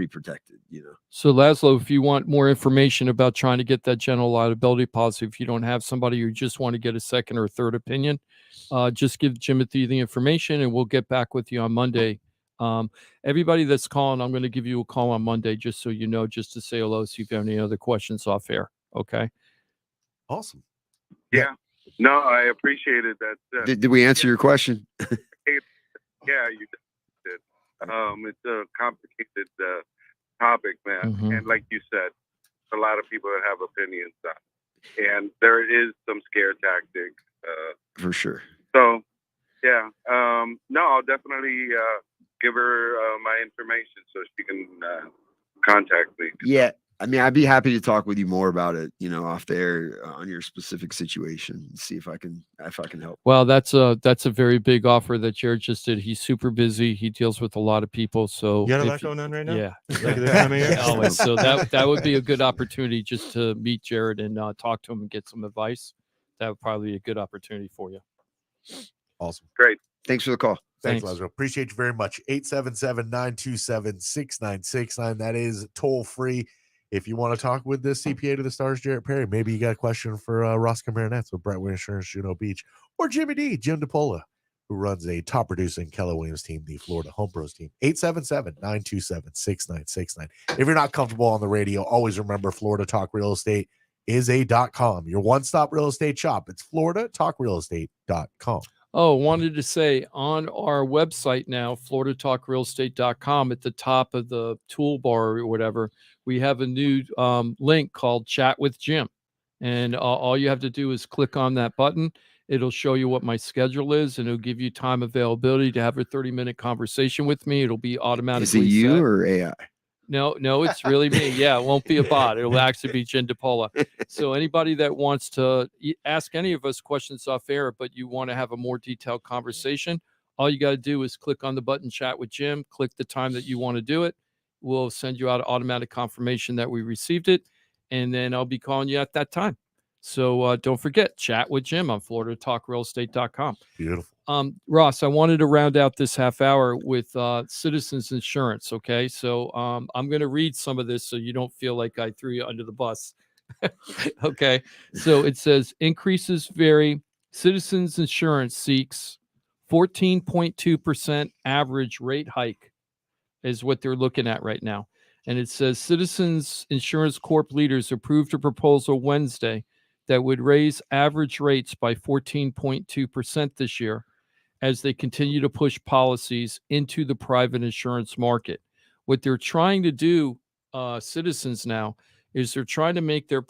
protected, So Laszlo, if you want more information about trying to get that general liability policy, if you don't have somebody, you just want to get a second or third opinion, just give Jimothy the information and we'll get back with you on Monday. Everybody that's calling, I'm going to give you a call on Monday, just so you know, just to say hello, see if you have any other questions off air. Okay. Awesome. Yeah. No, I appreciated that. Did we answer your question? Yeah, you did. It's a complicated topic, man. And like you said, a lot of people that have opinions on it. And there is some scare tactic. For sure. So, yeah. No, I'll definitely give her my information so she can contact me. Yeah. I mean, I'd be happy to talk with you more about it, off the air on your specific situation and see if I can help. Well, that's a very big offer that Jarrett just did. He's super busy. He deals with a lot of people. So you got a lot going on right now? Yeah. Like this time of year? Always. So that would be a good opportunity just to meet Jarrett and talk to him and get some advice. That would probably be a good opportunity for you. Awesome. Great. Thanks for the call. Thanks, Lazaro. Appreciate you very much. 877-927-6969. That is toll free. If you want to talk with the CPA to the stars, Jarrett Perry, maybe you got a question for Ross Komarinetz with Brightway Insurance, Juno Beach, or Jimmy D, Jim DePola, who runs a top producing Keller Williams team, the Florida Home Pros team. 877-927-6969. If you're not comfortable on the radio, always remember Florida Talk Real Estate is a .com, your one-stop real estate shop. It's floridatalkrealestate.com. Oh, wanted to say on our website now, floridatalkrealestate.com, at the top of the toolbar or whatever, we have a new link called Chat with Jim. And all you have to do is click on that button. It'll show you what my schedule is, and it'll give you time availability to have a 30-minute conversation with me. It'll be automatically Is it you set. or AI? No, it's really me. Yeah, it won't be a bot. It'll actually be Jim DePola. So anybody that wants to ask any of us questions off air, but you want to have a more detailed conversation, all you got to do is click on the button Chat with Jim, click the time that you want to do it. We'll send you out automatic confirmation that we received it, and then I'll be calling you at that time. So don't forget, Chat with Jim on floridatalkrealestate.com. Beautiful. Ross, I wanted to round out this half hour with Citizens Insurance. Okay. So I'm going to read some of this so you don't feel like I threw you under the bus. Okay. So it says increases vary. Citizens Insurance seeks 14.2% average rate hike is what they're looking at right now. And it says Citizens Insurance Corp leaders approved a proposal Wednesday that would raise average rates by 14.2% this year, as they continue to push policies into the private insurance market. What they're trying to do, Citizens now, is they're trying to make their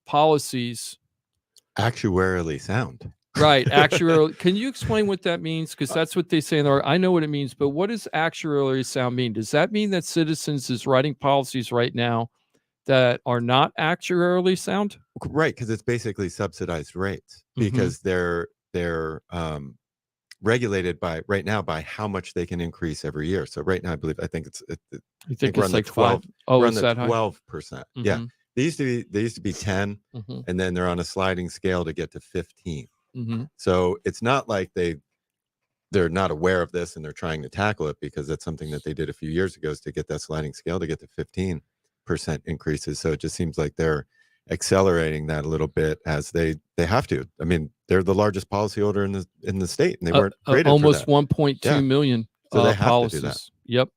policies actuarially sound. Right, actuarial. Can you explain what that means? Because that's what they say in the. I know what it means, but what does actuarially sound mean? Does that mean that Citizens is writing policies right now that are not actuarially sound? Right, because it's basically subsidized rates because they're regulated by right now by how much they can increase every year. So right now, I think it's we're on like 12. Oh, is that high? 12%. Yeah, they used to be 10, and then they're on a sliding scale to get to 15. So it's not like they're not aware of this and they're trying to tackle it, because that's something that they did a few years ago, is to get that sliding scale to get to 15% increases. So it just seems like they're accelerating that a little bit, as they have to. I mean, they're the largest policyholder in the state, and they weren't created almost for that. 1.2 million So they have policies. to do that. Yep.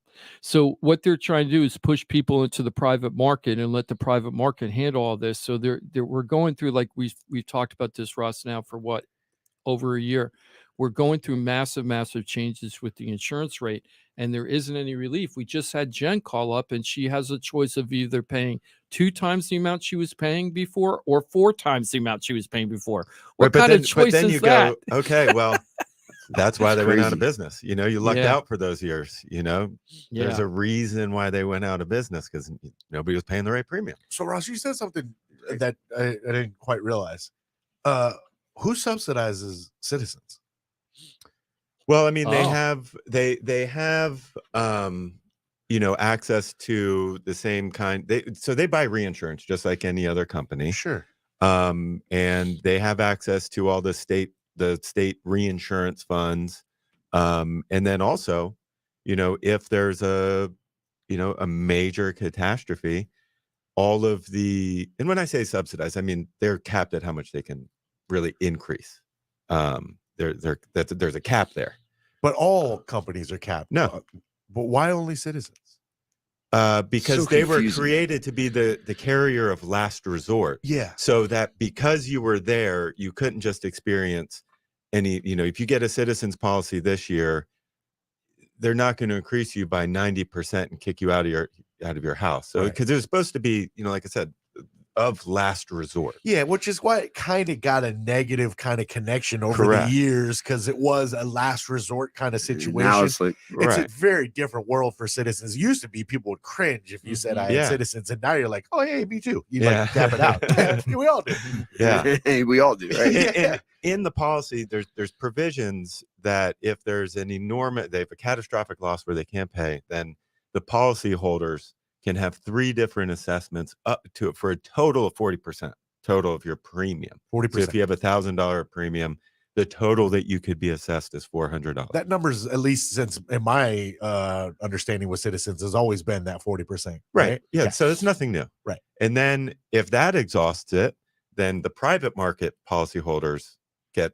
So what they're trying to do is push people into the private market and let the private market handle all this. So we're going through, like we've talked about this, Ross, now for what, over a year. We're going through massive changes with the insurance rate, and there isn't any relief. We just had Jen call up, and she has a choice of either paying 2 times the amount she was paying before or 4 times the amount she was paying before. What kind of choice is that? Go, okay, well, that's why they went out of crazy. business. You lucked out for those years. There's a reason why they went out of business, because nobody was paying the right premium. So, Ross, you said something that I didn't quite realize. Who subsidizes Citizens? Well, I mean, they have access to the same kind. They buy reinsurance just like any other company. Sure. And they have access to all the state reinsurance funds. And then also, if there's a major catastrophe, all of the, and when I say subsidized, I mean they're capped at how much they can really increase. There's a cap there. But all companies are capped. No. But why only Citizens? Because they were created to be the carrier of last resort. Yeah. So that because you were there, you couldn't just experience any, if you get a Citizens policy this year, they're not going to increase you by 90% and kick you out of your house. So because it was supposed to be, like I said, of last resort. Yeah, which is why it kind of got a negative kind of connection over the years, because it was a last resort kind of situation. Now it's like, it's a very different world for Citizens. It used to be people would cringe if you said I had Citizens, and now you're like, oh, hey, me too. You like tap it out. We all do. Yeah. We all do, right? In the policy, there's provisions that if there's an enormous, they have a catastrophic loss where they can't pay, then the policy holders can have 3 different assessments up to for a total of 40% total of your premium. 40%. So if you have $1,000 premium, the total that you could be assessed is $400. That number's, at least since in my understanding with Citizens, has always been that 40%. Right. Yeah. So it's nothing new. Right. And then if that exhausts it, then the private market policyholders get,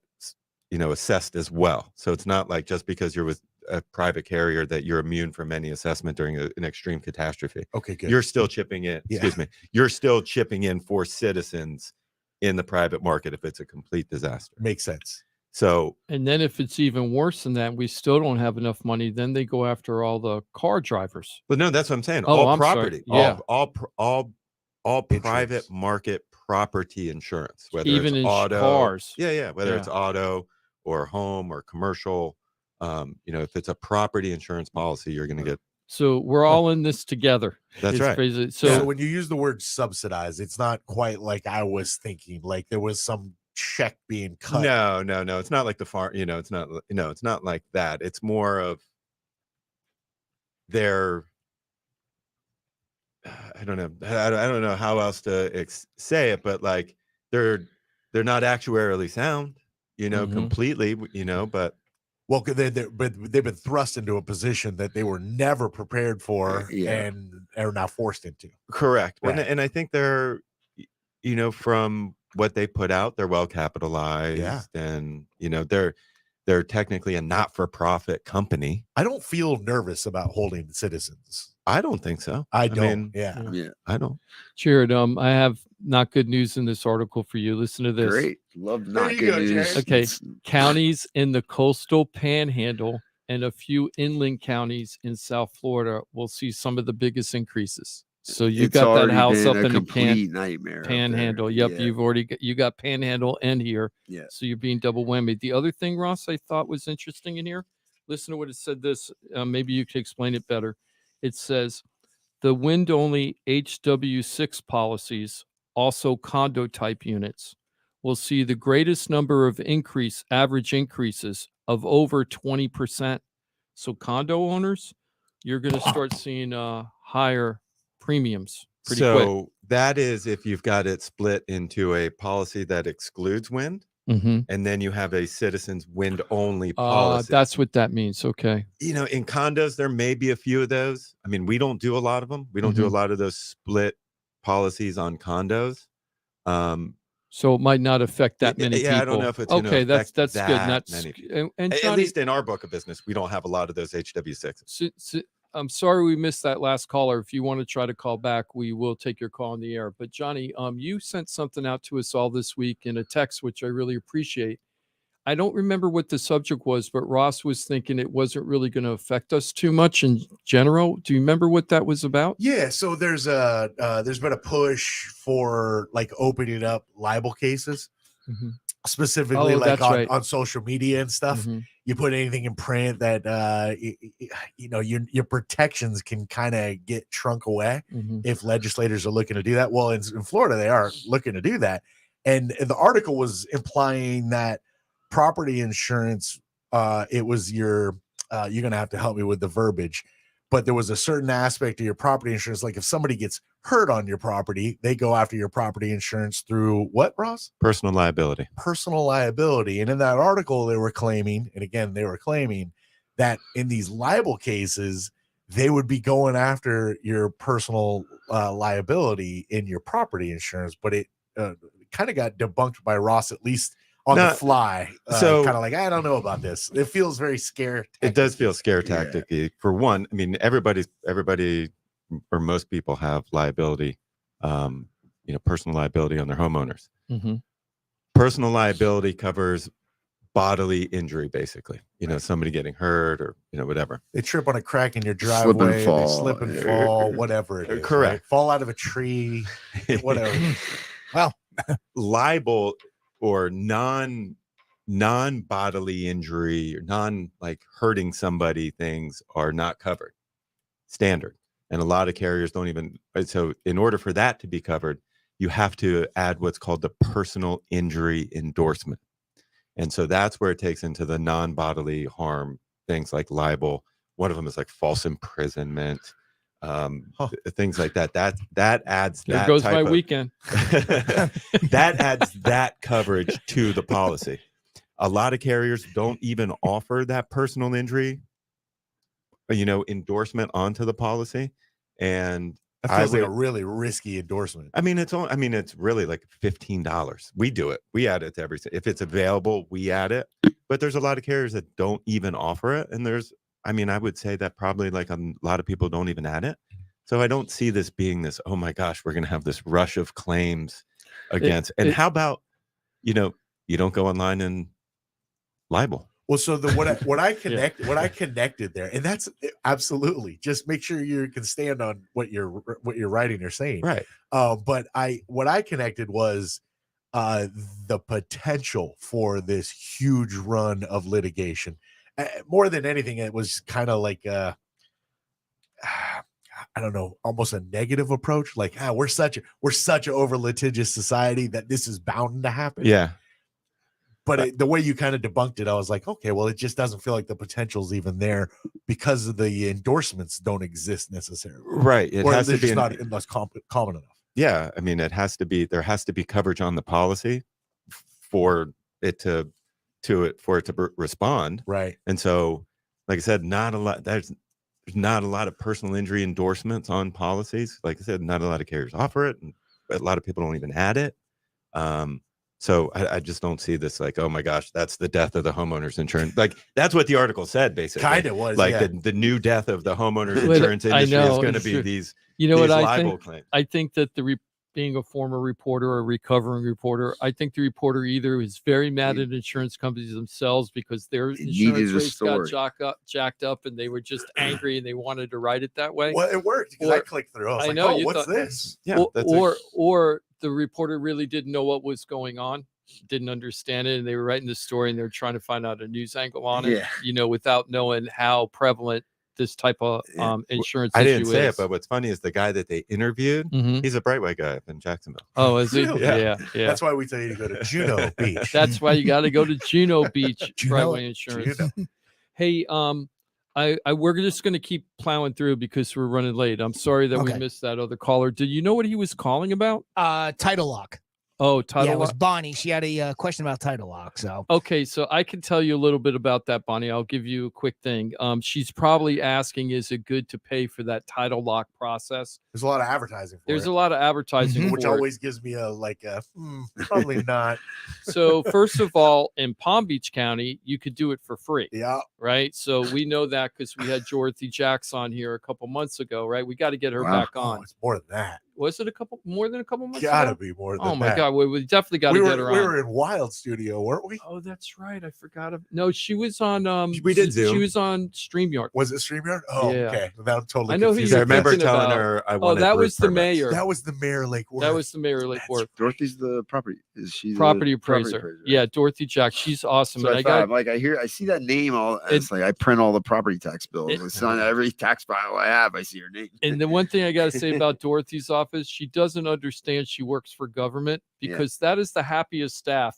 assessed as well. So it's not like just because you're with a private carrier that you're immune from any assessment during an extreme catastrophe. Okay, good. You're still chipping in. Yeah. Excuse me. You're still chipping in for citizens in the private market if it's a complete disaster. Makes sense. So, and then if it's even worse than that, we still don't have enough money. Then they go after all the car drivers. but no, that's what I'm saying. Oh, All I'm sorry. property, Yeah. all private market property insurance, whether Even it's in auto, cars. whether Yeah. it's auto or home or commercial, if it's a property insurance policy, you're going to get. So we're all in this together. That's It's right. basically- So when you use the word subsidize, it's not quite like I was thinking. Like there was some check being cut. No. It's not like the farm. It's not. It's not like that. It's more of their. I don't know. I don't know how else to say it, but like they're not actuarially sound. Completely. But. Well, they've been thrust into a position that they were never prepared for and are now forced into. Correct. Right. And I think they're, from what they put out, they're well capitalized and, they're technically a not-for-profit company. I don't feel nervous about holding Citizens. I don't think so. I don't. mean, Yeah. I don't. Jared, I have not good news in this article for you. Listen to this. Great. Love There not you good go, news. Jared. Okay. Counties in the coastal panhandle and a few inland counties in South Florida will see some of the biggest increases. So you It's got that already house been up a in the complete nightmare. up panhandle. there. Yep. Yeah. You got panhandle and here. Yeah. So you're being double whammy. The other thing, Ross, I thought was interesting in here. Listen to what it said. This maybe you could explain it better. It says the wind only HW6 policies, also condo type units, will see the greatest number of average increases of over 20%. So condo owners, you're going to start seeing higher premiums pretty quick. That is if you've got it split into a policy that excludes wind, Mm-hmm. and then you have a Citizens wind only policy. That's what that means. Okay. In condos, there may be a few of those. I mean, we don't do a lot of them. We don't do a lot of those split policies on condos. So it might not affect that many people. I don't know if it's okay. That's good. That's many. and At Johnny, least in our book of business, we don't have a lot of those HW6s. I'm sorry we missed that last caller. If you want to try to call back, we will take your call on the air. But Johnny, you sent something out to us all this week in a text, which I really appreciate. I don't remember what the subject was, but Ross was thinking it wasn't really going to affect us too much in general. Do you remember what that was about? Yeah. So there's been a push for like opening up libel cases, specifically like on social media and stuff. You put anything in print that your protections can kind of get shrunk away if legislators are looking to do that. Well, in Florida, they are looking to do that, and the article was implying that property insurance, it was you're gonna have to help me with the verbiage, but there was a certain aspect of your property insurance, like if somebody gets hurt on your property, they go after your property insurance through what, Ross? Personal liability. Personal liability. And in that article, they were claiming that in these libel cases, they would be going after your personal liability in your property insurance, but it kind of got debunked by Ross, at least on the fly. So kind of like, I don't know about this. It feels very scare. It does feel scare tactic. For one, I mean, everybody or most people have liability, personal liability on their homeowners. Personal liability covers bodily injury, basically. Somebody getting hurt or whatever. They trip on a crack in your driveway, they slip and fall, whatever it is. Correct. Right? Fall out of a tree, whatever. Well, libel or non-bodily injury or like hurting somebody things are not covered standard, and a lot of carriers don't even. So in order for that to be covered, you have to add what's called the personal injury endorsement, and so that's where it takes into the non-bodily harm things like libel. One of them is like false imprisonment, things like that. That adds there that goes type my of, weekend. that adds that coverage to the policy. A lot of carriers don't even offer that personal injury, endorsement onto the policy. And That feels like a really risky endorsement. I mean, it's really like $15. We do it. We add it to if it's available, we add it. But there's a lot of carriers that don't even offer it. And I would say that probably like a lot of people don't even add it. So I don't see this being this, oh my gosh, we're going to have this rush of claims against. How about, you don't go online and libel. Well, so what I connected there, and that's absolutely just make sure you can stand on what you're writing or saying, right? But what I connected was the potential for this huge run of litigation. More than anything, it was kind of like I don't know, almost a negative approach. Like, we're such an over litigious society that this is bound to happen. Yeah. But the way you kind of debunked it, I was like, okay, well, it just doesn't feel like the potential's even there because of the endorsements don't exist necessarily. Right. It has to be not unless common enough. Yeah. I mean, there has to be coverage on the policy for it to respond. Right. And so, like I said, there's not a lot of personal injury endorsements on policies. Like I said, not a lot of carriers offer it. And a lot of people don't even add it. So I just don't see this like, oh my gosh, that's the death of the homeowners insurance. Like that's what the article said, basically. Kind of was like yeah. the new death of the homeowners insurance industry is going to be these. You know what libel claims. I think that being a former reporter or recovering reporter, I think the reporter either is very mad at insurance companies themselves because their insurance rates got jacked up and they were just angry and they wanted to write it that way. Well, it worked because I clicked through. I was like, oh, what's this? Yeah, or the reporter really didn't know what was going on, didn't understand it, and they were writing the story and they were trying to find out a news angle on it, without knowing how prevalent this type of insurance I didn't issue say is. it, but what's funny is the guy that they interviewed, he's a Brightway guy up in Jacksonville. Oh, is he? Really? Yeah. That's why we tell you to go to Juno Beach. That's why you got to go to Juno Beach, Brightway Insurance. Hey, we're just going to keep plowing through because we're running late. I'm sorry that we missed that other caller. Did you know what he was calling about? Title lock. Oh, title yeah, it lock. was Bonnie. She had a question about title lock. So okay, so I can tell you a little bit about that, Bonnie. I'll give you a quick thing. She's probably asking, is it good to pay for that title lock process? There's a lot of advertising. There's a lot of advertising, which always gives me probably not. So first of all, in Palm Beach County, you could do it for free. Yeah. Right. So we know that because we had Dorothy Jacks on here a couple months ago. Right. We got to get her back on. Oh, it's more than that. Was it more than a couple months? Gotta ago? be more than that. Oh my that. God, we definitely got to get her on. We were in Wild Studio, weren't we? Oh, that's right. I forgot. No, she was on. We did Zoom. She was on StreamYard. Was it StreamYard? Oh, yeah. Okay. That totally. I know who I remember telling her I wanted. that was the mayor. That was the mayor Lake Worth. That was the mayor Lake Worth. Dorothy's the property. Is she property appraiser? Yeah, Dorothy Jack. She's awesome. So and I see that name all. It's like I print all the property tax bills. It's on every tax file I have. I see her name. And the one thing I got to say about Dorothy's office, she doesn't understand she works for government because that is the happiest staff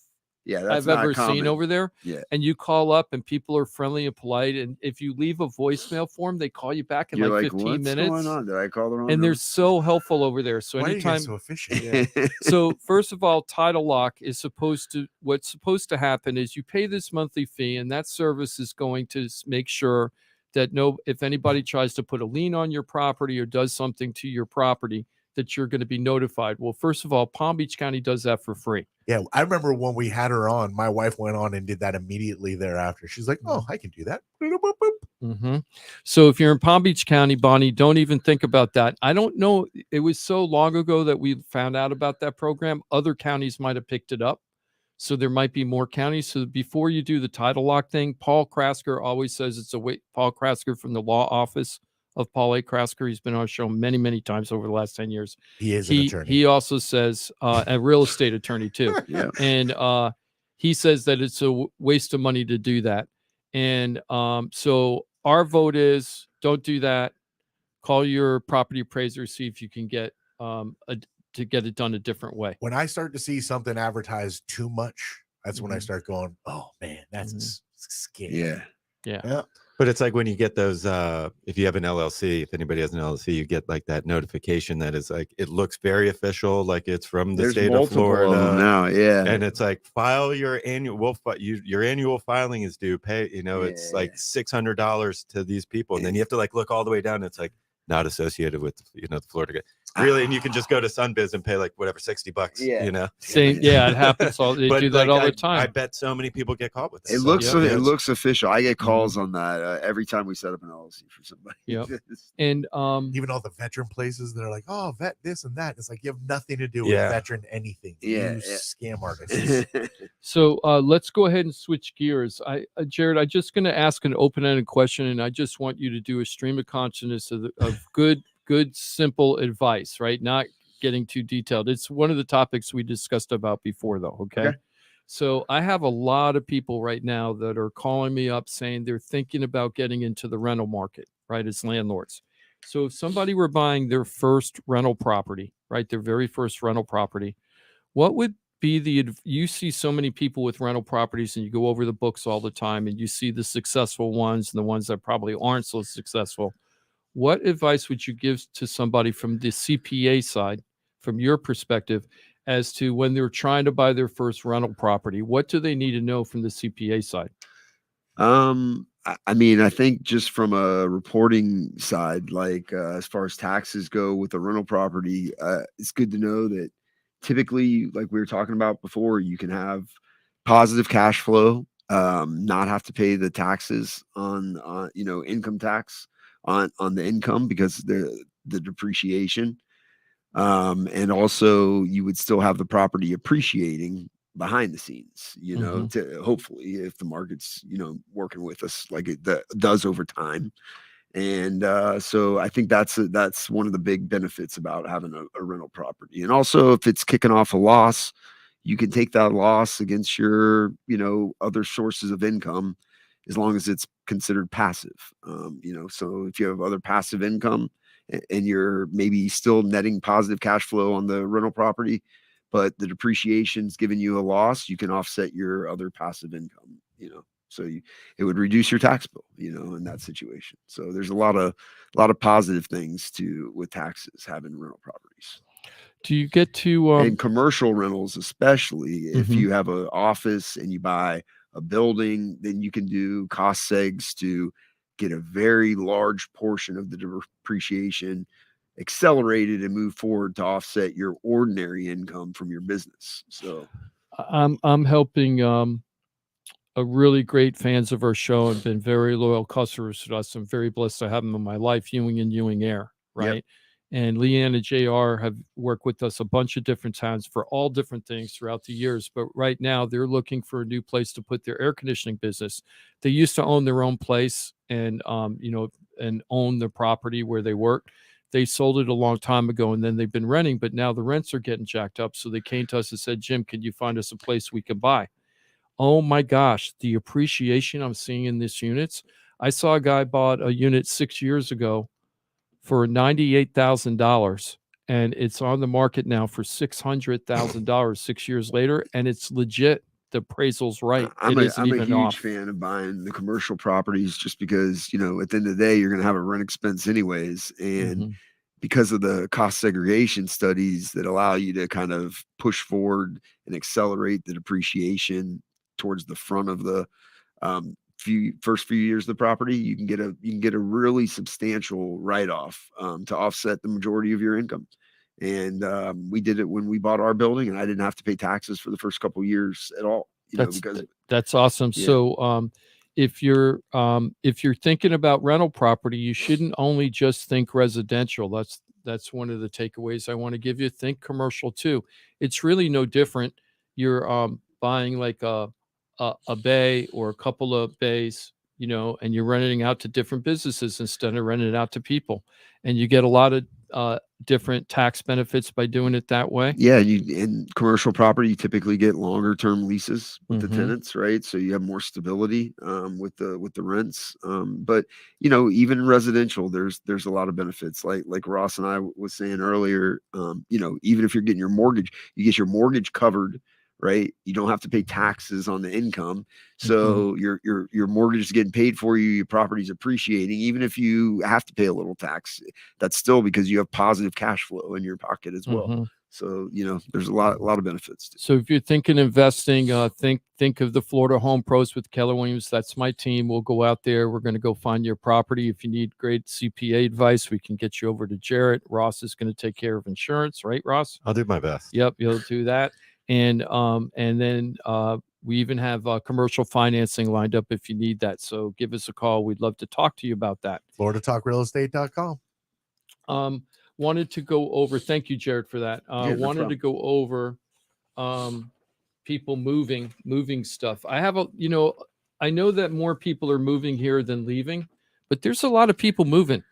I've ever seen over there. Yeah. And you call up and people are friendly and polite. And if you leave a voicemail form, they call you back in like 15 What's minutes. Going on? Did I call the wrong and number? they're so helpful over there. So Why anytime are you so efficient? So first of all, title lock is what's supposed to happen is you pay this monthly fee and that service is going to make sure that if anybody tries to put a lien on your property or does something to your property, that you're going to be notified. Well, first of all, Palm Beach County does that for free. Yeah, I remember when we had her on, my wife went on and did that immediately thereafter. She's like, oh, I can do that. Mm-hmm. So if you're in Palm Beach County, Bonnie, don't even think about that. I don't know. It was so long ago that we found out about that program. Other counties might have picked it up. So there might be more counties. So before you do the title lock thing, Paul Krasker always says it's a way. Paul Krasker from the law office of Paul A. Krasker. He's been on our show many, many times over the last 10 years. He is an attorney. He also says a real estate attorney too. Yeah. And he says that it's a waste of money to do that. And so our vote is don't do that. Call your property appraiser, see if you can get to get it done a different way. When I start to see something advertised too much, that's when I start going, oh man, that's scary. Yeah. But it's like when you get those, if you have an LLC, if anybody has an LLC, you get like that notification that is like, it looks very official, like it's from the state of Florida now. Yeah. And it's like, file your annual, your annual filing is due, pay, it's like $600 to these people. And then you have to like look all the way down. It's like not associated with, the Florida. Really, and you can just go to Sunbiz and pay like whatever $60, Same, it happens all. They do that all the time. I bet so many people get caught with that. It looks official. I get calls on that every time we set up an LLC for somebody. Yep. And even all the veteran places that are like, oh, vet this and that. It's like you have nothing to do with veteran anything. You scam artists. So let's go ahead and switch gears. Jarrett, I'm just going to ask an open-ended question, and I just want you to do a stream of consciousness of good, simple advice, right? Not getting too detailed. It's one of the topics we discussed about before, though. Okay. So I have a lot of people right now that are calling me up saying they're thinking about getting into the rental market, right? As landlords. So if somebody were buying their first rental property, right? Their very first rental property, what would be you see so many people with rental properties and you go over the books all the time and you see the successful ones and the ones that probably aren't so successful. What advice would you give to somebody from the CPA side, from your perspective, as to when they're trying to buy their first rental property? What do they need to know from the CPA side? I mean, I think just from a reporting side, like as far as taxes go with a rental property, it's good to know that typically, like we were talking about before, you can have positive cash flow, not have to pay the taxes on income tax on the income because the depreciation, and also you would still have the property appreciating behind the scenes, to hopefully if the market's working with us like it does over time. And so I think that's one of the big benefits about having a rental property. And also if it's kicking off a loss, you can take that loss against your other sources of income as long as it's considered passive. So if you have other passive income and you're maybe still netting positive cash flow on the rental property, but the depreciation's giving you a loss, you can offset your other passive income, so it would reduce your tax bill, in that situation. So there's a lot of positive things with taxes having rental properties. Do you get to and commercial rentals, especially if you have an office and you buy a building, then you can do cost segs to get a very large portion of the depreciation accelerated and move forward to offset your ordinary income from your business. So I'm helping a really great fans of our show and been very loyal customers to us. I'm very blessed to have them in my life, Ewing and Ewing Air, right? Yep. And Leanne and JR have worked with us a bunch of different times for all different things throughout the years. But right now they're looking for a new place to put their air conditioning business. They used to own their own place and, and own the property where they worked. They sold it a long time ago and then they've been renting, but now the rents are getting jacked up. So they came to us and said, Jim, can you find us a place we can buy? Oh my gosh, the appreciation I'm seeing in these units. I saw a guy bought a unit 6 years ago for $98,000 and it's on the market now for $600,000 6 years later. And it's legit. The appraisal's right. I'm a huge fan of buying the commercial properties just because, at the end of the day, you're going to have a rent expense anyways. And because of the cost segregation studies that allow you to kind of push forward and accelerate the depreciation towards the front of the first few years of the property, you can get a really substantial write-off to offset the majority of your income. And we did it when we bought our building, and I didn't have to pay taxes for the first couple of years at all. That's awesome. Yeah. So if you're thinking about rental property, you shouldn't only just think residential. That's one of the takeaways I want to give you. Think commercial too. It's really no different. You're buying like a bay or a couple of bays, and you're renting out to different businesses instead of renting it out to people, and you get a lot of different tax benefits by doing it that way. Yeah, in commercial property, you typically get longer term leases with the tenants, right? So you have more stability with the rents. But even residential, there's a lot of benefits. Like Ross and I was saying earlier, even if you're getting your mortgage, you get your mortgage covered, right? You don't have to pay taxes on the income. So your mortgage is getting paid for you, your property's appreciating. Even if you have to pay a little tax, that's still because you have positive cash flow in your pocket as well. So, you know, there's a lot of benefits. So if you're thinking investing, think of the Florida Home Pros with Keller Williams. That's my team. We'll go out there. We're going to go find your property. If you need great CPA advice, we can get you over to Jarrett. Ross is going to take care of insurance, right, Ross? I'll do my best. Yep, you'll do that. And then we even have commercial financing lined up if you need that. So give us a call. We'd love to talk to you about that. FloridaTalkRealEstate.com. Wanted to go over, thank you, Jarrett, for that. Wanted to go over people moving stuff. I have I know that more people are moving here than leaving, but there's a lot of people moving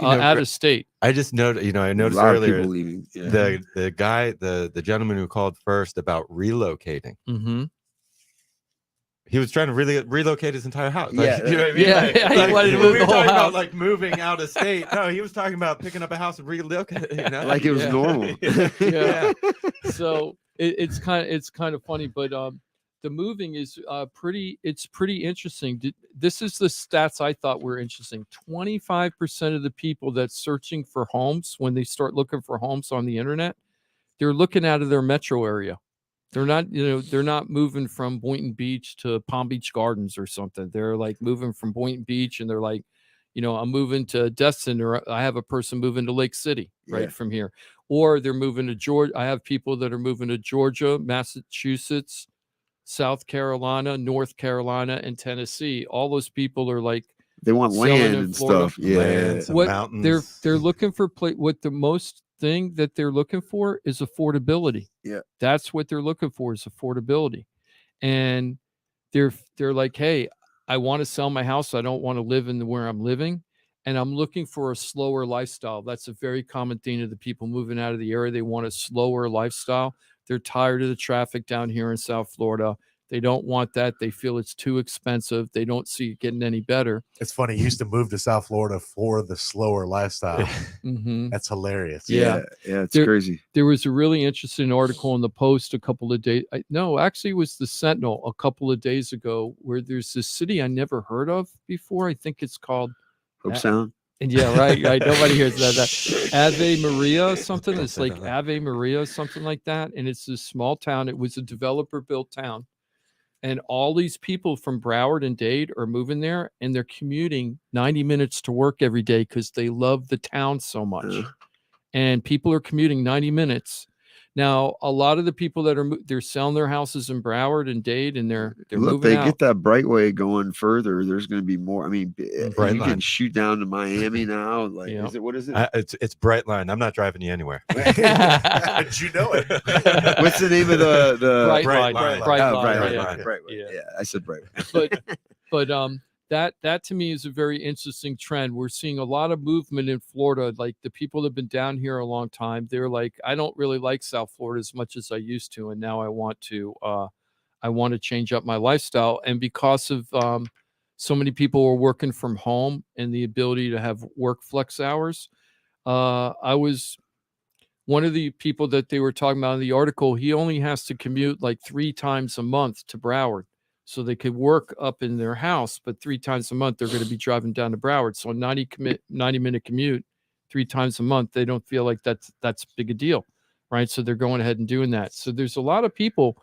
out of state. I just noticed, I noticed earlier the guy, the gentleman who called first about relocating. Mm-hmm. He was trying to really relocate his entire house. Yeah, you know what I mean? Yeah, he wanted to move we the were whole talking house. about like moving out of state. No, he was talking about picking up a house and relocating. Like it was normal. Yeah. So it's kind of funny, but the moving is pretty interesting. This is the stats I thought were interesting. 25% of the people that's searching for homes, when they start looking for homes on the internet, they're looking out of their metro area. They're not moving from Boynton Beach to Palm Beach Gardens or something. They're like moving from Boynton Beach, and they're like, I'm moving to Destin, or I have a person moving to Lake City from here, or they're moving to Georgia. I have people that are moving to Georgia, Massachusetts, South Carolina, North Carolina, and Tennessee. All those people are like, they want land and stuff. Yeah, mountains. They're looking for what the most thing that they're looking for is affordability. Yeah, that's what they're looking for, is affordability. And they're like, hey, I want to sell my house. I don't want to live in where I'm living, and I'm looking for a slower lifestyle. That's a very common theme of the people moving out of the area. They want a slower lifestyle. They're tired of the traffic down here in South Florida. They don't want that. They feel it's too expensive. They don't see it getting any better. It's funny. You used to move to South Florida for the slower lifestyle. Mm-hmm. That's hilarious. Yeah, it's crazy. There was a really interesting article in the Post a couple of days. Actually, it was the Sentinel a couple of days ago, where there's this city I never heard of before. I think it's called Hope Sound. And yeah, right. Nobody hears that. Ave Maria, something. It's like Ave Maria, something like that. And it's this small town. It was a developer-built town. And all these people from Broward and Dade are moving there, and they're commuting 90 minutes to work every day because they love the town so much. And people are commuting 90 minutes. Now, a lot of the people that they're selling their houses in Broward and Dade, and they're moving out. Get that Brightway going further. There's going to be more. I mean, you can shoot down to Miami now. Like, what is it? It's Brightline. I'm not driving you anywhere. Did you know it? What's the name of the Brightline? Brightway. Yeah, I said Brightway. But that to me is a very interesting trend. We're seeing a lot of movement in Florida. Like the people that have been down here a long time, they're like, I don't really like South Florida as much as I used to, and now I want to change up my lifestyle. And because of so many people are working from home and the ability to have work flex hours, I was one of the people that they were talking about in the article. He only has to commute like 3 times a month to Broward. So they could work up in their house, but 3 times a month they're going to be driving down to Broward. So a 90-minute commute 3 times a month, they don't feel like that's big a deal, right? So they're going ahead and doing that. So there's a lot of people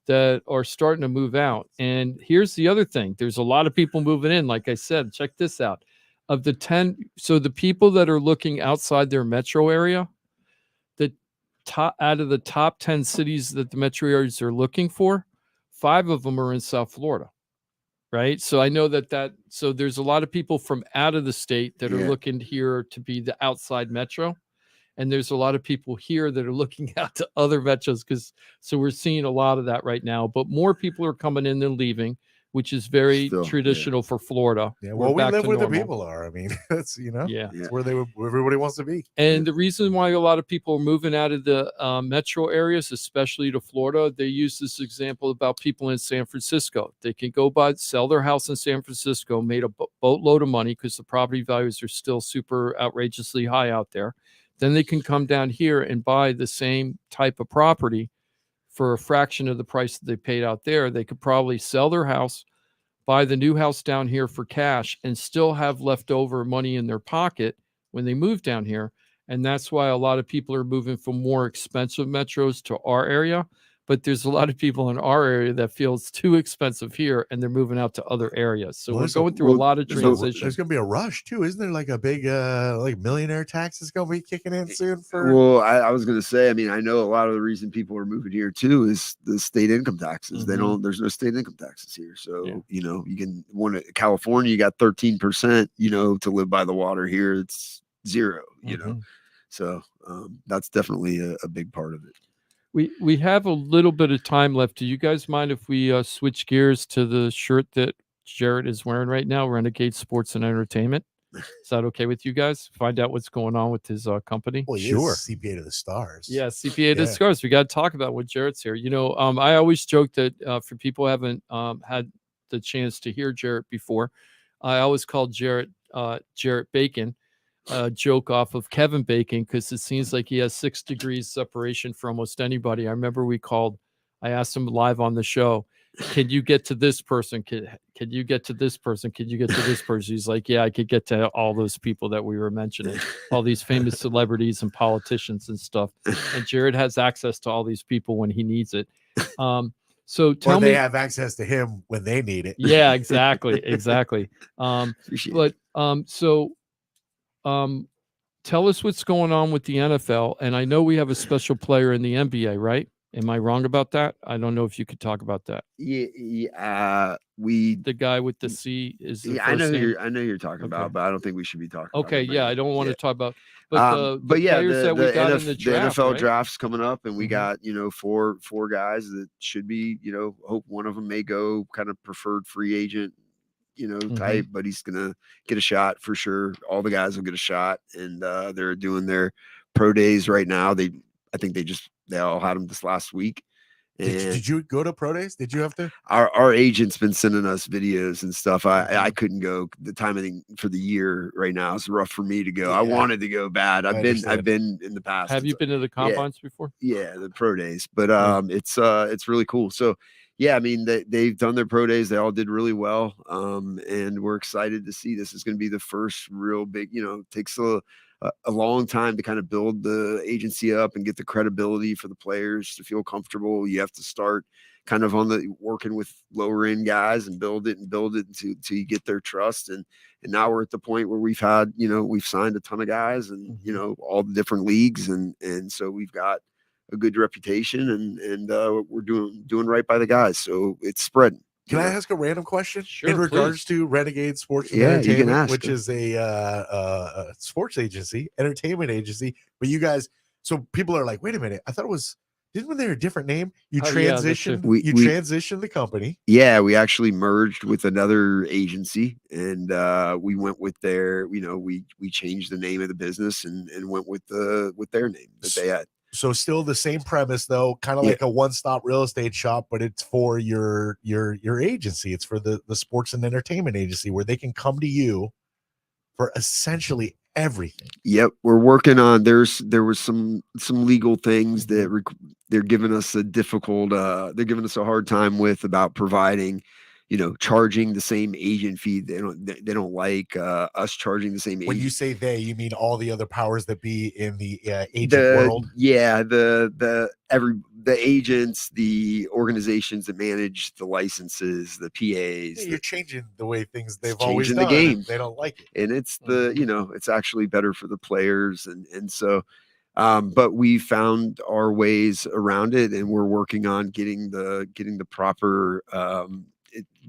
that are starting to move out. And here's the other thing. There's a lot of people moving in. Like I said, check this out. Of the 10, so the people that are looking outside their metro area, out of the top 10 cities that the metro areas are looking for, 5 of them are in South Florida, right? So I know so there's a lot of people from out of the state that are looking here to be the outside metro. And there's a lot of people here that are looking out to other metros so we're seeing a lot of that right now, but more people are coming in than leaving, which is very traditional for Florida. Yeah, well, we live where the people are. I mean, that's it's where everybody wants to be. And the reason why a lot of people are moving out of the metro areas, especially to Florida, they use this example about people in San Francisco. They can go sell their house in San Francisco, made a boatload of money because the property values are still super outrageously high out there. Then they can come down here and buy the same type of property for a fraction of the price that they paid out there. They could probably sell their house, buy the new house down here for cash, and still have leftover money in their pocket when they move down here. And that's why a lot of people are moving from more expensive metros to our area. But there's a lot of people in our area that feel it's too expensive here, and they're moving out to other areas. So we're going through a lot of transition. There's going to be a rush too, isn't there? Like a big like millionaire tax is going to be kicking in soon. For Well, I was going to say, I mean, I know a lot of the reason people are moving here too is the state income taxes. They don't. There's no state income taxes here, so you know, you can California, you got 13%. You know, to live by the water. Here, it's 0. You know, so that's definitely a big part of it. We have a little bit of time left. Do you guys mind if we switch gears to the shirt that Jarrett is wearing right now, Renegade Sports and Entertainment? Is that okay with you guys? Find out what's going on with his company? Well, sure. CPA to the stars. Yeah, CPA to the stars. We got to talk about when Jarrett's here. You know, I always joke that for people who haven't had the chance to hear Jarrett before, I always call Jarrett Jarrett Bacon. Joke off of Kevin Bacon, because it seems like he has 6 degrees separation for almost anybody. I remember I asked him live on the show, can you get to this person? Can you get to this person? Can you get to this person? He's like, yeah, I could get to all those people that we were mentioning, all these famous celebrities and politicians and stuff. And Jarrett has access to all these people when he needs it. So tell me, they have access to him when they need it. Yeah, exactly. Tell us what's going on with the NFL. And I know we have a special player in the NBA, right? Am I wrong about that? I don't know if you could talk about that. Yeah, the guy with the C is the I know name? I know you're talking about, but I don't think we should be talking. Okay, about I don't want to talk about. But yeah, players that we got in the draft, NFL right? draft's coming up, and we got four guys that should be hope one of them may go kind of preferred free agent type, but he's gonna get a shot for sure. All the guys will get a shot, and they're doing their pro days right now. I think they all had them this last week. Did you go to pro days? Did you have to? Our agent's been sending us videos and stuff. I couldn't go. The timing for the year right now is rough for me to go. I wanted to go bad. I've been in the past. Have you been to the combines before? Yeah, the pro days, but it's really cool. So yeah, I mean they've done their pro days. They all did really well, and we're excited to see this is going to be the first real big. Takes a long time to kind of build the agency up and get the credibility for the players to feel comfortable. You have to start kind of working with lower end guys and build it until you get their trust. And now we're at the point where we've had, we've signed a ton of guys and, all the different leagues. And so we've got a good reputation and we're doing right by the guys. So it's spreading. Can I ask a random question in regards to Renegade Sports and Entertainment, which is a sports agency, entertainment agency? But you guys, so people are like, wait a minute, I thought it was, didn't they a different name? You transitioned, transitioned the company. Yeah, we actually merged with another agency, and we went with their, we changed the name of the business and went with their name that they had. So still the same premise though, kind of like a one-stop real estate shop, but it's for your agency. It's for the sports and entertainment agency where they can come to you for essentially everything. Yep, we're working on. There was some legal things that they're giving us a difficult. They're giving us a hard time with about providing. Charging the same agent fee. They don't like us charging the same agent. When you say they, you mean all the other powers that be in the agent world? Yeah, the agents, the organizations that manage the licenses, the PAs. You're changing the way they've always done. The game. They don't like it. And it's it's actually better for the players. And so, but we found our ways around it, and we're working on getting the proper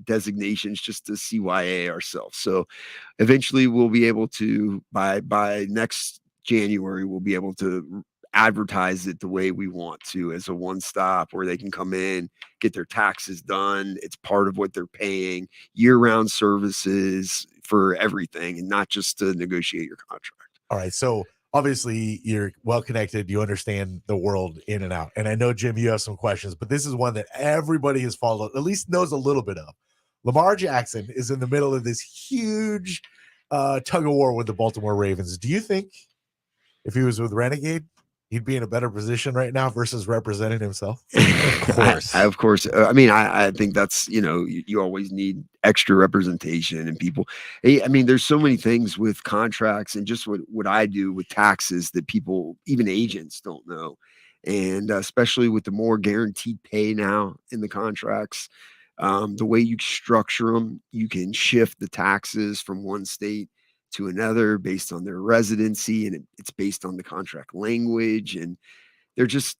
designations just to CYA ourselves. So eventually we'll be able to by next January we'll be able to advertise it the way we want to, as a one-stop where they can come in, get their taxes done. It's part of what they're paying, year-round services for everything, and not just to negotiate your contract. All right, so obviously you're well connected. You understand the world in and out. And I know, Jim, you have some questions, but this is one that everybody has followed, at least knows a little bit of. Lamar Jackson is in the middle of this huge tug of war with the Baltimore Ravens. Do you think if he was with Renegade, he'd be in a better position right now versus representing himself? Of course. Of course. I think that's, you always need extra representation and people. There's so many things with contracts and just what I do with taxes that people, even agents, don't know. And especially with the more guaranteed pay now in the contracts, the way you structure them, you can shift the taxes from one state to another based on their residency, and it's based on the contract language, and they're just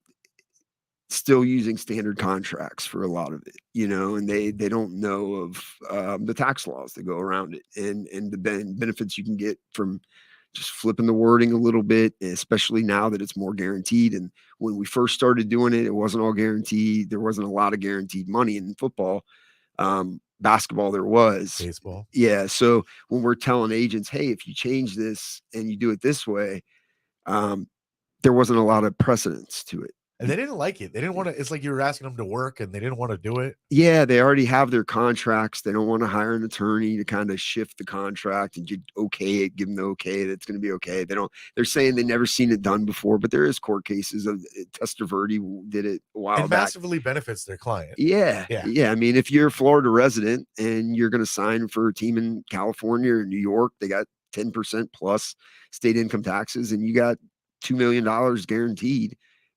still using standard contracts for a lot of it, and they don't know of the tax laws that go around it and the benefits you can get from just flipping the wording a little bit, especially now that it's more guaranteed. And when we first started doing it, it wasn't all guaranteed. There wasn't a lot of guaranteed money in football. Basketball, there was. Baseball. Yeah. So when we're telling agents, hey, if you change this and you do it this way, there wasn't a lot of precedence to it. And they didn't like it. They didn't want to. It's like you were asking them to work and they didn't want to do it. Yeah, they already have their contracts. They don't want to hire an attorney to kind of shift the contract and give them the okay that's going to be okay. They're saying they've never seen it done before, but there is court cases of Testaverde did it a while back. Massively benefits their client. Yeah. If you're a Florida resident and you're going to sign for a team in California or New York, they got 10% plus state income taxes and you got $2 million guaranteed.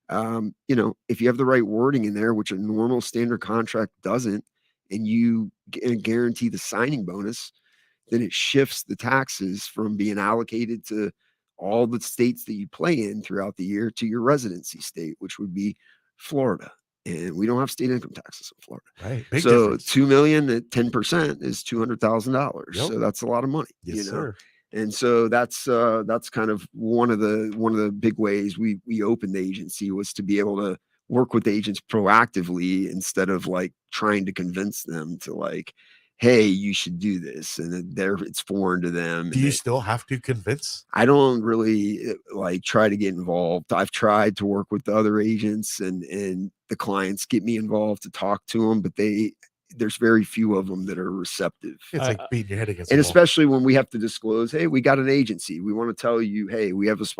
If you have the right wording in there, which a normal standard contract doesn't, and you guarantee the signing bonus, then it shifts the taxes from being allocated to all the states that you play in throughout the year to your residency state, which would be Florida. And we don't have state income taxes in Florida. Right. Big so difference. $2 million at 10% is $200,000. Yep. So that's a lot of money. Yes, sir. And so that's kind of one of the big ways we opened the agency, was to be able to work with agents proactively instead of like trying to convince them to like, hey, you should do this, and it's foreign to them. Do you still have to convince? I don't really like try to get involved. I've tried to work with the other agents and the clients get me involved to talk to them, but there's very few of them that are receptive. It's like beating your head against and the wall. especially when we have to disclose, hey, we got an agency. We want to tell you, hey,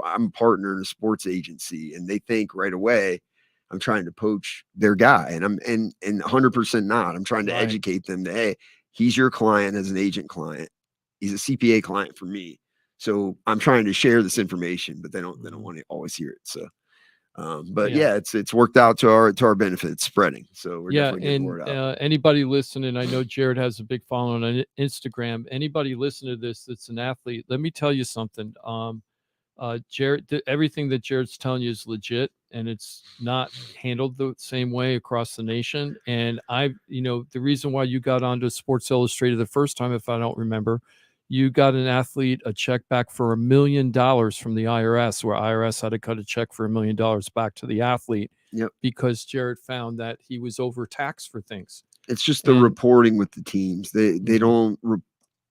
I'm a partner in a sports agency, and they think right away I'm trying to poach their guy, and I'm 100% not. I'm trying to educate them that, hey, he's your client as an agent client. He's a CPA client for me. So I'm trying to share this information, but they don't want to always hear it. So it's worked out to our benefit. It's spreading. So we're definitely getting word out. Anybody listening, I know Jarrett has a big following on Instagram. Anybody listening to this that's an athlete, let me tell you something. Jarrett, everything that Jarrett's telling you is legit, and it's not handled the same way across the nation. And the reason why you got onto Sports Illustrated the first time, if I don't remember, you got an athlete a check back for $1 million from the IRS, where IRS had to cut a check for $1 million back to the athlete. Yep. Because Jarrett found that he was overtaxed for things. It's just the reporting with the teams. They don't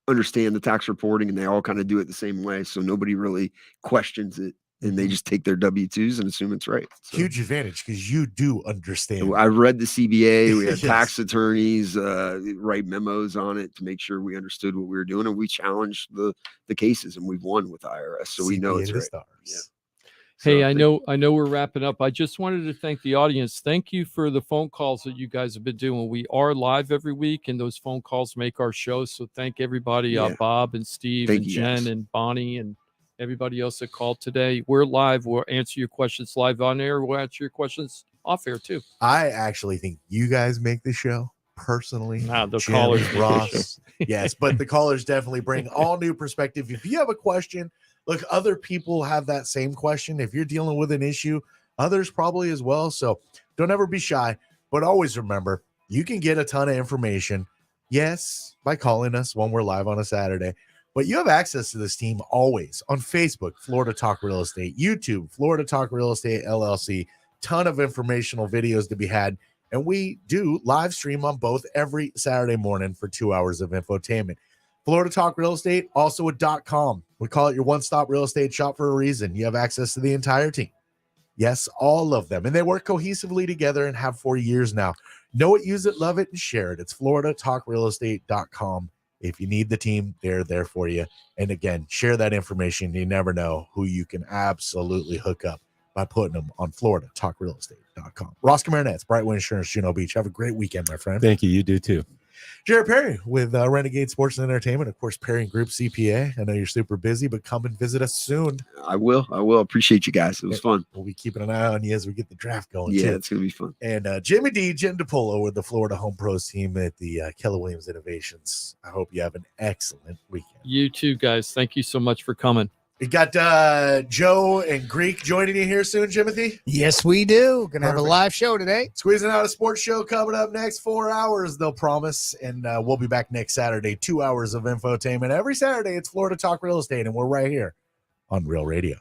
understand the tax reporting, and they all kind of do it the same way. So nobody really questions it, and they just take their W-2s and assume it's right. So, huge advantage because you do understand. I read the CBA. We had Yes. tax attorneys write memos on it to make sure we understood what we were doing, and we challenged the cases, and we've won with IRS, so we know CPA it's to the right. stars. Yeah. Hey, I know we're wrapping up. I just wanted to thank the audience. Thank you for the phone calls that you guys have been doing. We are live every week, and those phone calls make our show. So thank everybody, Yeah. Bob and Steve Thank and you, Jen guys. and Bonnie and everybody else that called today. We're live. We'll answer your questions live on air. We'll answer your questions off air too. I actually think you guys make the show personally. Nah, the Jim, callers make the Ross. Yes, but the callers definitely bring all new perspective. If you have a question, look, other people have that same question. If you're dealing with an issue, others probably as well. So don't ever be shy, but always remember, you can get a ton of information. Yes, by calling us when we're live on a Saturday, but you have access to this team always on Facebook, Florida Talk Real Estate, YouTube, Florida Talk Real Estate LLC, ton of informational videos to be had. And we do live stream on both every Saturday morning for 2 hours of infotainment. Florida Talk Real Estate, also a .com. We call it your one-stop real estate shop for a reason. You have access to the entire team. Yes, all of them. And they work cohesively together and have for years now. Know it, use it, love it, and share it. It's floridatalkrealestate.com. If you need the team, they're there for you. And again, share that information. You never know who you can absolutely hook up by putting them on FloridaTalkRealEstate.com. Ross Komarinetz, Brightway Insurance, Juno Beach. Have a great weekend, my friend. Thank you. You do too. Jarrett Perry with Renegade Sports and Entertainment. Of course, Perry Group CPA. I know you're super busy, but come and visit us soon. I will. Appreciate you guys. It was fun. We'll be keeping an eye on you as we get the draft going. Yeah, too. it's going to be fun. And Jim DiPolo with the Florida Home Pros team at the Keller Williams Innovations. I hope you have an excellent weekend. You too, guys. Thank you so much for coming. We got Joe and Greek joining you here soon, Jimothy. Yes, we do. Gonna have a live show today. Squeezing out a sports show coming up next 4 hours, they'll promise. And we'll be back next Saturday, 2 hours of infotainment. Every Saturday, it's Florida Talk Real Estate, and we're right here on Real Radio.